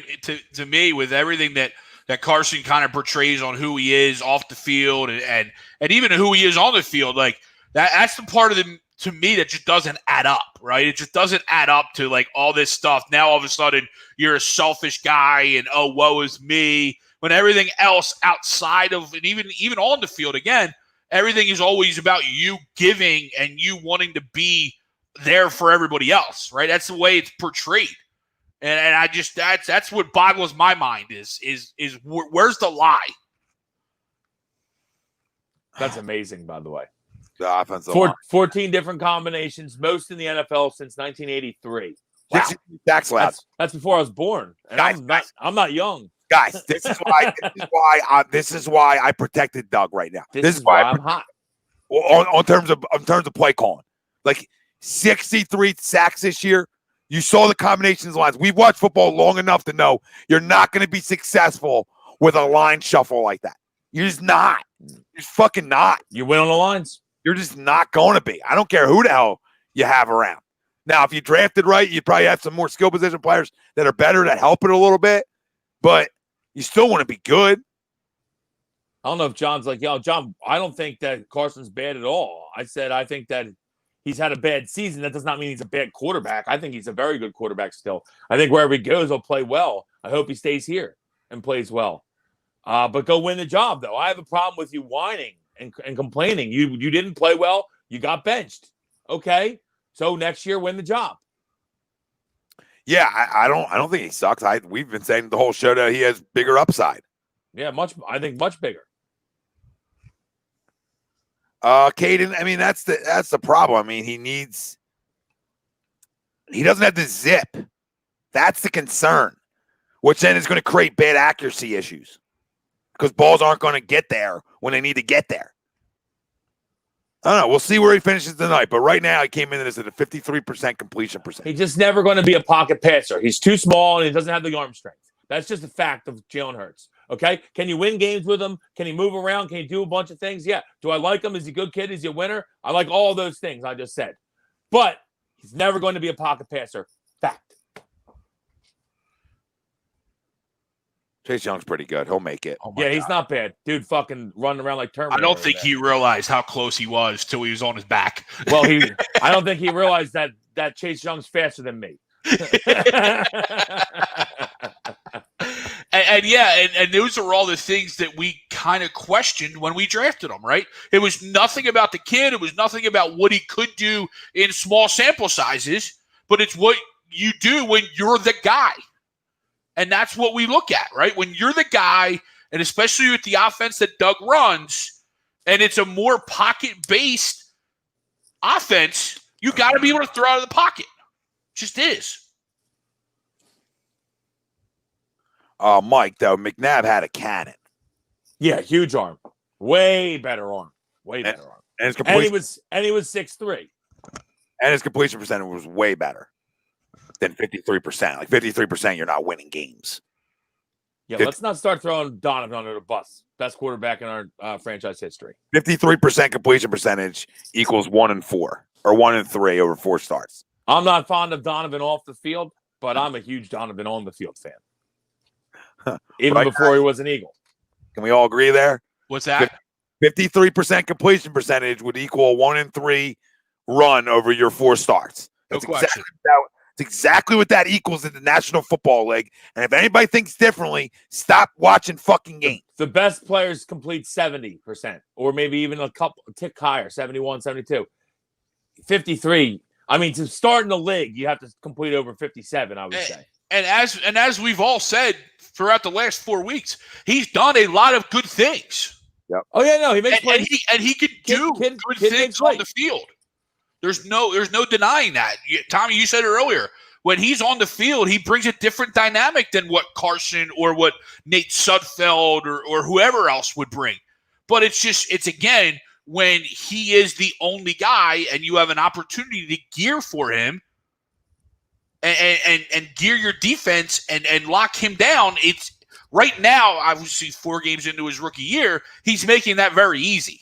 to me, with everything that Carson kind of portrays on who he is off the field and even who he is on the field, like that's the part of the, to me, that just doesn't add up, right? It just doesn't add up to like all this stuff. Now all of a sudden you're a selfish guy and, oh, woe is me, when everything else outside of, and even on the field, again, everything is always about you giving and you wanting to be there for everybody else, right? That's the way it's portrayed. And I just, that's what boggles my mind is where's the lie? That's amazing, by the way. The offensive line. 14 different combinations, most in the NFL since 1983. Wow. That's before I was born. And Guys, I'm not young. Guys, this is why I protected Doug right now. This is why I'm hot. On terms of play calling. Like 63 sacks this year. You saw the combinations of lines. We've watched football long enough to know you're not going to be successful with a line shuffle like that. You're just not. You're just fucking not. You win on the lines. You're just not going to be. I don't care who the hell you have around. Now, if you drafted right, you probably have some more skill position players that are better that help it a little bit, but you still want to be good. I don't know if John's like, yo, John, I don't think that Carson's bad at all. I said I think that he's had a bad season. That does not mean he's a bad quarterback. I think he's a very good quarterback still. I think wherever he goes, he'll play well. I hope he stays here and plays well. But go win the job, though. I have a problem with you whining and complaining. You didn't play well. You got benched. Okay, so next year, win the job. Yeah, I don't think he sucks. We've been saying the whole show that he has bigger upside. Yeah, I think much bigger. Caden, I mean, that's the problem. I mean, he doesn't have the zip. That's the concern, which then is going to create bad accuracy issues because balls aren't going to get there when they need to get there. I don't know. We'll see where he finishes tonight, but right now he came in as at a 53% completion percentage. He's just never going to be a pocket passer. He's too small and he doesn't have the arm strength. That's just a fact of Jalen Hurts. Okay? Can you win games with him? Can he move around? Can he do a bunch of things? Yeah. Do I like him? Is he a good kid? Is he a winner? I like all those things I just said. But he's never going to be a pocket passer. Fact. Chase Young's pretty good. He'll make it. Yeah, he's not bad. Dude fucking running around like Terminator. I don't think he realized how close he was till he was on his back. Well, I don't think he realized that Chase Young's faster than me. And those are all the things that we kind of questioned when we drafted him, right? It was nothing about the kid. It was nothing about what he could do in small sample sizes, but it's what you do when you're the guy. And that's what we look at, right? When you're the guy, and especially with the offense that Doug runs, and it's a more pocket-based offense, you got to be able to throw out of the pocket. Just is. Mike, though, McNabb had a cannon. Yeah, huge arm. Way better arm. Way better arm. And his And he completion, was 6'3". and his completion percentage was way better than 53%. Like 53%, you're not winning games. Yeah, let's not start throwing Donovan under the bus. Best quarterback in our franchise history. 53% completion percentage equals 1-4 or 1-3 over 4 starts. I'm not fond of Donovan off the field, but I'm a huge Donovan on the field fan. Even before he was an Eagle. Can we all agree there? What's that? 53% completion percentage would equal a 1-3 run over your 4 starts. That's exactly what that equals in the National Football League. And if anybody thinks differently, stop watching fucking games. The best players complete 70%, or maybe even a tick higher, 71, 72. 53. I mean, to start in the league, you have to complete over 57, I would say. And as we've all said throughout the last 4 weeks, he's done a lot of good things. Yep. Oh yeah, no, he makes plays. And he could do good things on the field. There's no denying that. Tommy, you said it earlier. When he's on the field, he brings a different dynamic than what Carson or what Nate Sudfeld or whoever else would bring. But it's again, when he is the only guy and you have an opportunity to gear for him and gear your defense and lock him down, it's right now, obviously 4 games into his rookie year, he's making that very easy.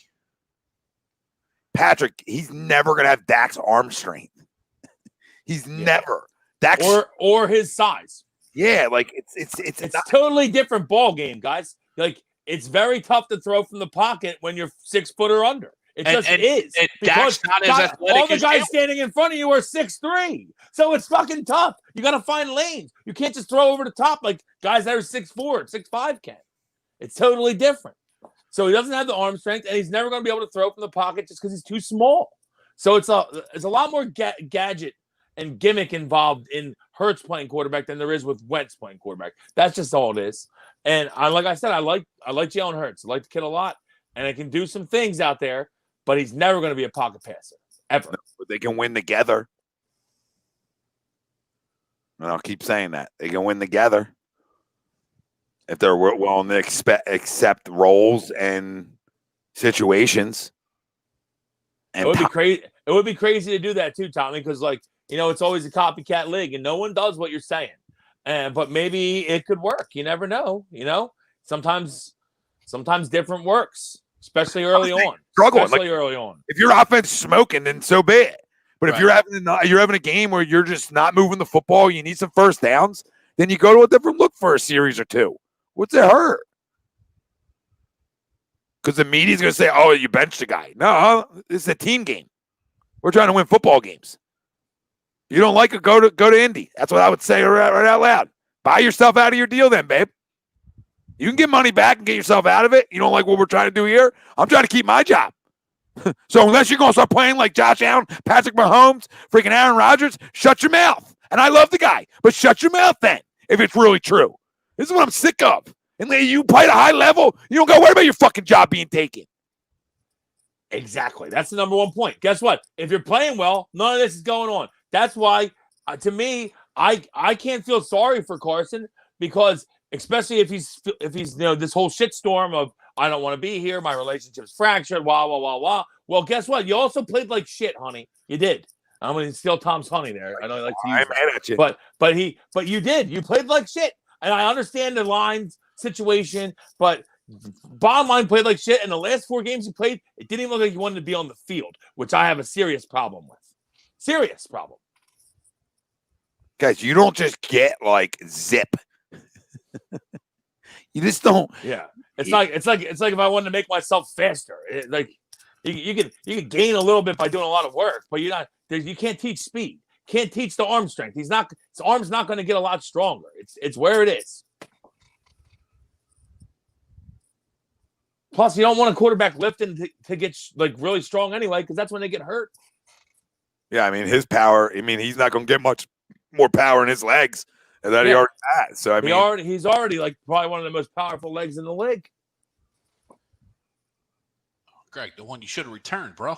Patrick, he's never going to have Dak's arm strength. He's never. Dak's or his size. Yeah, like it's not, totally different ball game, guys. Like, it's very tough to throw from the pocket when you're 6 foot or under. It just is. And Dak's not as athletic. All the guys standing in front of you are 6'3". So it's fucking tough. You got to find lanes. You can't just throw over the top like guys that are 6'4", 6'5" can. It's totally different. So he doesn't have the arm strength, and he's never going to be able to throw from the pocket just because he's too small. So it's a lot more gadget and gimmick involved in Ertz playing quarterback than there is with Wentz playing quarterback. That's just all it is. And like I said, I like Jalen Hurts. I like the kid a lot, and I can do some things out there, but he's never going to be a pocket passer ever. But they can win together. And I'll keep saying that they can win together if they're willing to accept roles and situations. And it would be crazy. It would be crazy to do that too, Tommy, because it's always a copycat league, and no one does what you're saying. But maybe it could work. You never know. Sometimes different works, especially early on. Early on. If your offense is smoking, then so be it. But if you're having a game where you're just not moving the football, you need some first downs, then you go to a different look for a series or two. What's it hurt? Because the media's going to say, "Oh, you benched the guy." No, this is a team game. We're trying to win football games. You don't like it, go to Indy. That's what I would say right out loud. Buy yourself out of your deal then, babe. You can get money back and get yourself out of it. You don't like what we're trying to do here? I'm trying to keep my job. So unless you're going to start playing like Josh Allen, Patrick Mahomes, freaking Aaron Rodgers, shut your mouth. And I love the guy, but shut your mouth then if it's really true. This is what I'm sick of. And you play at a high level, you don't got to worry about your fucking job being taken. Exactly. That's the number one point. Guess what? If you're playing well, none of this is going on. That's why, to me, I can't feel sorry for Carson, because especially if he's this whole shitstorm of I don't want to be here, my relationship's fractured, wah wah wah wah. Well, guess what? You also played like shit, honey. You did. I'm going to steal Tom's honey there. I know he likes to use I'm mad at you. But you did. You played like shit, and I understand the lines situation, but bottom line, played like shit. And the last 4 games you played, it didn't even look like you wanted to be on the field, which I have a serious problem with. Serious problem. Guys, you don't just get like zip. You just don't. Yeah, it's like if I wanted to make myself faster. You can gain a little bit by doing a lot of work, but you can't teach speed. Can't teach the arm strength. His arm's not going to get a lot stronger. It's where it is. Plus, you don't want a quarterback lifting to get really strong anyway, because that's when they get hurt. Yeah, I mean, his power. I mean, he's not going to get much more power in his legs than he already has. So he's already probably one of the most powerful legs in the league. Greg, the one you should have returned, bro.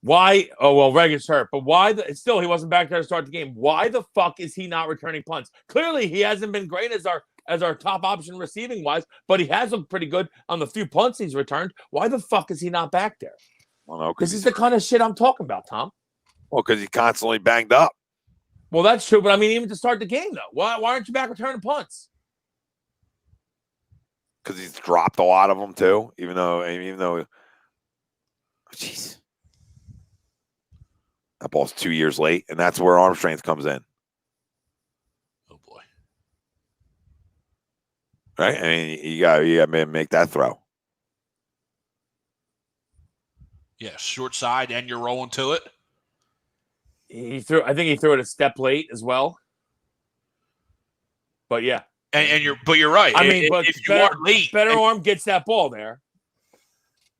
Why? Oh, well, Reagan's hurt, but why? Still, he wasn't back there to start the game. Why the fuck is he not returning punts? Clearly, he hasn't been great as our top option receiving wise, but he has looked pretty good on the few punts he's returned. Why the fuck is he not back there? Well, no, this is the kind of shit I'm talking about, Tom. Well, because he's constantly banged up. Well, that's true, but I mean, even to start the game, though, why aren't you back returning punts? Because he's dropped a lot of them too, even though, jeez, that ball's 2 years late, and that's where arm strength comes in. Oh boy, right? I mean, you got to make that throw. Yeah, short side, and you're rolling to it. I think he threw it a step late as well. But yeah. You're right. I mean, but if you are late, better arm gets that ball there.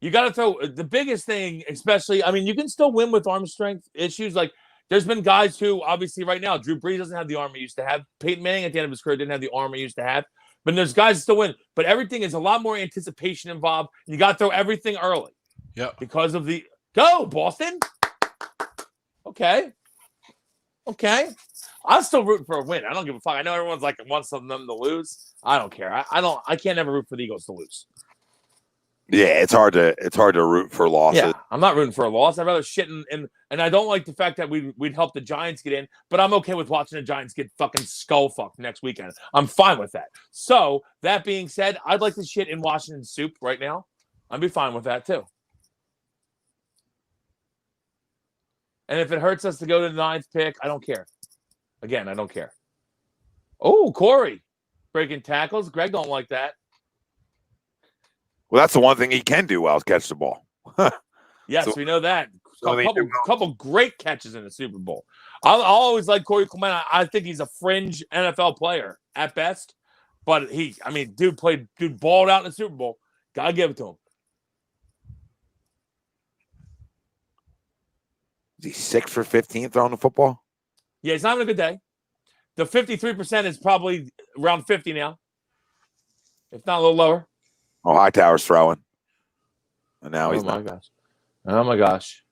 You got to throw the biggest thing, especially. I mean, you can still win with arm strength issues. Like there's been guys who obviously right now, Drew Brees doesn't have the arm he used to have. Peyton Manning at the end of his career didn't have the arm he used to have. But there's guys that still win. But everything is a lot more anticipation involved. You got to throw everything early. Yeah. Because of the go Boston. Okay. I'm still rooting for a win. I don't give a fuck. I know everyone's like wants them to lose. I don't care. I can't ever root for the Eagles to lose. Yeah, it's hard to root for losses. Yeah, I'm not rooting for a loss. I'd rather shit and I don't like the fact that we'd help the Giants get in, but I'm okay with watching the Giants get fucking skull fucked next weekend. I'm fine with that. So that being said, I'd like to shit in Washington soup right now. I'd be fine with that too. And if it hurts us to go to the 9th pick, I don't care. Again, I don't care. Oh, Corey breaking tackles. Greg don't like that. Well, that's the one thing he can do well is catch the ball. Yes, So- we know that. so they do- Couple great catches in the Super Bowl. I'll always like Corey Clement. I think he's a fringe NFL player at best. But dude balled out in the Super Bowl. Gotta give it to him. Is he 6 for 15 throwing the football? Yeah, he's not having a good day. The 53% is probably around 50 now. If not a little lower. Oh, Hightower's throwing. And now he's my not. gosh. Oh my gosh.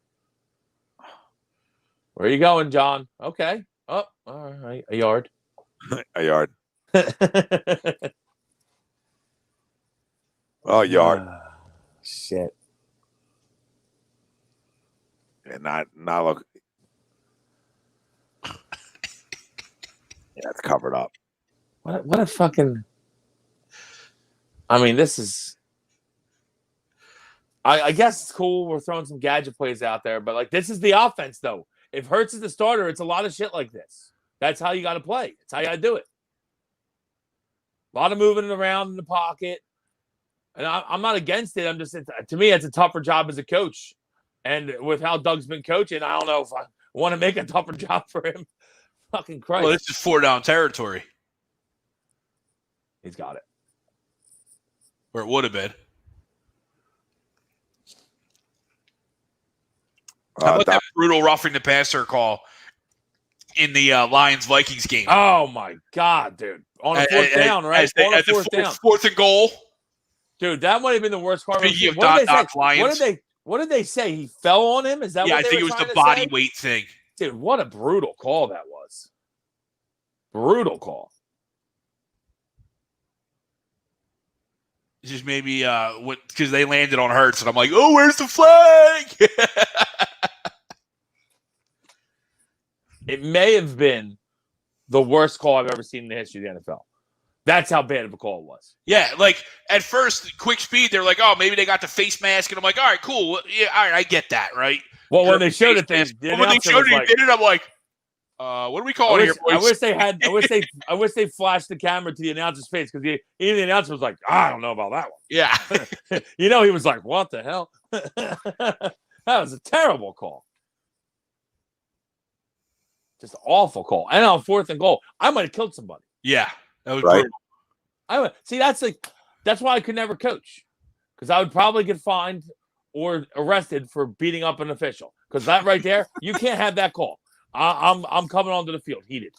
Where are you going, John? Okay. Oh, all right. A yard. A yard. Oh, yard. Shit. And not look. Yeah, it's covered up. What a fucking. I mean, this is. I guess it's cool. We're throwing some gadget plays out there, but like this is the offense, though. If Ertz is the starter, it's a lot of shit like this. That's how you got to play. That's how you got to do it. A lot of moving around in the pocket, and I'm not against it. I'm just to me, it's a tougher job as a coach. And with how Doug's been coaching, I don't know if I want to make a tougher job for him. Fucking Christ. Well, this is 4-down territory. He's got it. Or it would have been. How about that brutal roughing the passer call in the Lions-Vikings game? Oh, my God, dude. On a fourth down, right? On a fourth down. Fourth and goal. Dude, that might have been the worst call. Speaking of Doc Lions. What did they say? He fell on him? Is that what I they think were it was trying the to body say? weight thing. Dude, what a brutal call that was. Brutal call. Just maybe because they landed on Hurts, and I'm like, oh, where's the flag? It may have been the worst call I've ever seen in the history of the NFL. That's how bad of a call it was. Yeah, like at first, quick speed, they're like, oh, maybe they got the face mask, and I'm like, all right, cool. Yeah, all right, I get that, right? Well, when they showed it, when they showed it, did it, I'm like, what are we calling here, boys? I wish they flashed the camera to the announcer's face because even the announcer was like, I don't know about that one. Yeah. He was like, what the hell? That was a terrible call. Just an awful call. And on fourth and goal, I might have killed somebody. Yeah. That was right. That's why I could never coach. Because I would probably get fined or arrested for beating up an official. Because that right there, you can't have that call. I'm coming onto the field heated.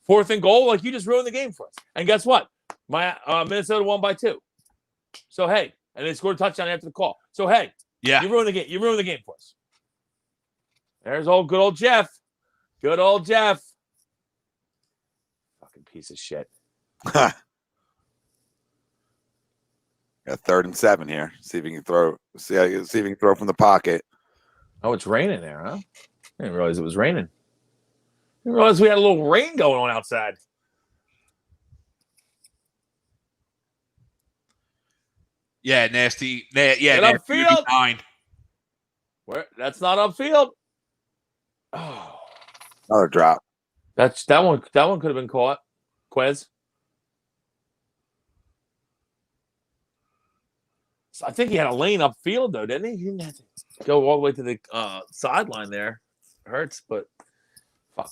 Fourth and goal, like you just ruined the game for us. And guess what? My Minnesota won by 2. So hey, and they scored a touchdown after the call. So hey, Yeah. you ruined the game. You ruined the game for us. There's good old Jeff. Good old Jeff. Fucking piece of shit. Got 3rd and 7 here. See if he can throw. See if he can throw from the pocket. Oh, it's raining there, huh? I didn't realize it was raining. I didn't realize we had a little rain going on outside. Yeah, nasty. Yeah, Get nasty upfield. 9. Where? That's not upfield. Oh, Another drop. that one. That one could have been caught. Quez. So I think he had a lane upfield though, didn't he? He didn't have to go all the way to the sideline there. Hurts, but fuck.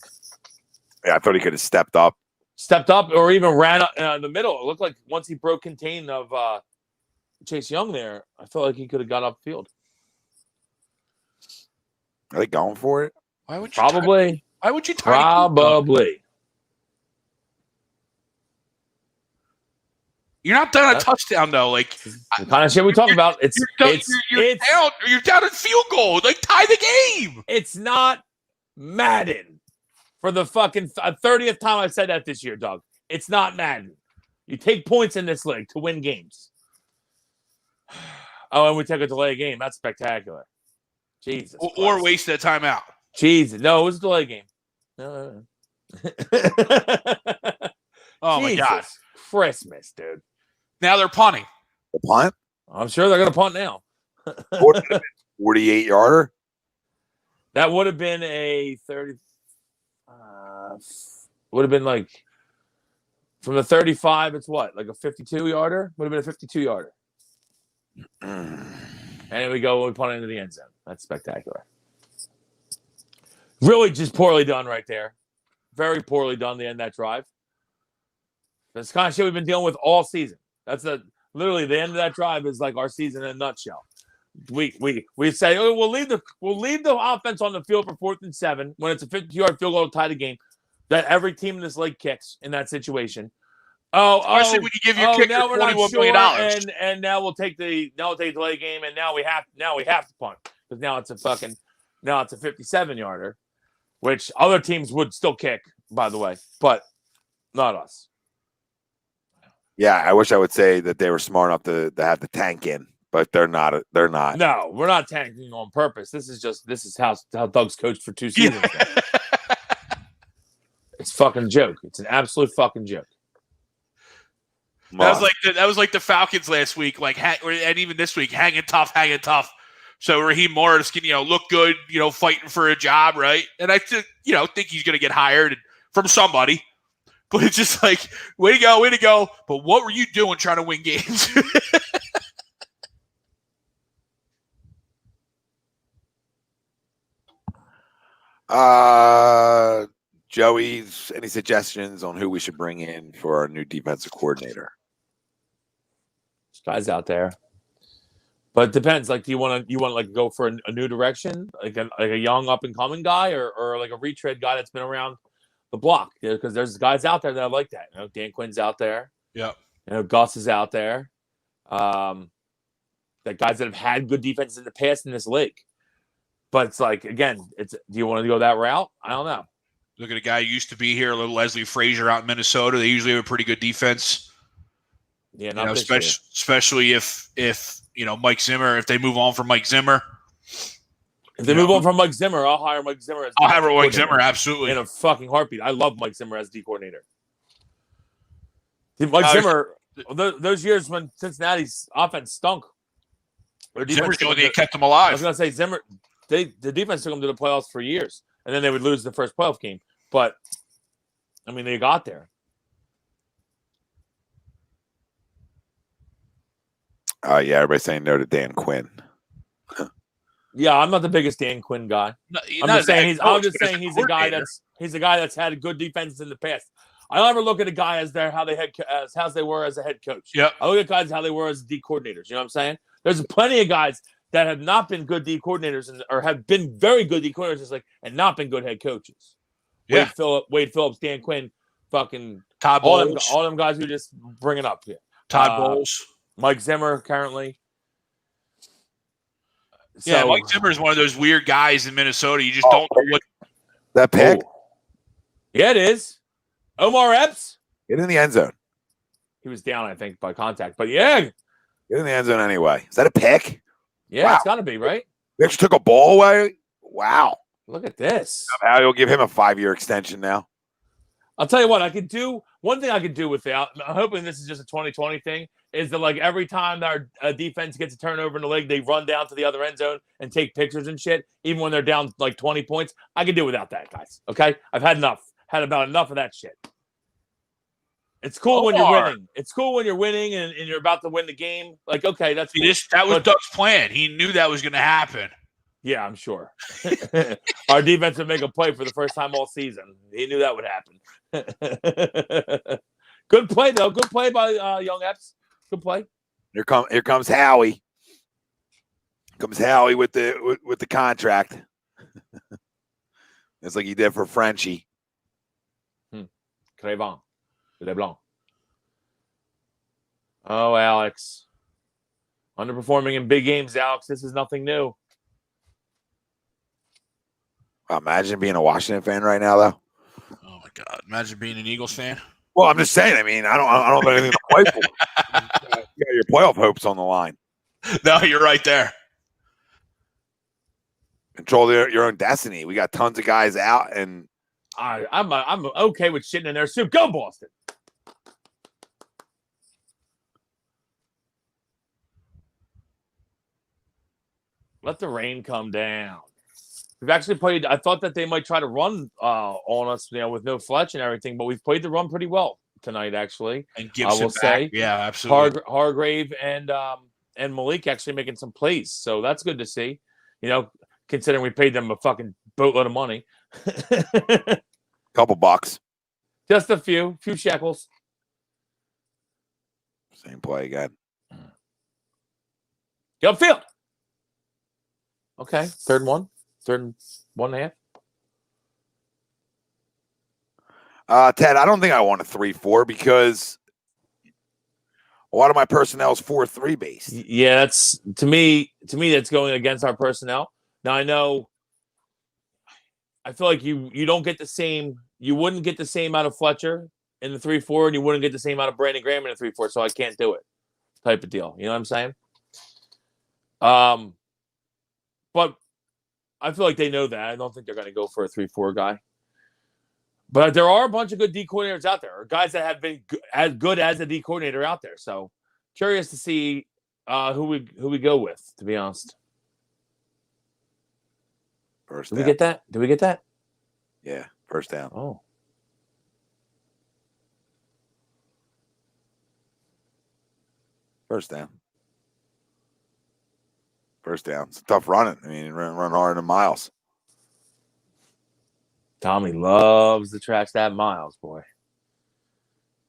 Yeah, I thought he could have stepped up. Stepped up or even ran up in the middle. It looked like once he broke contain of Chase Young there, I felt like he could have got upfield. Are they going for it? Why would you Probably. Why would you try Probably. You're not done a touchdown though. Like The kind of shit we talk about. you're down in field goal. Like tie the game. It's not Madden. For the fucking 30th time I've said that this year, Doug. It's not Madden. You take points in this league to win games. Oh, and we take a delay game. That's spectacular. Jesus. Or wasted a timeout. Jesus. No, it was a delay game. No. Oh my God. Christmas, dude. Now they're punting. The punt? I'm sure they're going to punt now. 48-yarder? That would have been a 30. Would have been like from the 35. It's what, like a 52-yarder? Would have been a 52-yarder. And here we go. We punt into the end zone. That's spectacular. Really, just poorly done right there. Very poorly done. The end of that drive. That's the kind of shit we've been dealing with all season. That's literally the end of that drive is like our season in a nutshell. We say, oh, we'll leave the offense on the field for 4th and 7 when it's a 50-yard field goal to tie the game. That every team in this league kicks in that situation. Especially when you give your kicker $21 million. And now we'll take the delay game, and now we have to punt because now it's a 57-yarder, which other teams would still kick, by the way, but not us. Yeah, I wish I would say that they were smart enough to have the tank in, but they're not. They're not. No, we're not tanking on purpose. This is how Doug's coached for 2 seasons. Yeah. It's fucking joke. It's an absolute fucking joke. That was like the Falcons last week, and even this week, hanging tough. So Raheem Morris can look good, fighting for a job, right? And I think he's going to get hired from somebody. But it's just like, way to go. But what were you doing trying to win games? Joey's, any suggestions on who we should bring in for our new defensive coordinator? There's guys out there. But it depends. Like, do you want to like go for a new direction, like a young up and coming guy, or like a retread guy that's been around the block? Because there's guys out there that I like that. Dan Quinn's out there. Yeah. Gus is out there. That guys that have had good defenses in the past in this league. But it's like, again, do you want to go that route? I don't know. Look at a guy who used to be here, a little Leslie Frazier out in Minnesota. They usually have a pretty good defense. Yeah, not this year. Especially if Mike Zimmer, if they move on from Mike Zimmer. If they move on from Mike Zimmer, I'll hire Mike Zimmer. I'll hire Mike Zimmer, absolutely. In a fucking heartbeat. I love Mike Zimmer as D coordinator. Mike Zimmer, those years when Cincinnati's offense stunk. Zimmer's the one that kept them alive. I was going to say, Zimmer, the defense took them to the playoffs for years, and then they would lose the first playoff game. But, I mean, they got there. Yeah, everybody's saying no to Dan Quinn. Yeah, I'm not the biggest Dan Quinn guy. No, I'm just saying he's a guy that's had good defenses in the past. I don't ever look at a guy as they were as a head coach. Yep. I look at guys how they were as D coordinators. You know what I'm saying? There's plenty of guys that have not been good D coordinators or have been very good D coordinators and not been good head coaches. Yeah. Wade Phillips, Dan Quinn, fucking Todd all Bowles. them guys who just bring it up here. Todd Bowles. Mike Zimmer currently. Yeah, So- Mike Zimmer is one of those weird guys in Minnesota. You just don't know what. That pick, Yeah, it is. Omar Epps. get in the end zone. He was down, I think, by contact. But yeah, Get in the end zone anyway. Is that a pick? yeah, Wow. it's got to be, right? They actually took a ball away. Wow. Look at this. How you'll give him a 5-year extension now? I'll tell you what, I could do one thing I could do without. I'm hoping this is just a 2020 thing. Is that like every time our defense gets a turnover in the league, they run down to the other end zone and take pictures and shit, even when they're down like 20 points. I could do without that, guys. Okay, I've had enough. Had about enough of that shit. It's cool when you're winning. It's cool when you're winning and you're about to win the game. Like, okay, that's cool. That was Doug's plan. He knew that was going to happen. Yeah, I'm sure. Our defense would make a play for the first time all season. He knew that would happen. Good play, though. Good play by Young Epps. Good play. Here comes Howie. Comes Howie with the contract. It's like he did for Frenchie. Crevant. LeBlanc. Oh, Alex. Underperforming in big games, Alex. This is nothing new. Imagine being a Washington fan right now, though. Oh my God! Imagine being an Eagles fan. Well, I'm just saying. I mean, I don't have anything to play for. You got your playoff hopes on the line. No, you're right there. Control your own destiny. We got tons of guys out, and I'm okay with shitting in their soup. Go Boston. Let the rain come down. We've actually played. I thought that they might try to run on us, with no Fletch and everything, but we've played the run pretty well tonight, actually. And Gibson I will back. say, Yeah, absolutely. Hargrave and Malik actually making some plays, so that's good to see. Considering we paid them a fucking boatload of money. couple bucks. Just a few shekels. Same play again. Get upfield. Okay, third and 1.5. Ted, I don't think I want a 3-4 because a lot of my personnel is 4-3 based. Yeah, that's to me that's going against our personnel. Now I know I feel like you don't get the same, you wouldn't get the same out of Fletcher in the 3-4, and you wouldn't get the same out of Brandon Graham in the 3-4, so I can't do it. Type of deal. You know what I'm saying? But I feel like they know that. I don't think they're going to go for a 3-4 guy. But there are a bunch of good D coordinators out there, or guys that have been as good as a D coordinator out there. So curious to see who we go with, to be honest. First Did down. we get that? Did we get that? Yeah, first down. Oh. First down. First down. It's tough running. I mean, run harder than Miles. Tommy loves to trash that Miles, boy.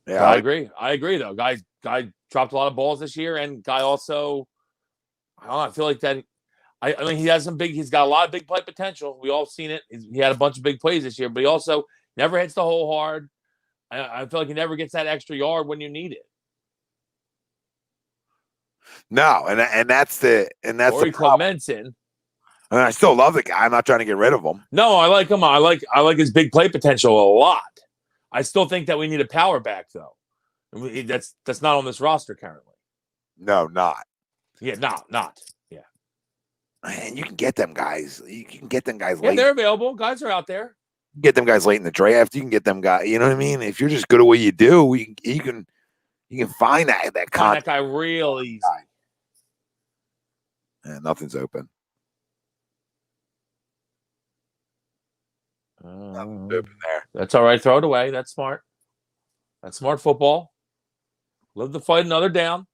Yeah, I agree. I agree, though. Guy dropped a lot of balls this year, and guy also, I don't know, I feel like that. I mean, he's got a lot of big play potential. We all seen it. He had a bunch of big plays this year, but he also never hits the hole hard. I feel like he never gets that extra yard when you need it. No, and that's the Corey problem. Clement's in. I mean, I still love the guy. I'm not trying to get rid of him. No, I like him. I like his big play potential a lot. I still think that we need a power back, though. That's not on this roster currently. No, not. Yeah, not. Yeah. Man, you can get them guys. You can get them guys Yeah, late. they're available. Guys are out there. Get them guys late in the draft. You can get them guys. You know what I mean? If you're just good at what you do, you can find that Find that content. guy real easy. And nothing's open. Nothing's open there. That's all right. Throw it away. That's smart. That's smart football. Live to fight another down.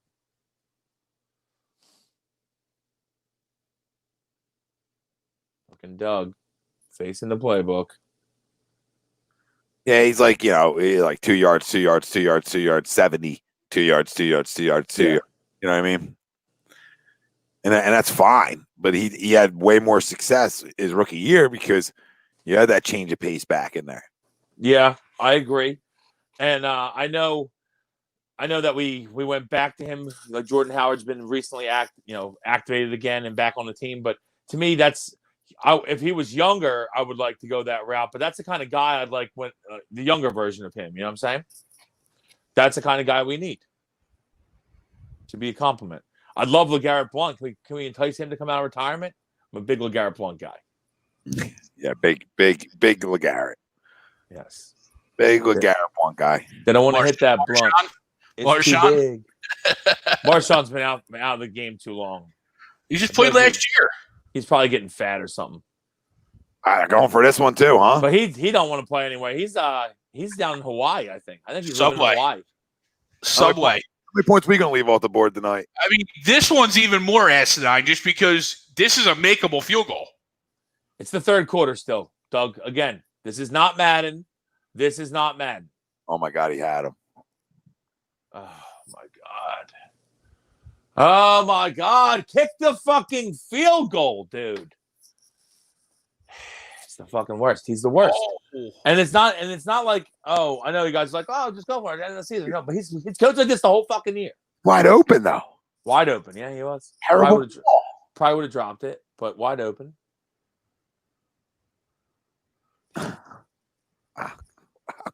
Fucking Doug facing the playbook. Yeah, he's like, like 2 yards, 2 yards, 2 yards, 2 yards, 70, 2 yards, 2 yards, 2 yards, 2 yards. You know what I mean? And that's fine. But he had way more success his rookie year because you had that change of pace back in there. Yeah, I agree. And I know I know that we went back to him. Like Jordan Howard's been recently activated again and back on the team. But to me, if he was younger, I would like to go that route. But that's the kind of guy I'd like when the younger version of him. You know what I'm saying? That's the kind of guy we need to be a compliment. I'd love LeGarrette Blount. Can we entice him to come out of retirement? I'm a big LeGarrette Blount guy. Yeah, big LeGarrette. Yes. Big LeGarrette Blount guy. They don't want to hit that Blount. It's too Marshawn? big. Marshawn's been out of the game too long. He just played last year. He's probably getting fat or something. Going for this one too, huh? But he don't want to play anyway. He's down in Hawaii, I think. I think he's living in Hawaii. Subway. How many points we gonna leave off the board tonight? I mean, this one's even more asinine just because this is a makeable field goal. It's the third quarter still, Doug. Again, this is not Madden. This is not Madden. Oh my God, he had him. Oh my God. Oh my God. Kick the fucking field goal, dude. It's the fucking worst. He's the worst. Oh. And it's not like, oh, I know you guys are like, oh, just go for it. End of the season. No, but he's coached like this the whole fucking year. Wide open though. Wide open. Yeah, he was. Terrible. Probably would have dropped it, but wide open.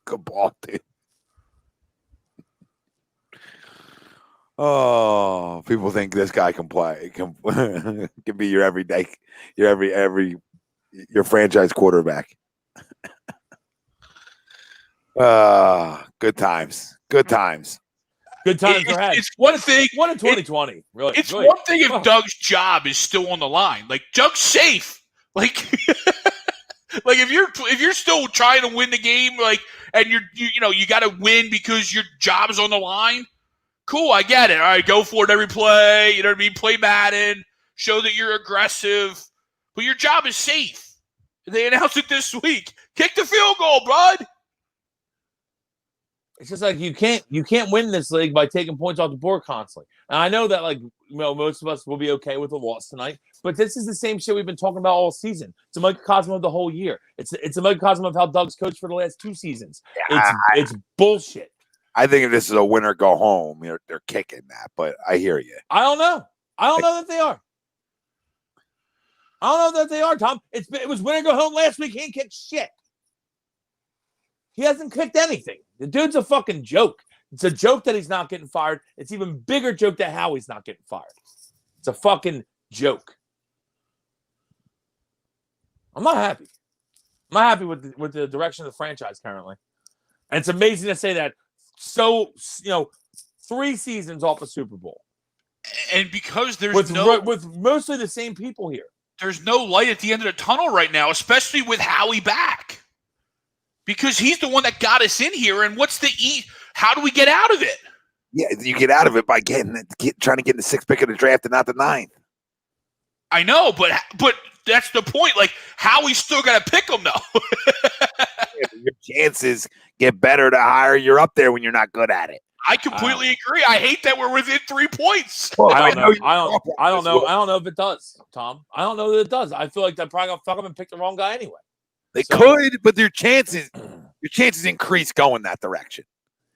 Good ball, dude. Oh, people think this guy can play. Can be your everyday, your franchise quarterback. Good times. Good times. Good times are had. It's one thing. One in 2020. Really. It's Good. one thing if Doug's job is still on the line. Like Doug's safe. Like, like if you're still trying to win the game, like, and you got to win because your job is on the line. Cool, I get it. All right, go for it every play. You know what I mean? Play Madden. Show that you're aggressive. But your job is safe. They announced it this week. Kick the field goal, bud. It's just like you can't win this league by taking points off the board constantly. And I know that most of us will be okay with a loss tonight, but this is the same shit we've been talking about all season. It's a microcosm of the whole year. It's a microcosm of how Doug's coached for the last 2 seasons. It's bullshit. I think if this is a winner go home, they're kicking that, but I hear you. I don't know. I don't know that they are. I don't know that they are, Tom. It was winner go home last week. He ain't kicked shit. He hasn't kicked anything. The dude's a fucking joke. It's a joke that he's not getting fired. It's even bigger joke that Howie's not getting fired. It's a fucking joke. I'm not happy. I'm not happy with the direction of the franchise currently. And it's amazing to say that. So, 3 seasons off a Super Bowl. And because there's with mostly the same people here. There's no light at the end of the tunnel right now, especially with Howie back. Because he's the one that got us in here. And what's how do we get out of it? Yeah, you get out of it by trying to get the 6th pick of the draft and not the 9th. I know, but that's the point. Like, Howie's still got to pick him, though. Your chances get better the higher you're up there when you're not good at it. I completely agree. I hate that we're within 3 points. Well, I don't know if it does, Tom. I don't know that it does. I feel like they're probably gonna fuck up and pick the wrong guy anyway. They could, but your chances increase going that direction.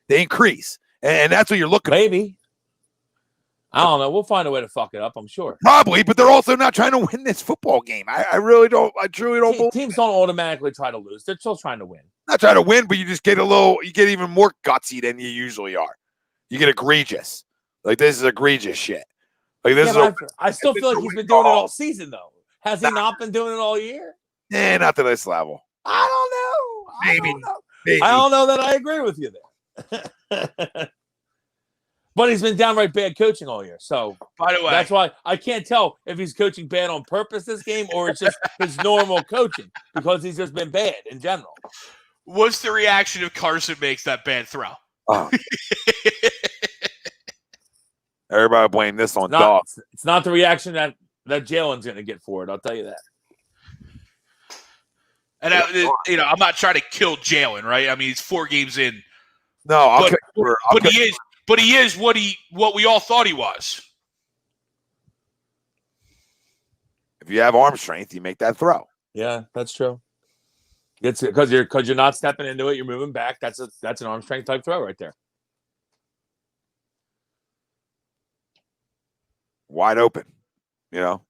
They increase, and that's what you're looking for. Maybe. I don't know. We'll find a way to fuck it up, I'm sure. Probably, but they're also not trying to win this football game. I really don't. I truly don't believe teams don't automatically try to lose. They're still trying to win. Not trying to win, but you just get you get even more gutsy than you usually are. You get egregious. Like, this is egregious shit. Like, this I still feel like he's been doing it all season, though. Has he not been doing it all year? Not to this level. I don't know. Maybe. I don't know that I agree with you there. But he's been downright bad coaching all year. So, by the way, that's why I can't tell if he's coaching bad on purpose this game or it's just his normal coaching because he's just been bad in general. What's the reaction if Carson makes that bad throw? Oh. Everybody blame this on Dog. It's not the reaction that Jalen's going to get for it. I'll tell you that. And I'm not trying to kill Jalen, right? I mean, he's 4 games in. No, but he is what we all thought he was. If you have arm strength, you make that throw. Yeah, that's true. It's because you're not stepping into it. You're moving back. That's an arm strength type throw right there. wide open. You know.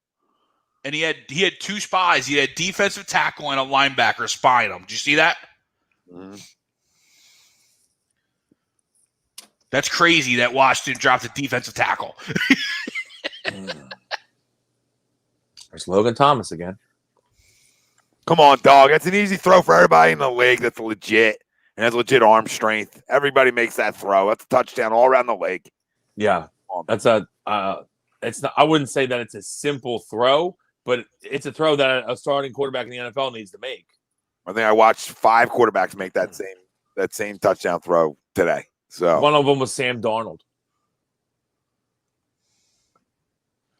And he had 2 spies. He had defensive tackle and a linebacker spying him. Did you see that? Mm-hmm. That's crazy that Washington dropped a defensive tackle. There's Logan Thomas again. Come on, dog. That's an easy throw for everybody in the league that's legit and has legit arm strength. Everybody makes that throw. That's a touchdown all around the league. Yeah. That's it's not, I wouldn't say that it's a simple throw, but it's a throw that a starting quarterback in the NFL needs to make. I think I watched 5 quarterbacks make that same touchdown throw today. So one of them was Sam Darnold.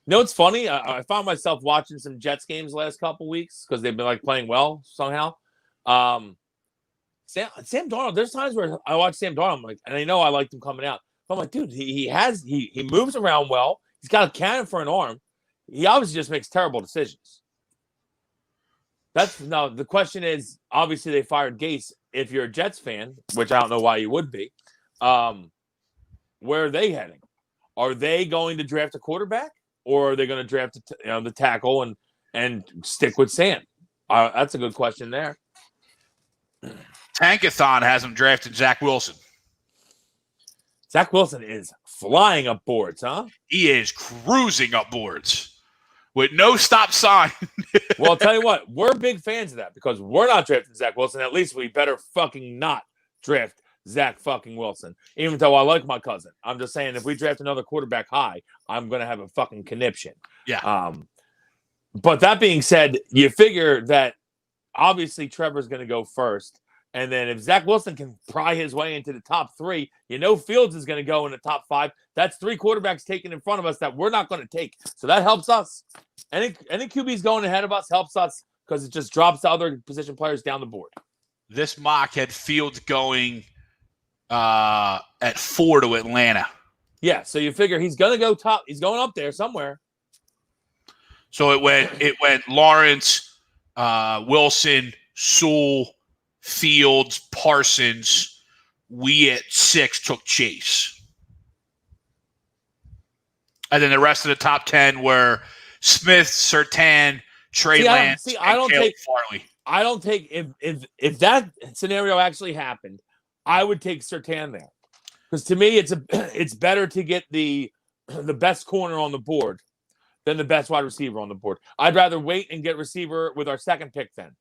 You know, it's funny. I found myself watching some Jets games last couple weeks because they've been like playing well somehow. Sam Darnold. There's times where I watch Sam Darnold, I'm like, and I know I liked him coming out. But I'm like, dude, he moves around well. He's got a cannon for an arm. He obviously just makes terrible decisions. Now the question is, obviously they fired Gase. If you're a Jets fan, which I don't know why you would be, where are they heading? Are they going to draft a quarterback, or are they going to draft the tackle and stick with Sam? That's a good question there. Tankathon has him drafted Zach Wilson. Zach Wilson is flying up boards, huh? He is cruising up boards with no stop sign. Well, I'll tell you what, we're big fans of that because we're not drafting Zach Wilson. At least we better fucking not draft Zach fucking Wilson, even though I like my cousin. I'm just saying, if we draft another quarterback high, I'm going to have a fucking conniption. Yeah. But that being said, you figure that obviously Trevor's going to go first. And then if Zach Wilson can pry his way into the top 3, Fields is going to go in the top 5. That's 3 quarterbacks taken in front of us that we're not going to take. So that helps us. Any QBs going ahead of us helps us because it just drops the other position players down the board. This mock had Fields going at 4 to Atlanta. Yeah, so you figure he's going to go top. He's going up there somewhere. So it went Lawrence, Wilson, Sewell, Fields, Parsons. We at 6 took Chase. And then the rest of the top 10 were Smith, Surtain, Trey Lance, and Caleb Farley. I don't take if that scenario actually happened, I would take Surtain there. Because to me, it's better to get the best corner on the board than the best wide receiver on the board. I'd rather wait and get receiver with our second pick then.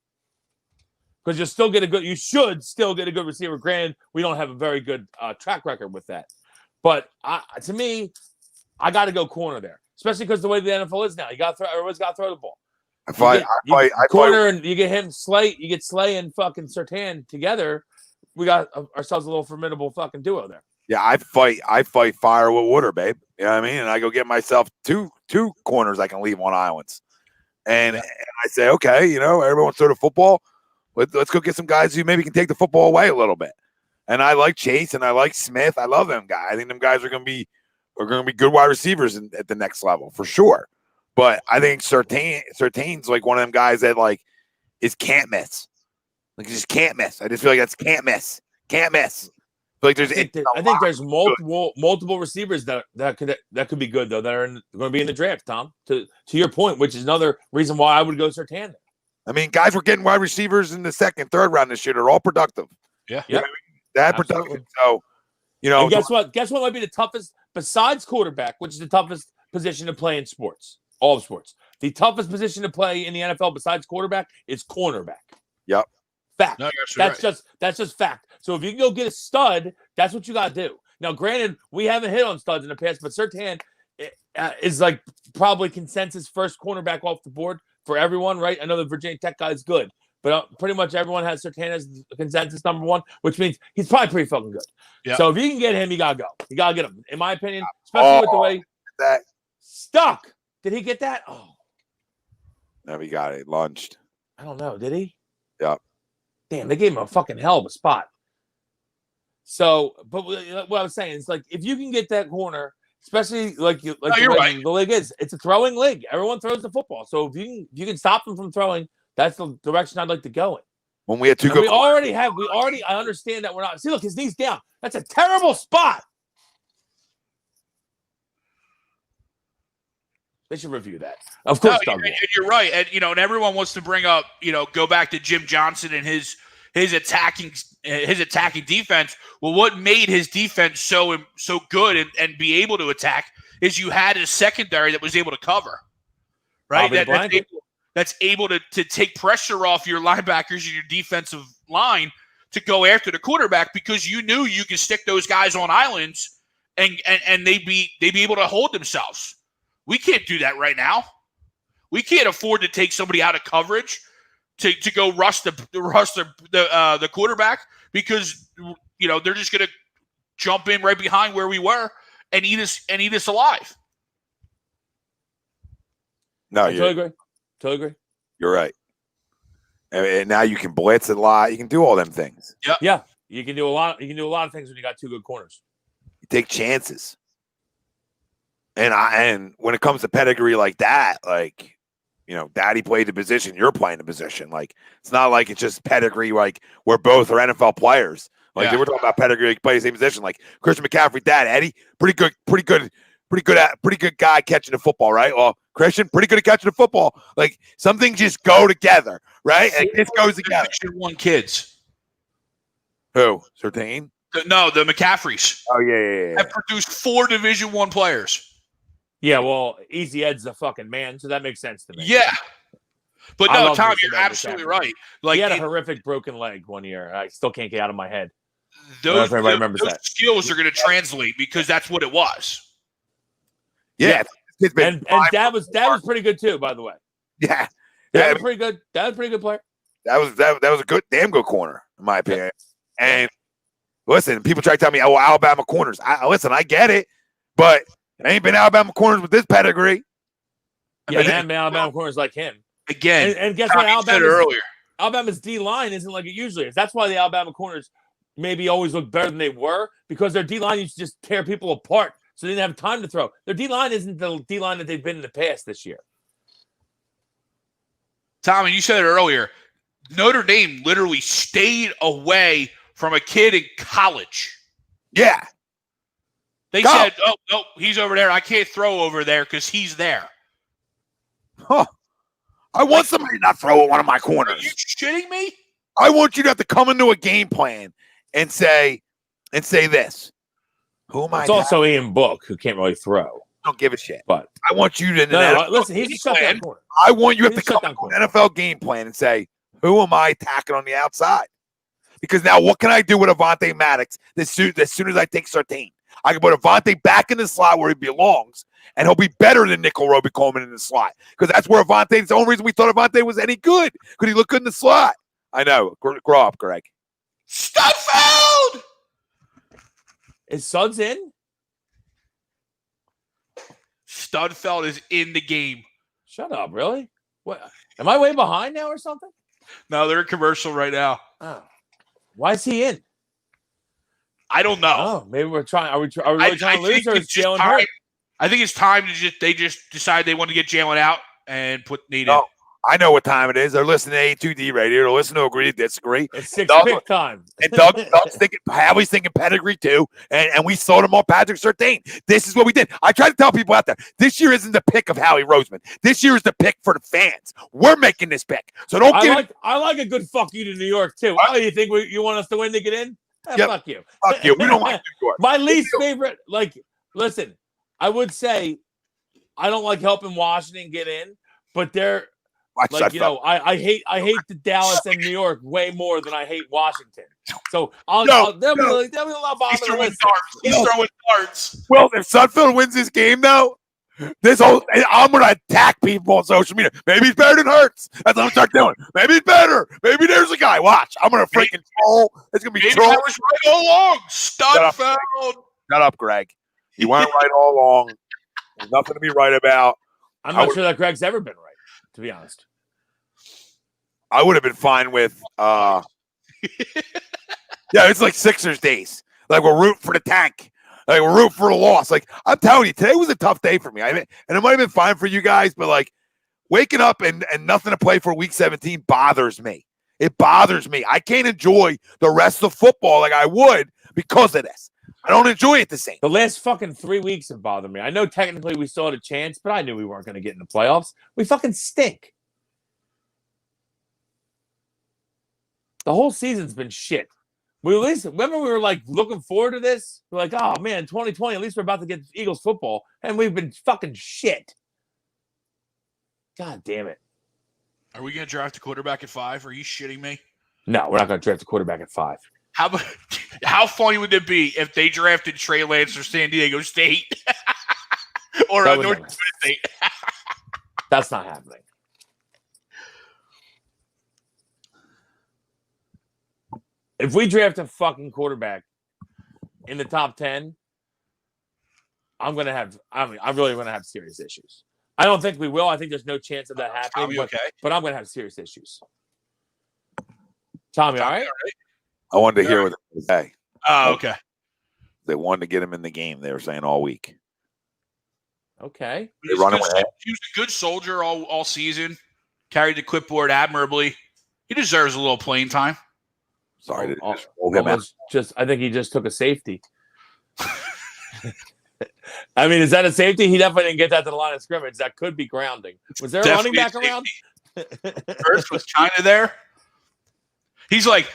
Because you should still get a good receiver. Granted, we don't have a very good track record with that. But to me, I got to go corner there, especially because the way the NFL is now. Everyone's got to throw the ball. And you get him, Slay. You get Slay and fucking Surtain together. We got ourselves a little formidable fucking duo there. Yeah, I fight fire with water, babe. You know what I mean? And I go get myself two corners I can leave on islands. And I say, okay, everyone's sort of football. Let's go get some guys who maybe can take the football away a little bit. And I like Chase and I like Smith. I love them guys. I think them guys are going to be good wide receivers at the next level for sure. But I think Surtain's like one of them guys that is can't miss. Like just can't miss. I just feel like that's can't miss. Can't miss. Like I think there's multiple receivers that could be good though that are going to be in the draft, Tom. To your point, which is another reason why I would go Surtain. I mean, guys were getting wide receivers in the second, third round this year. They're all productive. Yeah. That productive. So, and guess what? Guess what might be the toughest besides quarterback, which is the toughest position to play in sports, all of sports. The toughest position to play in the NFL besides quarterback is cornerback. Yep. Fact. No, that's just fact. So if you can go get a stud, that's what you got to do. Now, granted, we haven't hit on studs in the past, but Surtain is like probably consensus first cornerback off the board for everyone, right? I know the Virginia Tech guy is good, but pretty much everyone has Surtain as consensus number 1, which means he's probably pretty fucking good. Yep. So if you can get him, you got to go. You got to get him, in my opinion, especially with the way that stuck. Did he get that? Oh. No, he got it. Lunged. I don't know. Did he? Yep. Damn, they gave him a fucking hell of a spot. So, but what I was saying is, like, if you can get that corner, especially you're right. The league it's a throwing league. Everyone throws the football. So if you can stop them from throwing, that's the direction I'd like to go in. When we had two good, I understand that we're not. See, look, his knee's down. That's a terrible spot. They should review that. Of course, Doug will. And you're right. And, and everyone wants to bring up, go back to Jim Johnson and his attacking defense. Well, what made his defense so good and be able to attack is you had a secondary that was able to cover, right? That's able to take pressure off your linebackers and your defensive line to go after the quarterback, because you knew you could stick those guys on islands and they'd be able to hold themselves. We can't do that right now. We can't afford to take somebody out of coverage to go rush the quarterback, because they're just going to jump in right behind where we were and eat us alive. No, Totally agree. You're right. And now you can blitz a lot. You can do all them things. Yep. Yeah. You can do a lot of things when you got two good corners. You take chances. And when it comes to pedigree like that, like, Daddy played the position, you're playing the position. Like, it's not like it's just pedigree, like we're both are NFL players. Like, we're talking about pedigree, like play the same position. Like Christian McCaffrey, Dad, Eddie, pretty good guy catching the football, right? Well, Christian, pretty good at catching the football. Like, some things just go together, right? And this goes together. Division 1 kids. Who? Sertain? No, the McCaffreys. Oh, yeah. Have produced 4 Division 1 players. Yeah, well, Easy Ed's a fucking man, so that makes sense to me. Yeah. But no, Tom, you're absolutely right. Like, he had a horrific broken leg one year. I still can't get out of my head. Those skills are going to translate, because that's what it was. Yeah. And Dad was pretty good too, by the way. Yeah. That was pretty good. That was a pretty good player. That was a damn good corner, in my opinion. And listen, people try to tell me, oh, Alabama corners. I get it, but it ain't been Alabama corners with this pedigree. Yeah, it ain't been Alabama corners like him. Again, and guess what? Alabama's D line isn't like it usually is. That's why the Alabama corners maybe always look better than they were, because their D line used to just tear people apart, so they didn't have time to throw. Their D line isn't the D line that they've been in the past this year. Tommy, you said it earlier. Notre Dame literally stayed away from a kid in college. Yeah. They said, oh, no, he's over there. I can't throw over there because he's there. Huh. I want somebody to not throw at one of my corners. Are you shitting me? I want you to have to come into a game plan and say this. Who am I? It's also Ian Book, who can't really throw. Don't give a shit. But I want you to listen, he's a shutdown corner. I want you to have to come into an NFL game plan and say, who am I attacking on the outside? Because now what can I do with Avonte Maddox as soon as I take Sertain? I can put Avonte back in the slot where he belongs, and he'll be better than Nickel Roby Coleman in the slot. Because that's where Avonte's the only reason we thought Avonte was any good. Because he looked good in the slot. I know. Grow up, Greg. Studfeld! Is Suggs in? Studfeld is in the game. Shut up, really? What? Am I way behind now or something? No, they're in commercial right now. Oh. Why is he in? I don't know. Oh, maybe we're trying. Are we really trying to lose, or is Jalen hurt? I think it's time to they decide they want to get Jalen out and put Nate in. I know what time it is. They're listening to A2D radio. They're listening to Agree to Disagree. It's 6-pick time. And Doug's thinking, Howie's thinking pedigree too. And we sold him on Patrick Sertain. This is what we did. I try to tell people out there, this year isn't the pick of Howie Roseman. This year is the pick for the fans. We're making this pick. So don't I like a good fuck you to New York too. Oh, you think you want us to win to get in? Yep. Fuck you. Fuck you. We don't like New York. My least favorite, listen, I would say I don't like helping Washington get in, but they're I hate the Dallas and New York way more than I hate Washington. So they'll be a lot He's throwing darts. He's throwing darts. Well, if Sudfeld wins this game, though, I'm going to attack people on social media. Maybe he's better than Ertz. That's what I'm start doing. Maybe he's better. Maybe there's a guy. Watch. I'm going to freaking troll. It's going to be troll. I was right all along. Studfeld. Shut up, Greg. You weren't right all along. There's nothing to be right about. I'm not sure that Greg's ever been right, to be honest. I would have been fine with yeah, it's like Sixers days. Like we're rooting for the tank. Like we're rooting for the loss. Like I'm telling you, today was a tough day for me. I mean, and it might have been fine for you guys, but like waking up and nothing to play for week 17 bothers me. It bothers me. I can't enjoy the rest of football like I would because of this. I don't enjoy it the same. The last fucking 3 weeks have bothered me. I know technically we still had a chance, but I knew we weren't going to get in the playoffs. We fucking stink. The whole season's been shit. We at least remember we were like looking forward to this. We're like, oh man, 2020. At least we're about to get Eagles football, and we've been fucking shit. God damn it! Are we going to draft a quarterback at 5? Are you shitting me? No, we're not going to draft a quarterback at 5. How funny would it be if they drafted Trey Lance or San Diego State or North Dakota State? That's not happening. If we draft a fucking quarterback in the top 10, I really going to have serious issues. I don't think we will. I think there's no chance of that happening. But I'm going to have serious issues. Tommy, all right? I wanted to hear what they say. Oh, okay. They wanted to get him in the game. They were saying all week. Okay. He was a good soldier all season. Carried the clipboard admirably. He deserves a little playing time. Sorry to I think he just took a safety. I mean, is that a safety? He definitely didn't get that to the line of scrimmage. That could be grounding. Was there a running back around? Ertz was kind of there. He's like,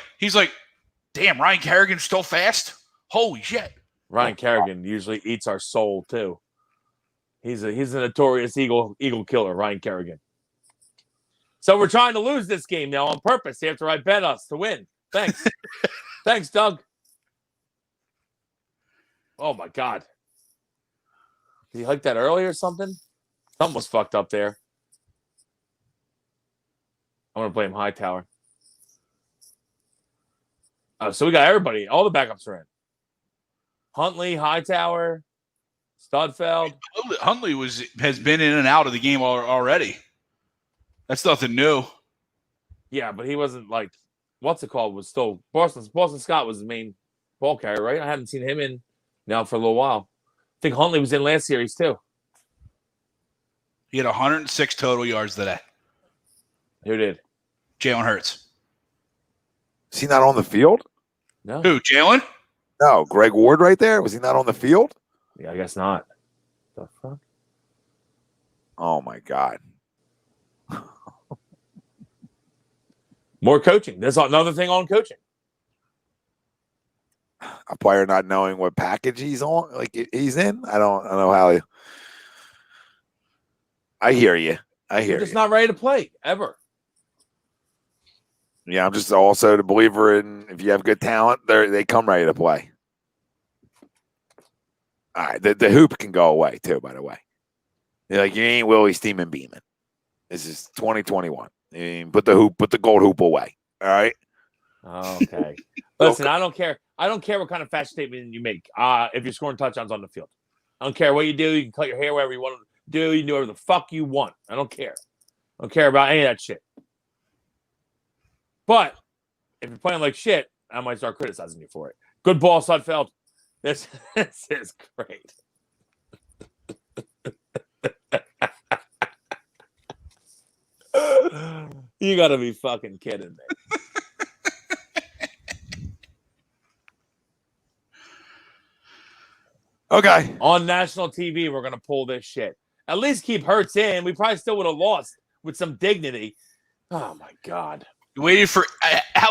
damn, Ryan Kerrigan's still fast? Holy shit. Ryan Kerrigan usually eats our soul, too. He's a notorious Eagle killer, Ryan Kerrigan. So we're trying to lose this game now on purpose. You have to bet us to win. Thanks. Thanks, Doug. Oh, my God. Did he hike that early or something? Something was fucked up there. I want to blame Hightower. Oh, so we got everybody. All the backups are in. Huntley, Hightower, Studfeld. Huntley has been in and out of the game already. That's nothing new. Yeah, but he wasn't like what's it called? Was still Boston Scott was the main ball carrier, right? I haven't seen him in now for a little while. I think Huntley was in last series too. He had 106 total yards today. Who did? Jalen Hurts. Is he not on the field? No. Who, Jalen? No, Greg Ward right there. Was he not on the field? Yeah, I guess not. The fuck? Oh my God. More coaching. There's another thing on coaching. A player not knowing what package he's on, like he's in. I don't know how. I hear you. You're just not ready to play ever. Yeah, I'm just also the believer in if you have good talent, they come ready to play. All right, the hoop can go away too. By the way, you ain't Willie steaming beaming. This is 2021. Put the gold hoop away. All right. Okay. Listen, I don't care. I don't care what kind of fashion statement you make. If you're scoring touchdowns on the field, I don't care what you do. You can cut your hair wherever you want to do. You can do whatever the fuck you want. I don't care. I don't care about any of that shit. But if you're playing like shit, I might start criticizing you for it. Good ball, Sudfeld. This is great. You gotta be fucking kidding me. Okay. On national TV, we're gonna pull this shit. At least keep Hurts in. We probably still would have lost with some dignity. Oh my God. You waited for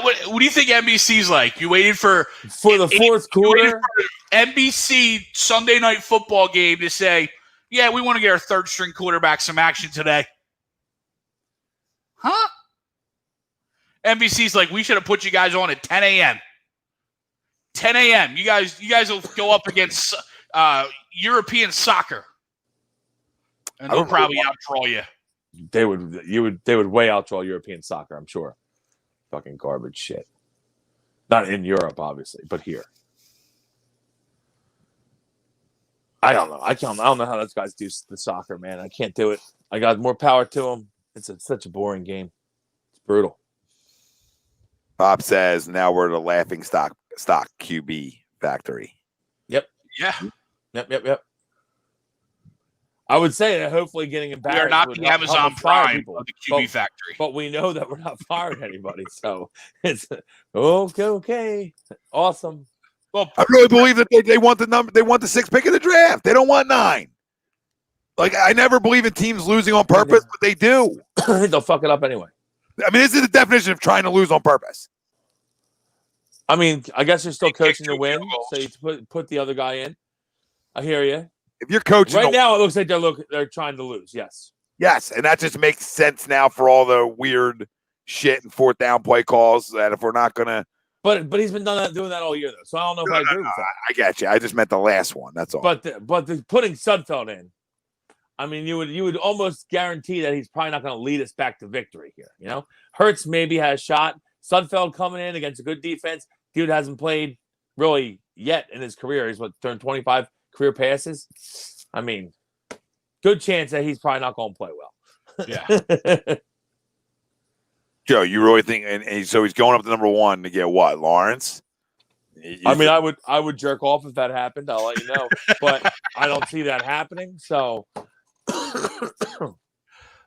what do you think NBC's like? You waited for the fourth quarter NBC Sunday Night Football game to say, yeah, we want to get our third string quarterback some action today. Huh? NBC's like, we should have put you guys on at 10 a.m. 10 a.m. You guys will go up against European soccer. And they'll probably outdraw you. They would way outdraw European soccer, I'm sure. Fucking garbage shit. Not in Europe, obviously, but here. I don't know. I don't know how those guys do the soccer, man. I can't do it. I got more power to them. It's such a boring game. It's brutal. Bob says now we're the laughing stock QB factory. Yep. Yeah. Yep. I would say that hopefully getting him back. We are not the Amazon Prime of the QB factory. But we know that we're not firing anybody. So it's okay. Awesome. Well, I really believe that they want the number. They want the 6th pick of the draft. They don't want 9. Like, I never believe in teams losing on purpose, but they do. They'll fuck it up anyway. I mean, this is the definition of trying to lose on purpose. I mean, I guess you're still They kick coaching to 2 win, field goals. so you put the other guy in. I hear you. If you're coaching Right now, it looks like they're trying to lose. Yes. yes, and that just makes sense now for all the weird shit and 4th down play calls. That if we're not gonna, But he's been doing that all year though. So I don't know if I agree with that. I get you. I just meant the last one. That's all. But the putting Sudfeld in, I mean, you would almost guarantee that he's probably not going to lead us back to victory here. You know, Ertz maybe has a shot. Sudfeld coming in against a good defense. Dude hasn't played really yet in his career. He's turned 25 career passes. I mean, good chance that he's probably not going to play well. Yeah. Joe, you really think? And so he's going up to number 1 to get what? Lawrence? I mean, I would jerk off if that happened. I'll let you know, but I don't see that happening. So,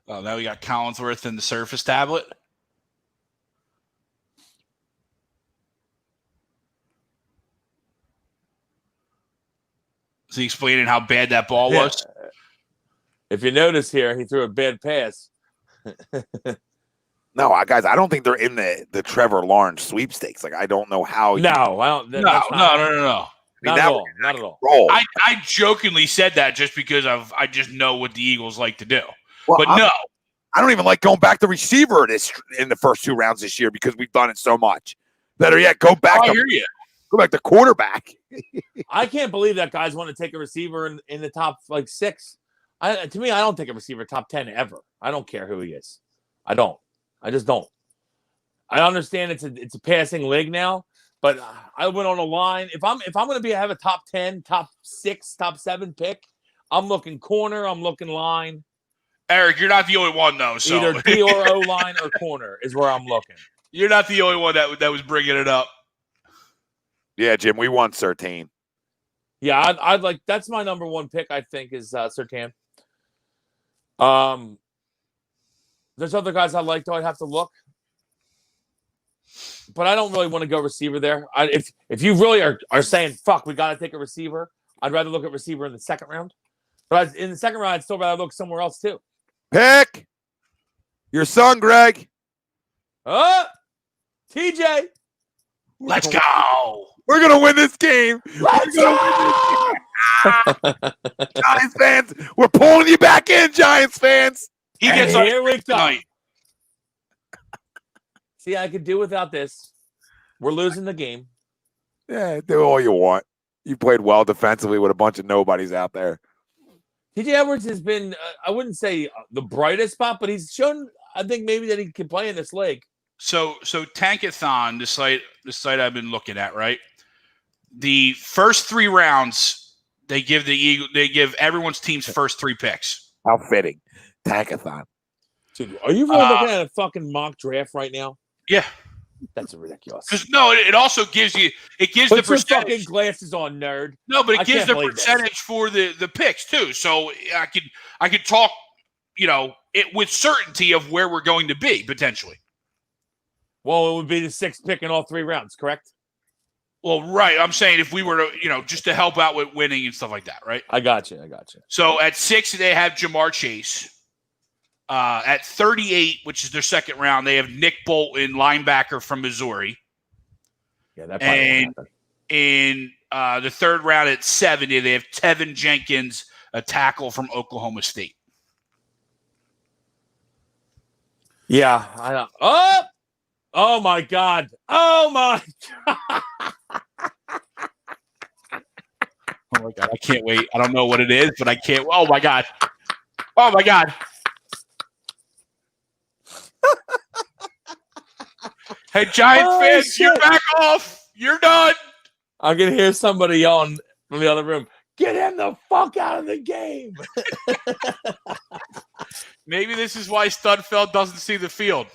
now we got Collinsworth in the Surface tablet. Is he explaining how bad that ball was? If you notice here, he threw a bad pass. no, guys, I don't think they're in the Trevor Lawrence sweepstakes. Like, I don't know how. No, I don't. No. Not at all. Not at all. Roll. I jokingly said that just because I just know what the Eagles like to do. Well, but I don't even like going back to receiver in the first 2 rounds this year because we've done it so much. Better yet, go back. I hear you. Go back to quarterback. I can't believe that guys want to take a receiver in the top 6. To me, I don't take a receiver top 10 ever. I don't care who he is. I don't. I just don't. I understand it's a passing league now, but I went on a line. If I'm going to have a top 10, top 6, top 7 pick, I'm looking corner. I'm looking line. Eric, you're not the only one though. So either D or O line or corner is where I'm looking. You're not the only one that was bringing it up. Yeah, Jim, we want Surtain. Yeah, I'd like. That's my number 1 pick. I think is Surtain. There's other guys I like, though. I'd have to look, but I don't really want to go receiver there. If you really are saying fuck, we got to take a receiver, I'd rather look at receiver in the 2nd round. But in the 2nd round, I'd still rather look somewhere else too. Pick your son, Greg. TJ. Let's go. We're gonna win this game. Let's go. Giants fans, we're pulling you back in, Giants fans. He gets here we go. Tonight. See, I could do without this. We're losing the game. Yeah, do all you want. You played well defensively with a bunch of nobodies out there. TJ Edwards has been, I wouldn't say the brightest spot, but he's shown, I think, maybe that he can play in this league. So Tankathon, the site I've been looking at, right? The first 3 rounds, they give everyone's team's first 3 picks. How fitting. Tankathon. Dude, are you really looking at a fucking mock draft right now? Yeah. That's ridiculous. Because it also gives you the Put your percentage. fucking glasses on, nerd. No, but I it gives can't the believe this. percentage for the picks too. So I could talk, it with certainty of where we're going to be potentially. Well, it would be the 6th pick in all 3 rounds, correct? Well, right. I'm saying if we were to, just to help out with winning and stuff like that, right? I got you. So at 6, they have Jamar Chase. At 38, which is their 2nd round, they have Nick Bolton, linebacker from Missouri. Yeah, that probably won't happen. In the 3rd round at 70, they have Tevin Jenkins, a tackle from Oklahoma State. Yeah, I know. Oh my God. Oh my God. Oh my God, I can't wait. I don't know what it is, but I can't. Oh my God. Oh my God. Hey, Giants fans, you're back off. You're done. I can hear somebody yelling from the other room, get him the fuck out of the game. Maybe this is why Studfeld doesn't see the field.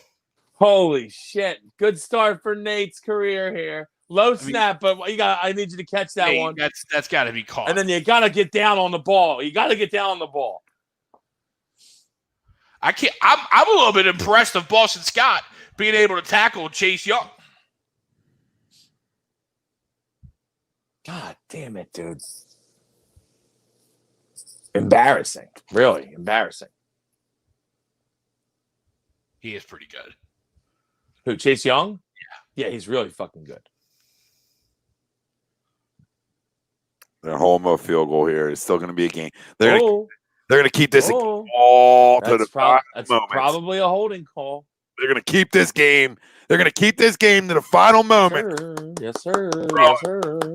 Holy shit. Good start for Nate's career here. Low snap, but I need you to catch that one. That's got to be caught. And then you got to get down on the ball. I can't. I'm a little bit impressed of Boston Scott being able to tackle Chase Young. God damn it, dude. Embarrassing. Really embarrassing. He is pretty good. Who, Chase Young? Yeah, he's really fucking good. They're holding a field goal here. It's still going to be a game. They're going to keep this all to the that's moment. Probably a holding call. They're going to keep this game. They're going to keep this game to the final moment. Yes, sir. Yes, sir.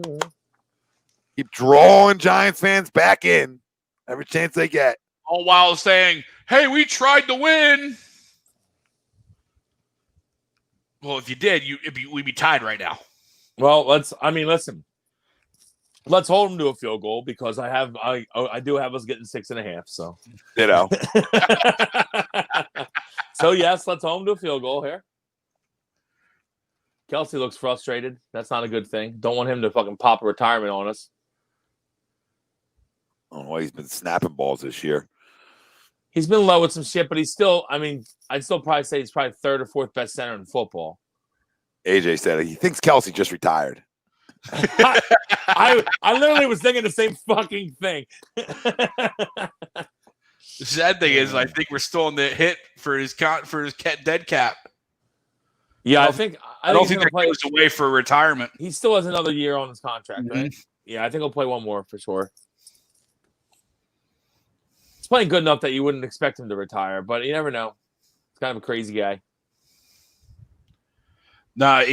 Keep drawing Giants fans back in every chance they get. All while saying, hey, we tried to win. Well, if you did, we'd be tied right now. Well, listen. Let's hold them to a field goal because I do have us getting 6.5. So, So yes, let's hold them to a field goal here. Kelsey looks frustrated. That's not a good thing. Don't want him to fucking pop a retirement on us. I don't know why he's been snapping balls this year. He's been low with some shit, but he's still. I mean, I'd still probably say he's probably third or fourth best center in football. AJ said he thinks Kelsey just retired. I literally was thinking the same fucking thing. The sad thing is, I think we're still in the hit for his dead cap. Yeah, I don't think that goes away for retirement. He still has another year on his contract, right? Yeah, I think he'll play one more for sure. He's playing good enough that you wouldn't expect him to retire, but you never know. He's kind of a crazy guy. No,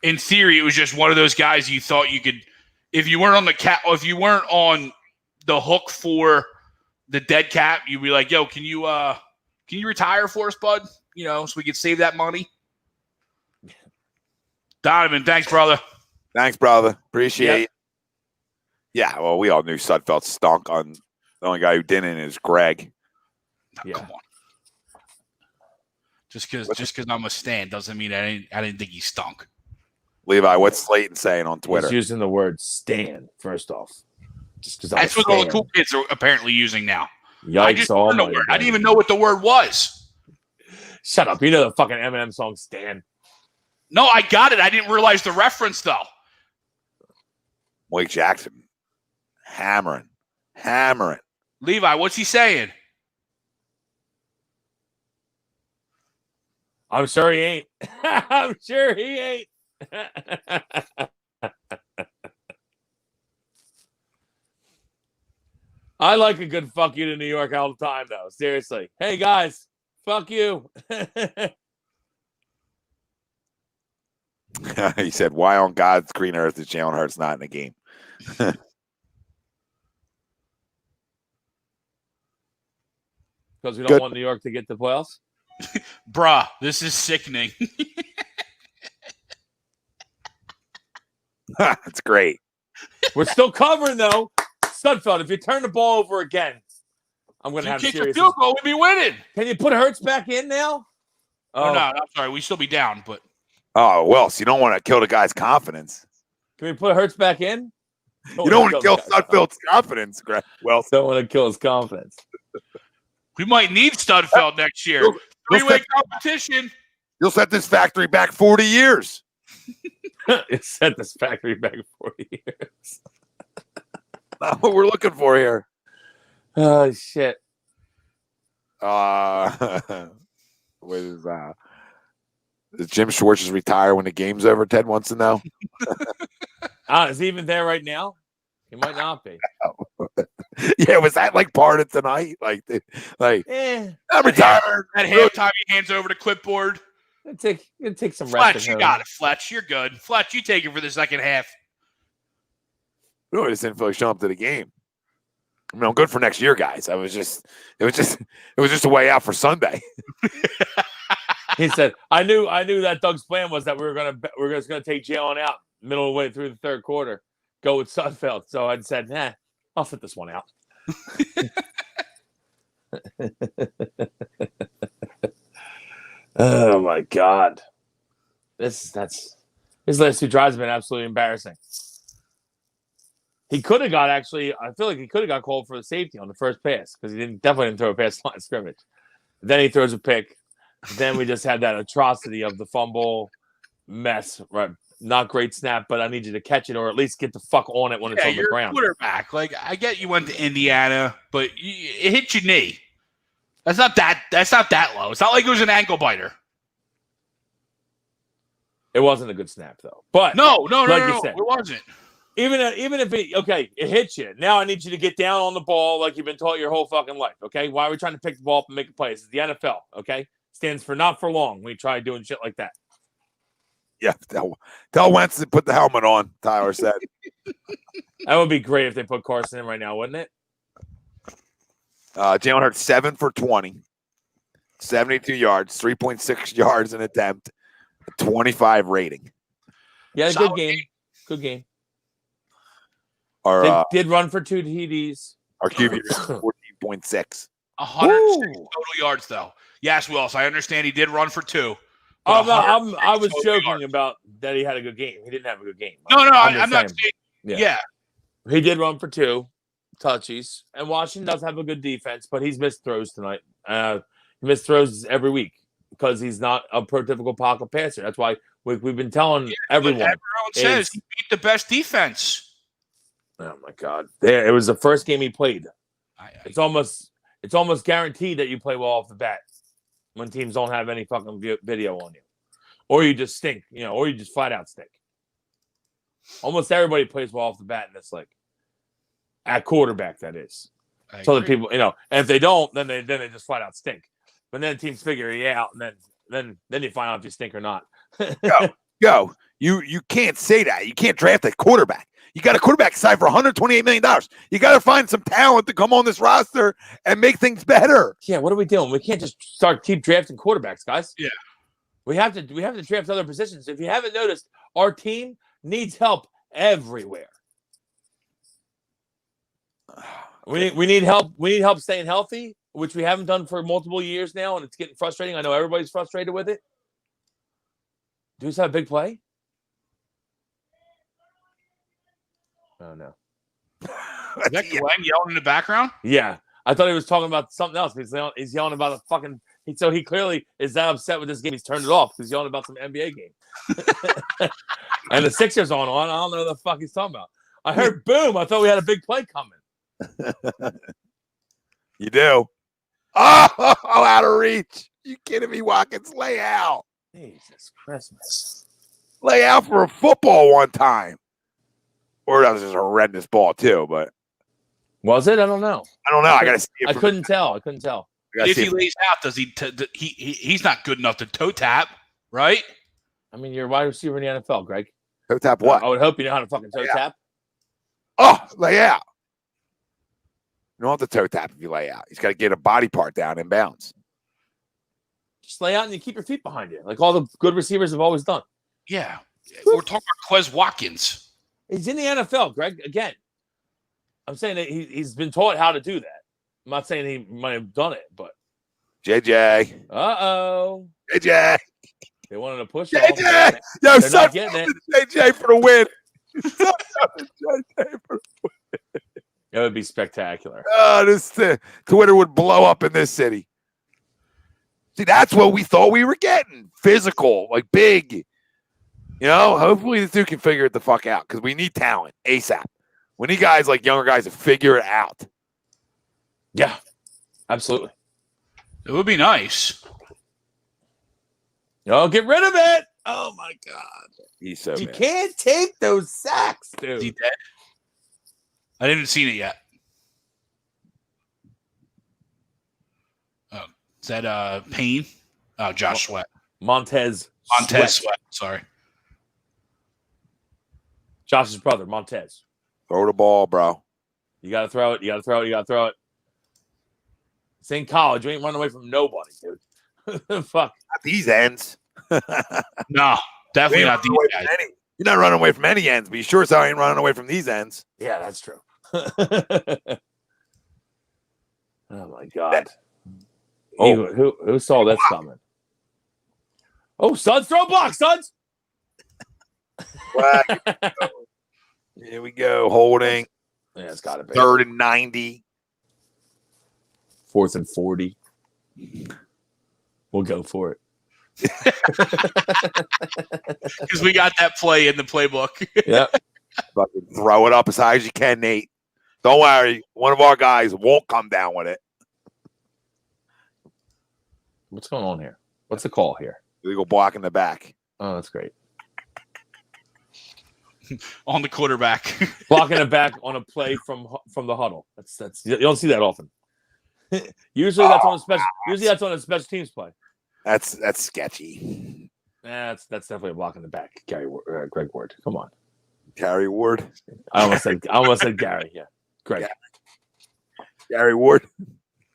in theory, it was just one of those guys you thought you could, if you weren't on the hook for the dead cap, you'd be like, "Yo, can you retire for us, bud? You know, so we could save that money." Donovan, thanks, brother. Thanks, brother. Appreciate it. Yeah, well, we all knew Sudfeld stunk. On the only guy who didn't is Greg. Yeah. Come on. Just because I'm a Stan doesn't mean I didn't think he stunk. Levi, what's Slayton saying on Twitter? He's using the word Stan, first off. Just that's what all the cool kids are apparently using now. Yikes! I didn't even know what the word was. Shut up. You know the fucking Eminem song, Stan. No, I got it. I didn't realize the reference, though. Mike Jackson. Hammering. Levi, what's he saying? I'm sure he ain't. I'm sure he ain't. I like a good fuck you to New York all the time, though. Seriously. Hey, guys. Fuck you. He said, why on God's green earth is Jalen Hurts not in the game? Because we don't want New York to get the playoffs? Bruh, this is sickening. That's great. We're still covering, though. Sudfeld, if you turn the ball over again, I'm going to have serious. serious. Field goal, we'd be winning. Can you put Hurts back in now? Oh, no, I'm sorry. We still be down, but. Oh, well, so you don't want to kill the guy's confidence. Can we put Hurts back in? You don't want to kill Sudfeld's confidence, Greg. Well, don't want to kill his confidence. We might need Studfeld next year. Three-way competition. You'll set this factory back 40 years. Set this factory back 40 years. Not what we're looking for here. Oh, shit. Does Jim Schwartz just retire when the game's over? Ted wants to know. Is he even there right now? He might not be. Yeah, was that like part of tonight? I'm retired. At halftime, he hands over the clipboard. It'll take some Fletch, rest. you got it, Fletch. You're good. Fletch, you take it for the second half. No, I just didn't feel like showing up to the game. I mean, I'm good for next year, guys. It was just a way out for Sunday. He said, "I knew that Doug's plan was that we were just gonna take Jalen out middle of the way through the third quarter, go with Sudfeld." So I said, I'll fit this one out. Oh my God, his last two drives have been absolutely embarrassing. He could have I feel like he could have got called for the safety on the first pass because he definitely didn't throw a pass line of scrimmage. Then he throws a pick. Then we just had that atrocity of the fumble mess right not great snap, but I need you to catch it or at least get the fuck on it when it's on the you're ground. A quarterback. Like, I get you went to Indiana, but it hit your knee. That's not that low. It's not like it was an ankle biter. It wasn't a good snap though. But no, said, it wasn't. Even if it hits you. Now I need you to get down on the ball like you've been taught your whole fucking life. Okay, why are we trying to pick the ball up and make a play? This is the NFL. Okay, stands for not for long. We try doing shit like that. Yeah, tell Wentz to put the helmet on. Tyler said that would be great if they put Carson in right now, wouldn't it? Jalen Hurts 7 for 20, 72 yards, 3.6 yards an attempt, 25 rating. Yeah, good game. Good game. They did run for 2 TDs. Our QB is 14.6. 106 total yards, though. Yes, Wills, I understand he did run for 2. Oh, no, I was joking about that he had a good game. He didn't have a good game. No, I'm not saying. Yeah. He did run for 2 touchies, and Washington does have a good defense, but he's missed throws tonight. He missed throws every week because he's not a prototypical pocket passer. That's why we've been telling everyone. Everyone says he beat the best defense. Oh my God! It was the first game he played. It's almost guaranteed that you play well off the bat when teams don't have any fucking video on you, or you just stink, or you just flat out stink. Almost everybody plays well off the bat in this league. At quarterback, that is. So the people, and if they don't, then they just flat out stink. But then teams figure you out, and then you find out if you stink or not. Yo, you can't say that. You can't draft a quarterback. You got a quarterback signed for $128 million. You got to find some talent to come on this roster and make things better. Yeah, what are we doing? We can't just keep drafting quarterbacks, guys. Yeah, we have to draft other positions. If you haven't noticed, our team needs help everywhere. We need help. We need help staying healthy, which we haven't done for multiple years now, and it's getting frustrating. I know everybody's frustrated with it. Do we have a big play? Oh no! Is that Glenn yelling in the background? Yeah, I thought he was talking about something else. He's yelling about a fucking. So he clearly is that upset with this game. He's turned it off. He's yelling about some NBA game. And the Sixers on. I don't know what the fuck he's talking about. I heard boom. I thought we had a big play coming. You do. Oh, out of reach. You kidding me, Watkins? Lay out. Jesus Christmas. Lay out for a football one time. Or that was just a horrendous ball, too. But was it? I don't know. I got to see it. I couldn't tell. If he lays out, does he? He's not good enough to toe tap, right? I mean, you're a wide receiver in the NFL, Greg. Toe tap what? I would hope you know how to fucking toe tap. Oh, lay out. You don't have to toe tap if you lay out. He's got to get a body part down in bounds. Just lay out and you keep your feet behind you, like all the good receivers have always done. Yeah. We're talking about Quez Watkins. He's in the NFL, Greg. Again, I'm saying that he's been taught how to do that. I'm not saying he might have done it, but JJ. Uh-oh. JJ. They wanted to push JJ. Off. Yo, they're not getting it. JJ for the win. It would be spectacular. Oh, this Twitter would blow up in this city. See, that's what we thought we were getting. Physical, like big. Hopefully the dude can figure it the fuck out because we need talent ASAP. We need guys like younger guys to figure it out. Yeah, absolutely. It would be nice. Oh, get rid of it. Oh, my God. He's so You mad. can't take those sacks, dude. Is he dead? I didn't see it yet. Oh, is that Payne? Oh, Josh Sweat. Montez Sweat. Sorry. Josh's brother, Montez. Throw the ball, bro. You got to throw it. You got to throw it. You got to throw it. It's in college. You ain't running away from nobody, dude. Fuck. Not these ends. No, definitely not these guys. You're not running away from any ends, but you sure as hell ain't running away from these ends. Yeah, that's true. Oh, my God. Oh. Who saw this coming? Oh, Suds, throw a block, Suds. Here we go. Holding. Yeah, it's got to be. 3rd and 90. 4th and 40. We'll go for it. Because we got that play in the playbook. Yeah. Fucking throw it up as high as you can, Nate. Don't worry. One of our guys won't come down with it. What's going on here? What's the call here? Illegal block in the back. Oh, that's great. On the quarterback. Blocking it back on a play from the huddle. That's you don't see that often. Usually that's on a special teams play. That's sketchy. That's definitely a block in the back. Greg Ward. Come on. Gary Ward. I almost said Gary. Yeah. Greg. Gary Ward.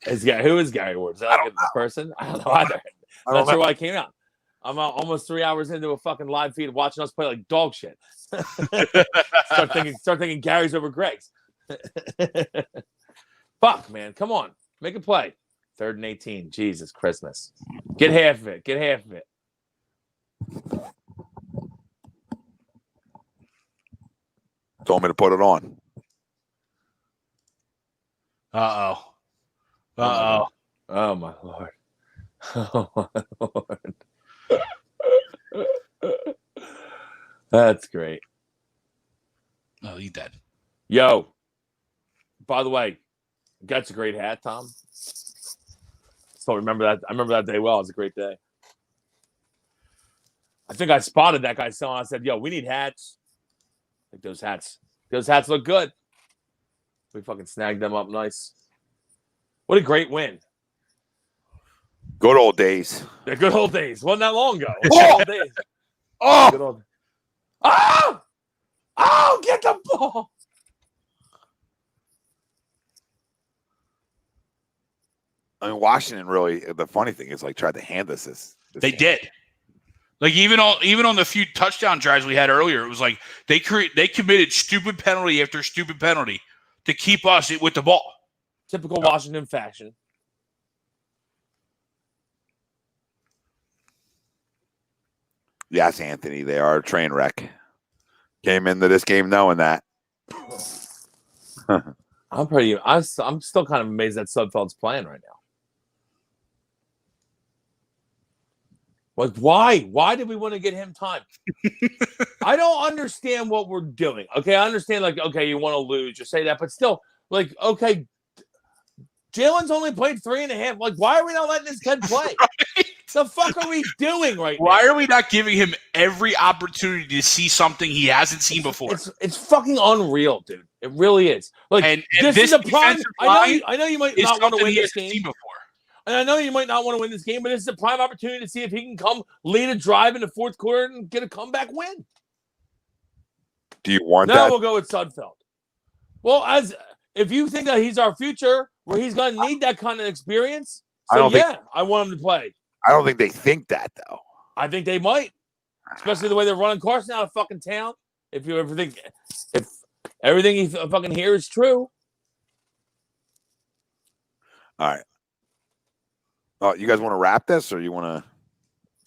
Who is Gary Ward? Is that like a person? I don't know either. I'm not sure why I came out. I'm almost 3 hours into a fucking live feed watching us play like dog shit. Start thinking Gary's over Greg's. Fuck, man. Come on. Make a play. 3rd and 18. Jesus Christmas. Get half of it. Told me to put it on. Uh-oh. Oh, my Lord. Oh, my Lord. That's great. Oh, he dead. Yo. By the way, that's a great hat, Tom. So remember that. I remember that day well. It was a great day. I think I spotted that guy selling. I said, yo, we need hats. Like those hats look good. We fucking snagged them up nice. What a great win. Good old days. The good old days. Wasn't that long ago. Good old days. Oh! Good old... Oh! Oh, get the ball. I mean, Washington really, the funny thing is, like, tried to hand us this They game. did. Like even on the few touchdown drives we had earlier, it was like they committed stupid penalty after stupid penalty to keep us with the ball. Typical Washington fashion. Yes, Anthony, they are a train wreck. Came into this game knowing that. I'm still kind of amazed that Sudfeld's playing right now. Like, why? Why did we want to get him time? I don't understand what we're doing. Okay, I understand, like, okay, you want to lose, just say that, but still, like, okay, Jalen's only played 3.5. Like, why are we not letting this kid play? Right? The fuck are we doing right Why now? are we not giving him every opportunity to see something he hasn't seen before? It's fucking unreal, dude. It really is. Like, And this is a prime. I know you might not want to win this game. Before. And I know you might not want to win this game, but this is a prime opportunity to see if he can come lead a drive in the fourth quarter and get a comeback win. Do you want Now that? we'll go with Sudfeld. Well, if you think that he's our future, where he's going to need that kind of experience, I want him to play. I don't think they think that, though. I think they might, especially the way they're running Carson out of fucking town. If you ever think, if everything you fucking hear is true. All right. Oh, you guys want to wrap this, or you want to?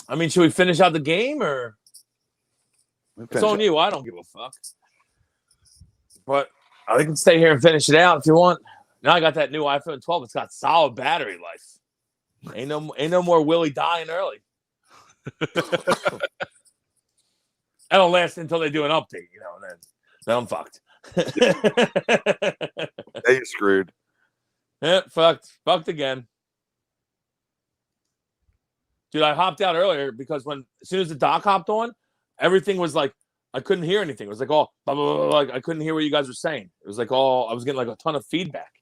I mean, should we finish out the game, or it's on you? I don't give a fuck. But I can stay here and finish it out if you want. Now I got that new iPhone 12. It's got solid battery life. Ain't no more Willie dying early. That'll last until they do an update, you know, and then I'm fucked. Hey, you're screwed. Yeah, fucked again. Dude, I hopped out earlier because as soon as the doc hopped on, everything was like, I couldn't hear anything. It was like, all blah, blah, blah, blah, like I couldn't hear what you guys were saying. It was like I was getting like a ton of feedback.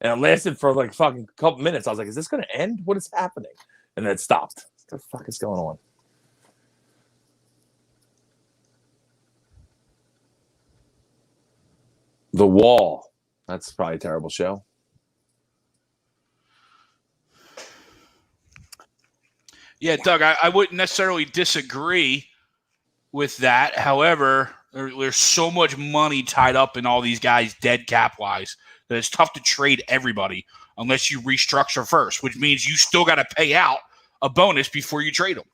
And it lasted for like fucking couple minutes. I was like, is this going to end? What is happening? And then it stopped. What the fuck is going on? The Wall. That's probably a terrible show. Yeah, Doug, I wouldn't necessarily disagree with that. However, there's so much money tied up in all these guys dead cap-wise that it's tough to trade everybody unless you restructure first, which means you still got to pay out a bonus before you trade them.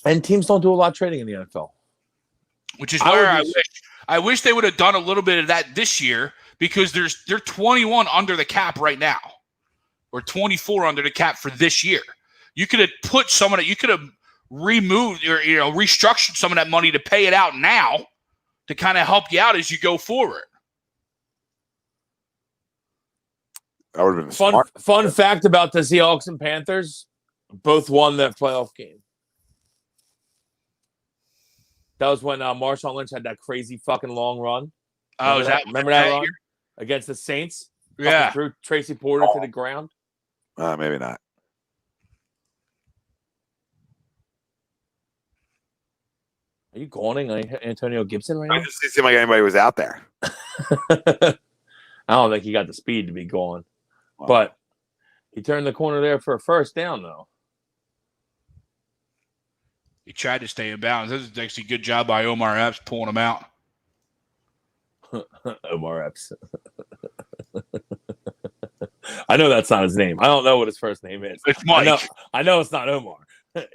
And teams don't do a lot of trading in the NFL. Which is where I wish they would have done a little bit of that this year because they're 21 under the cap right now or 24 under the cap for this year. You could have put some of it. You could have removed or restructured some of that money to pay it out now to kind of help you out as you go forward. That would have been smart. Fun fact about the Seahawks and Panthers: both won that playoff game. That was when Marshawn Lynch had that crazy fucking long run. Remember that run against the Saints? Yeah, threw Tracy Porter to the ground. Maybe not. Are you calling Antonio Gibson right now? It just didn't seem like anybody was out there. I don't think he got the speed to be going. Wow. But he turned the corner there for a first down, though. He tried to stay in bounds. This is actually a good job by Omar Epps pulling him out. Omar Epps. I know that's not his name. I don't know what his first name is. It's Mike. I know it's not Omar.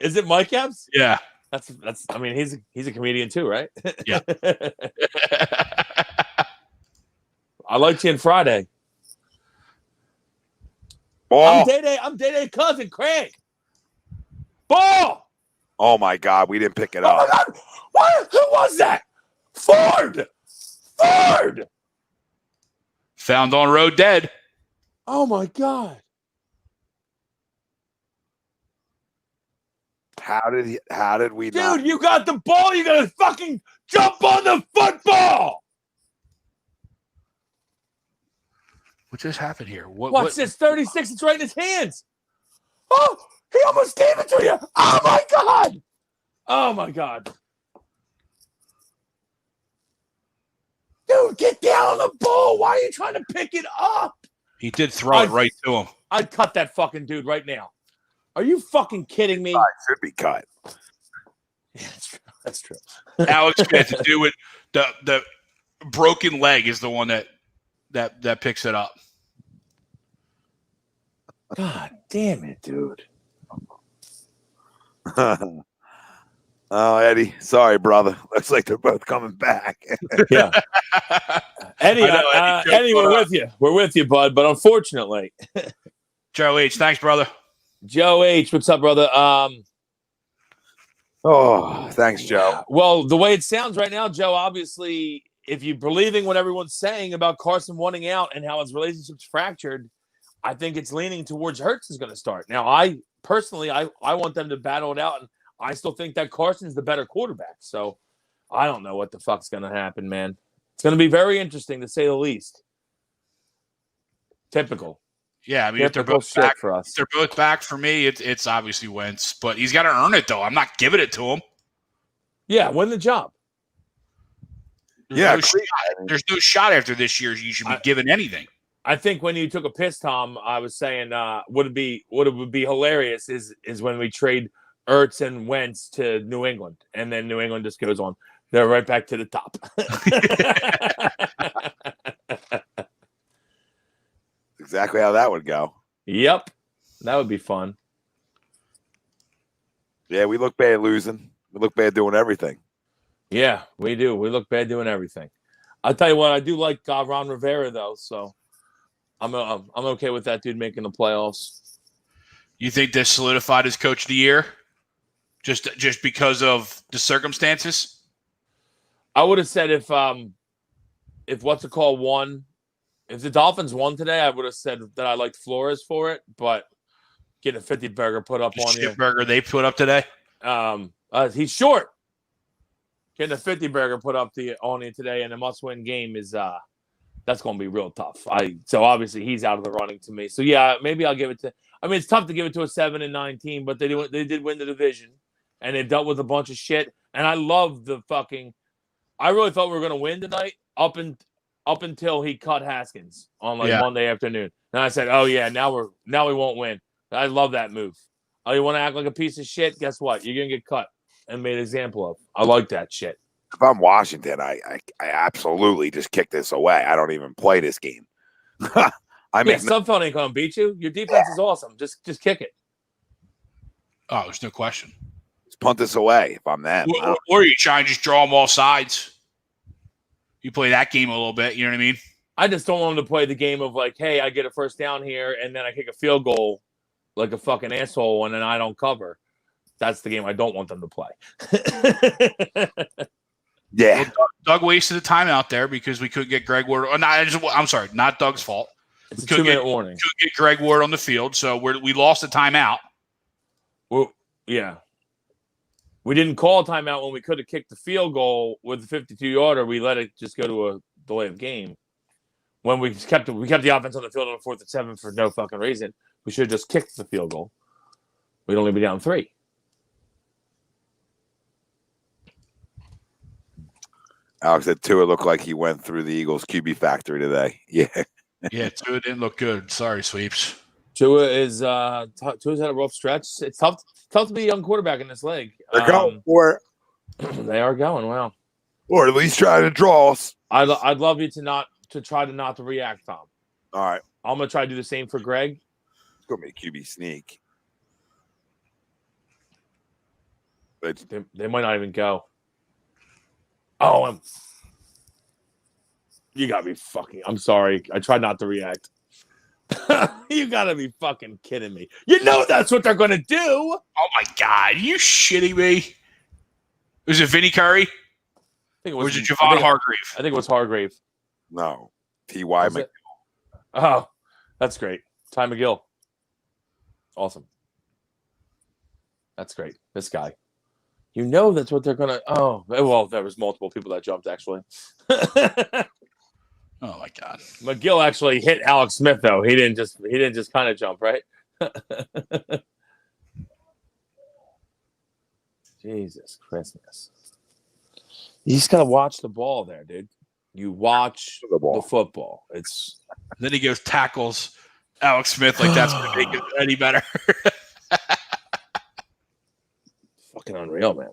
Is it Mike Epps? Yeah. That's. I mean, he's a comedian too, right? Yeah. I liked you on Friday. Ball. I'm Day cousin Craig. Ball. Oh my God, we didn't pick it Oh up. my God. What? Who was that? Ford. Found on road dead. Oh my God. How did we Dude, not? you got the ball. You got to fucking jump on the football. What just happened here? Watch this. 36. It's right in his hands. Oh, he almost gave it to you. Oh my God. Oh my God. Dude, get down on the ball. Why are you trying to pick it up? He did throw it right to him. I'd cut that fucking dude right now. Are you fucking kidding me? It should be cut. Yeah, that's true. Alex had to do it. The broken leg is the one that picks it up. God damn it, dude. Oh, Eddie. Sorry, brother. Looks like they're both coming back. Yeah. Eddie, we're with you. We're with you, bud. But unfortunately, Joe H, thanks, brother. Joe H, what's up, brother? Oh, thanks, Joe. Well, the way it sounds right now, Joe, obviously, if you're believing what everyone's saying about Carson wanting out and how his relationship's fractured, I think it's leaning towards Ertz is going to start. Now, I personally want them to battle it out, and I still think that Carson's the better quarterback. So I don't know what the fuck's going to happen, man. It's going to be very interesting, to say the least. Typical. Yeah, I mean, if they're both shit back for us. if they're both back for me, it's obviously Wentz, but he's got to earn it, though. I'm not giving it to him. Yeah, win the job. There's no shot after this year you should be given anything. I think when you took a piss, Tom, I was saying what would be hilarious is when we trade Ertz and Wentz to New England, and then New England just goes on. They're right back to the top. Exactly how that would go. Yep. That would be fun. Yeah, we look bad losing. We look bad doing everything. Yeah, we do. We look bad doing everything. I'll tell you what, I do like Ron Rivera, though, so I'm okay with that dude making the playoffs. You think this solidified as coach of the year? Just because of the circumstances? I would have said if what's it called won, if the Dolphins won today, I would have said that I liked Flores for it, but getting a 50 burger put up on you. Burger they put up today? He's short. Getting a 50 burger put up on you today in a must-win game is that's going to be real tough. So obviously he's out of the running to me. So yeah, maybe I'll give it to. I mean, it's tough to give it to a 7-9 team, but they did win the division, and they dealt with a bunch of shit. And I love the fucking. I really thought we were going to win tonight up until he cut Haskins on Monday afternoon. And I said, oh yeah, now we won't win. I love that move. Oh, you want to act like a piece of shit? Guess what? You're going to get cut and made an example of. I like that shit. If I'm Washington, I absolutely just kick this away. I don't even play this game. Sudfeld ain't going to beat you. Your defense is awesome. Just kick it. Oh, there's no question. Just punt this away if I'm them. Or you try and just draw them all sides. You play that game a little bit. You know what I mean? I just don't want them to play the game of like, hey, I get a first down here, and then I kick a field goal, like a fucking asshole and then I don't cover, that's the game I don't want them to play. Yeah. Well, Doug wasted a timeout there because we couldn't get Greg Ward. I'm sorry, not Doug's fault. It's a 2-minute warning. Couldn't get Greg Ward on the field, so we lost a timeout. Well, yeah. We didn't call a timeout when we could have kicked the field goal with the 52-yarder. We let it just go to a delay of game. When we kept the offense on the field on the 4th and 7 for no fucking reason. We should have just kicked the field goal. We'd only be down 3. Alex said Tua looked like he went through the Eagles QB factory today. Yeah. Yeah, Tua didn't look good. Sorry, Sweeps. Tua's had a rough stretch. It's tough to be a young quarterback in this league. They're going for it. They are going, wow. Or at least trying to draw us. I'd love you to try not to react, Tom. All right. I'm going to try to do the same for Greg. It's going to be a QB sneak. But They might not even go. Oh, you got to be fucking. I'm sorry. I tried not to react. You got to be fucking kidding me. You know that's what they're going to do. Oh, my God. Are you shitting me? Was it Vinny Curry? I think it was, or was it Javon Hargrave? I think it was Hargrave. no. T.Y. McGill. Oh, that's great. Ty McGill. Awesome. That's great. This guy. You know that's what they're going to. Oh, well, there was multiple people that jumped, actually. Oh, my God. McGill actually hit Alex Smith, though. He didn't just kind of jump, right? Jesus Christmas. You just got to watch the ball there, dude. You watch the football. It's Then he goes tackles Alex Smith like that's going to make it any better. fucking unreal, man.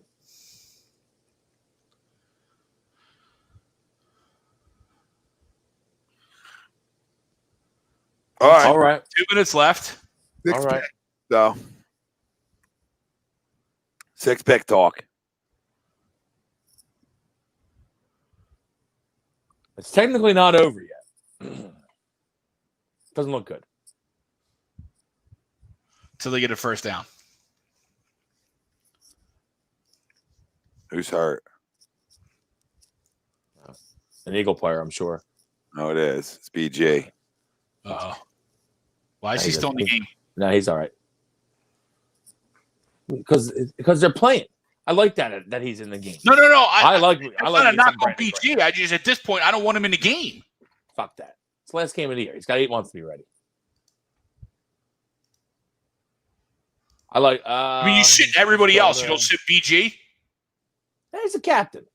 All right. 2 minutes left. Six All right. pick, so 6-pick talk. It's technically not over yet. Doesn't look good. Until they get a first down. Who's hurt? An Eagle player, I'm sure. No, it is. It's BG. Uh-oh. Why is he still in the game? No, he's all right. Because they're playing. I like that he's in the game. No. I like not on BG. I just at this point I don't want him in the game. Fuck that. It's the last game of the year. He's got 8 months to be ready. I like. I mean, you sit everybody else. You don't sit BG. He's a captain.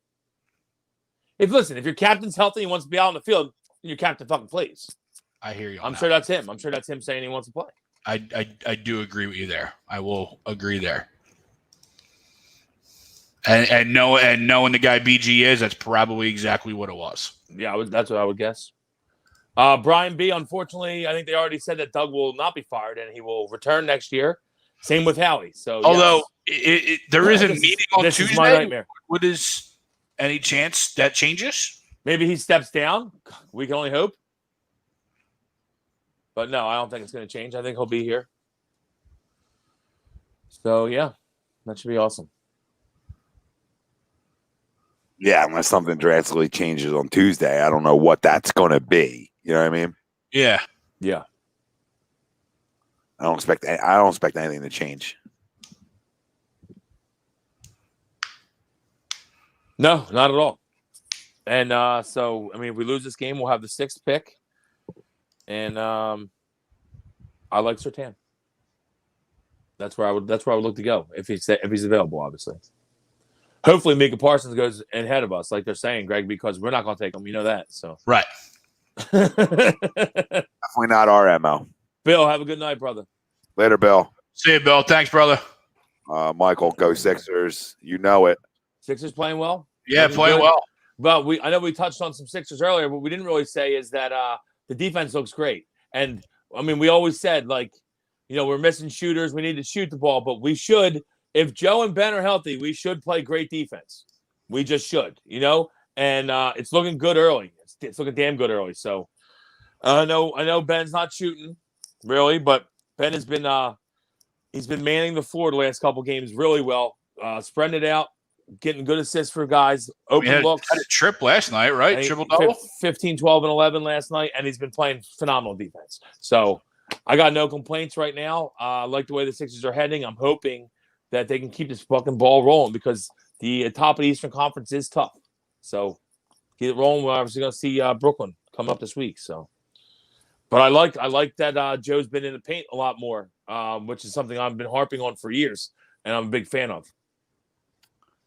If your captain's healthy and wants to be out on the field, then your captain fucking plays. I hear you. I'm sure that's him. I'm sure that's him saying he wants to play. I do agree with you there. I will agree there. And knowing the guy BG is, that's probably exactly what it was. Yeah, that's what I would guess. Brian B, unfortunately, I think they already said that Doug will not be fired and he will return next year. Same with Howie. So, although there is a meeting on this Tuesday, is my nightmare. What is any chance that changes? Maybe he steps down. We can only hope. But no, I don't think it's going to change. I think he'll be here. So, yeah, that should be awesome. Yeah, unless something drastically changes on Tuesday. I don't know what that's going to be. You know what I mean? Yeah. Yeah. I don't expect anything to change. No, not at all. And so, I mean, if we lose this game, we'll have the 6th pick. And I like Surtain. That's where I would look to go if he's available, obviously. Hopefully, Micah Parsons goes ahead of us, like they're saying, Greg, because we're not going to take him. You know that. So right. Definitely not our MO. Bill, have a good night, brother. Later, Bill. See you, Bill. Thanks, brother. Michael, go Sixers. You know it. Sixers playing well. Yeah, playing well. But I know we touched on some Sixers earlier. What we didn't really say is that the defense looks great. And I mean, we always said we're missing shooters. We need to shoot the ball, but we should. If Joe and Ben are healthy, we should play great defense. We just should, And it's looking good early. It's looking damn good early. So I know Ben's not shooting really, but Ben has been He's been manning the floor the last couple games really well, spreading it out, getting good assists for guys, open looks. Had a trip last night, right? Triple-double? 15, 12, and 11 last night, and he's been playing phenomenal defense. So I got no complaints right now. I like the way the Sixers are heading. I'm hoping that they can keep this fucking ball rolling because the top of the Eastern Conference is tough. So get it rolling. We're obviously going to see Brooklyn come up this week. So, but I like that Joe's been in the paint a lot more, which is something I've been harping on for years, and I'm a big fan of.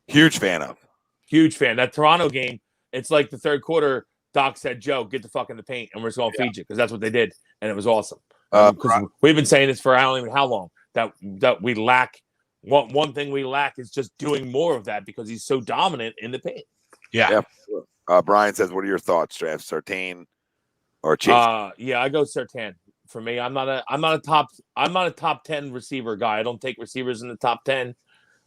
Huge fan of. Huge fan. That Toronto game, it's like the third quarter. Doc said, "Joe, get the fuck in the paint, and we're just going to feed you," because that's what they did, and it was awesome. Because we've been saying this for I don't even know how long that we lack. One thing we lack is just doing more of that because he's so dominant in the paint. Yeah. Brian says, "What are your thoughts, Draft? Surtain or Chase?" Yeah, I go Surtain. For me, I'm not a top 10 receiver guy. I don't take receivers in the top 10.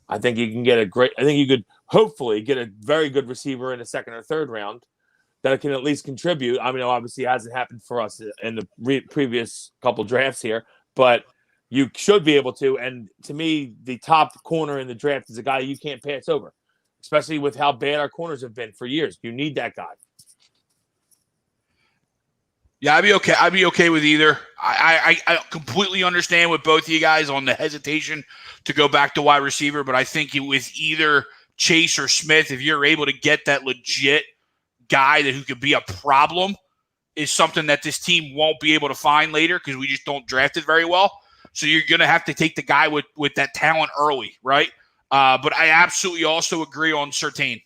I think you can you could hopefully get a very good receiver in the second or third round that can at least contribute. I mean, obviously it hasn't happened for us in the previous couple drafts here, but you should be able to. And to me, the top corner in the draft is a guy you can't pass over, especially with how bad our corners have been for years. You need that guy. Yeah, I'd be okay with either. I completely understand with both of you guys on the hesitation to go back to wide receiver, but I think with either Chase or Smith, if you're able to get that legit guy who could be a problem, is something that this team won't be able to find later because we just don't draft it very well. So you're going to have to take the guy with that talent early, right? But I absolutely also agree on Surtain.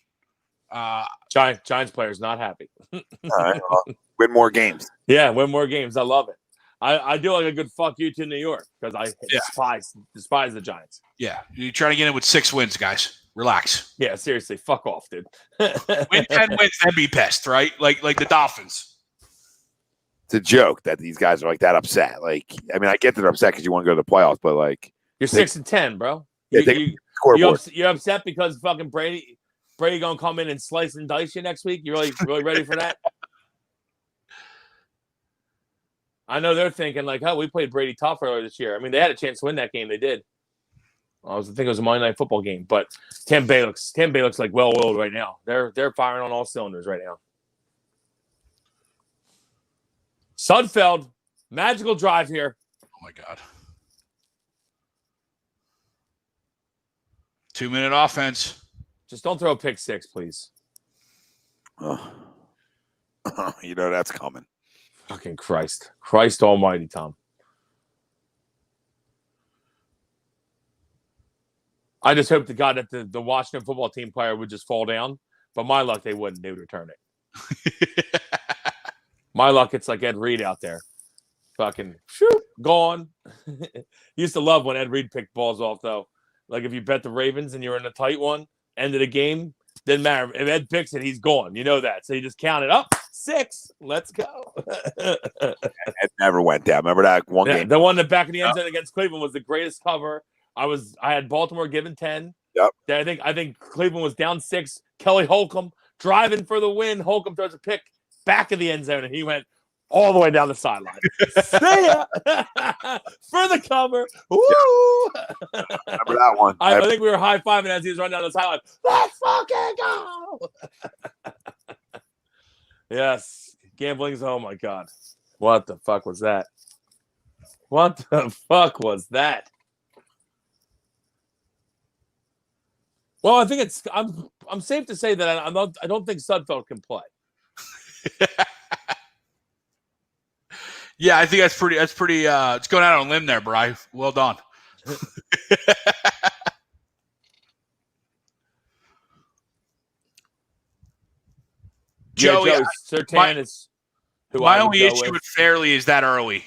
Giants players not happy. All right, win more games. Yeah, win more games. I love it. I do like a good fuck you to New York because I despise the Giants. Yeah, you're trying to get in with 6 wins, guys. Relax. Yeah, seriously, fuck off, dude. Win 10 wins, then be pissed, right? Like the Dolphins. It's a joke that these guys are like that upset. Like, I mean, I get that they're upset because you want to go to the playoffs, but like you're 6-10, bro. You're upset because fucking Brady gonna come in and slice and dice you next week. You really ready for that? I know they're thinking like, "Oh, we played Brady tough earlier this year." I mean, they had a chance to win that game. They did. I think it was a Monday Night Football game, but Tamp Bay looks like well-oiled right now. They're firing on all cylinders right now. Sudfeld, magical drive here. Oh my God. 2-minute offense. Just don't throw a pick six, please. Oh. You know that's coming. Fucking Christ almighty, Tom. I just hope to God that the Washington football team player would just fall down. But my luck, they wouldn't. They would return it. My luck, it's like Ed Reed out there. Fucking gone. Used to love when Ed Reed picked balls off, though. Like if you bet the Ravens and you're in a tight one, end of the game, didn't matter. If Ed picks it, he's gone. You know that. So you just count it up. 6. Let's go. It never went down. Remember that one game? The one in the back of the end zone against Cleveland was the greatest cover. I had Baltimore given 10. Yep. I think Cleveland was down 6. Kelly Holcomb driving for the win. Holcomb throws a pick back of the end zone, and he went all the way down the sideline. See ya! For the cover. Woo! Remember that one? I think we were high-fiving as he was running down the sideline. Let's fucking go! Yes. Gambling's, oh my God. What the fuck was that? What the fuck was that? Well, I think I'm safe to say that I don't think Sudfeld can play. Yeah, I think that's pretty it's going out on a limb there, Bri. Well done. Joey, Surtain is who my only issue with Fairley is that early.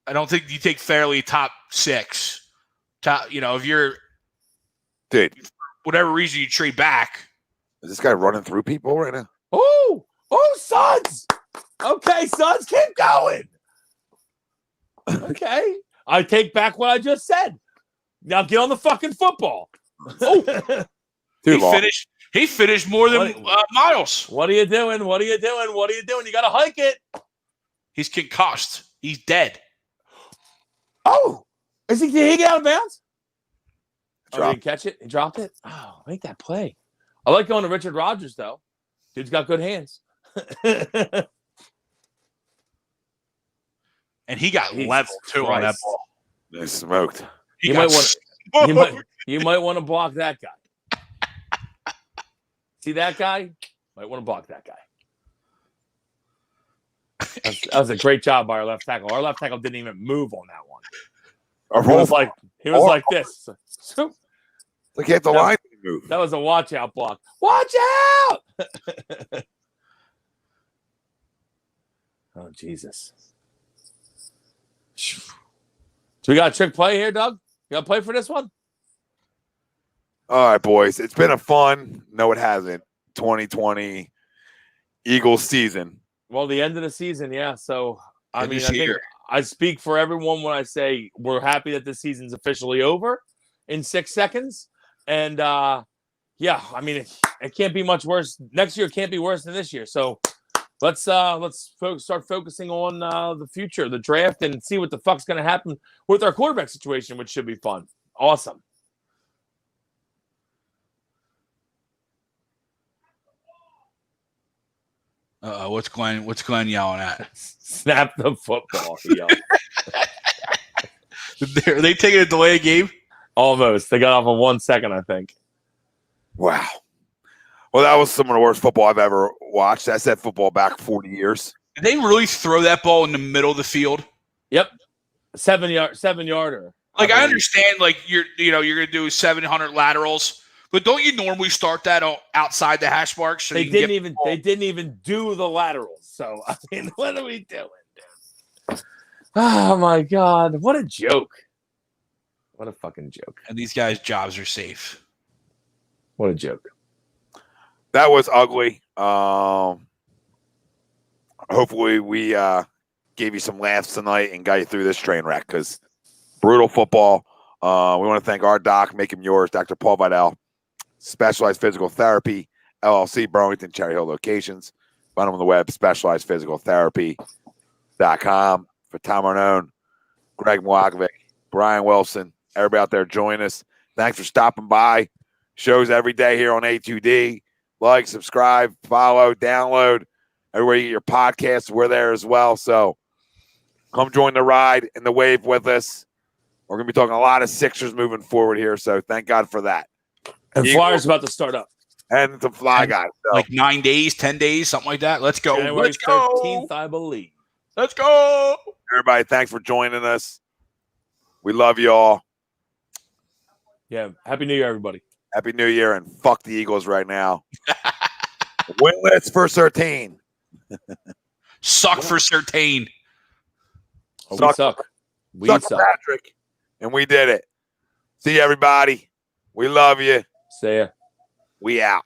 I don't think you take Fairley top 6. If you're dude, whatever reason you trade back. Is this guy running through people right now? Oh, Suns. Okay, Suns, keep going. Okay. I take back what I just said. Now get on the fucking football. Oh. He finished more than Miles. What are you doing? You got to hike it. He's concussed. He's dead. Oh, Did he get out of bounds? Oh, Drop. did he catch it? He dropped it? Oh, make that play. I like going to Richard Rodgers, though. Dude's got good hands. And he got level, too, on that ball. They smoked. You might want to block that guy. See that guy? Might want to block that guy. That was a great job by our left tackle. Our left tackle didn't even move on that one. He was like this. They can't the line move. That was a watch out block. Watch out! Oh, Jesus. So we got a trick play here, Doug? You got to play for this one? All right, boys. It's been a fun, no, it hasn't, 2020 Eagles season. Well, the end of the season, yeah. So, I think I speak for everyone when I say we're happy that the season's officially over in 6 seconds. And, yeah, I mean, it can't be much worse. Next year can't be worse than this year. So let's start focusing on the future, the draft, and see what the fuck's going to happen with our quarterback situation, which should be fun. Awesome. What's Glenn yelling at? Snap the football. Are they taking a delay game? Almost. They got off in 1 second, I think. Wow. Well, that was some of the worst football I've ever watched. I said football back 40 years. Did they really throw that ball in the middle of the field? Yep. 7-yarder. Like, I understand, like, you're going to do 700 laterals, but don't you normally start that outside the hash marks? So they didn't even do the laterals. So, I mean, what are we doing, dude? Oh, my God. What a joke. What a fucking joke. And these guys' jobs are safe. What a joke. That was ugly. Hopefully we gave you some laughs tonight and got you through this train wreck, because brutal football. We want to thank our doc, make him yours, Dr. Paul Vidal, Specialized Physical Therapy, LLC, Burlington, Cherry Hill locations. Find him on the web, specializedphysicaltherapy.com. For Thomas Arnone, Greg Milakovic, Brian Wilson, everybody out there, join us. Thanks for stopping by. Shows every day here on A2D. Like, subscribe, follow, download. Everywhere you get your podcasts, we're there as well. So come join the ride and the wave with us. We're going to be talking a lot of Sixers moving forward here, so thank God for that. And Flyers about to start up. And the Fly guys. So. Like 9 days, 10 days, something like that. Let's go. January Let's go. 13th, I believe. Let's go. Everybody, thanks for joining us. We love you all. Yeah. Happy New Year, everybody. Happy New Year, and fuck the Eagles right now. Winless for 13. Suck for certain. Oh, we suck. We suck. Patrick. And we did it. See you, everybody. We love you. See ya. We out.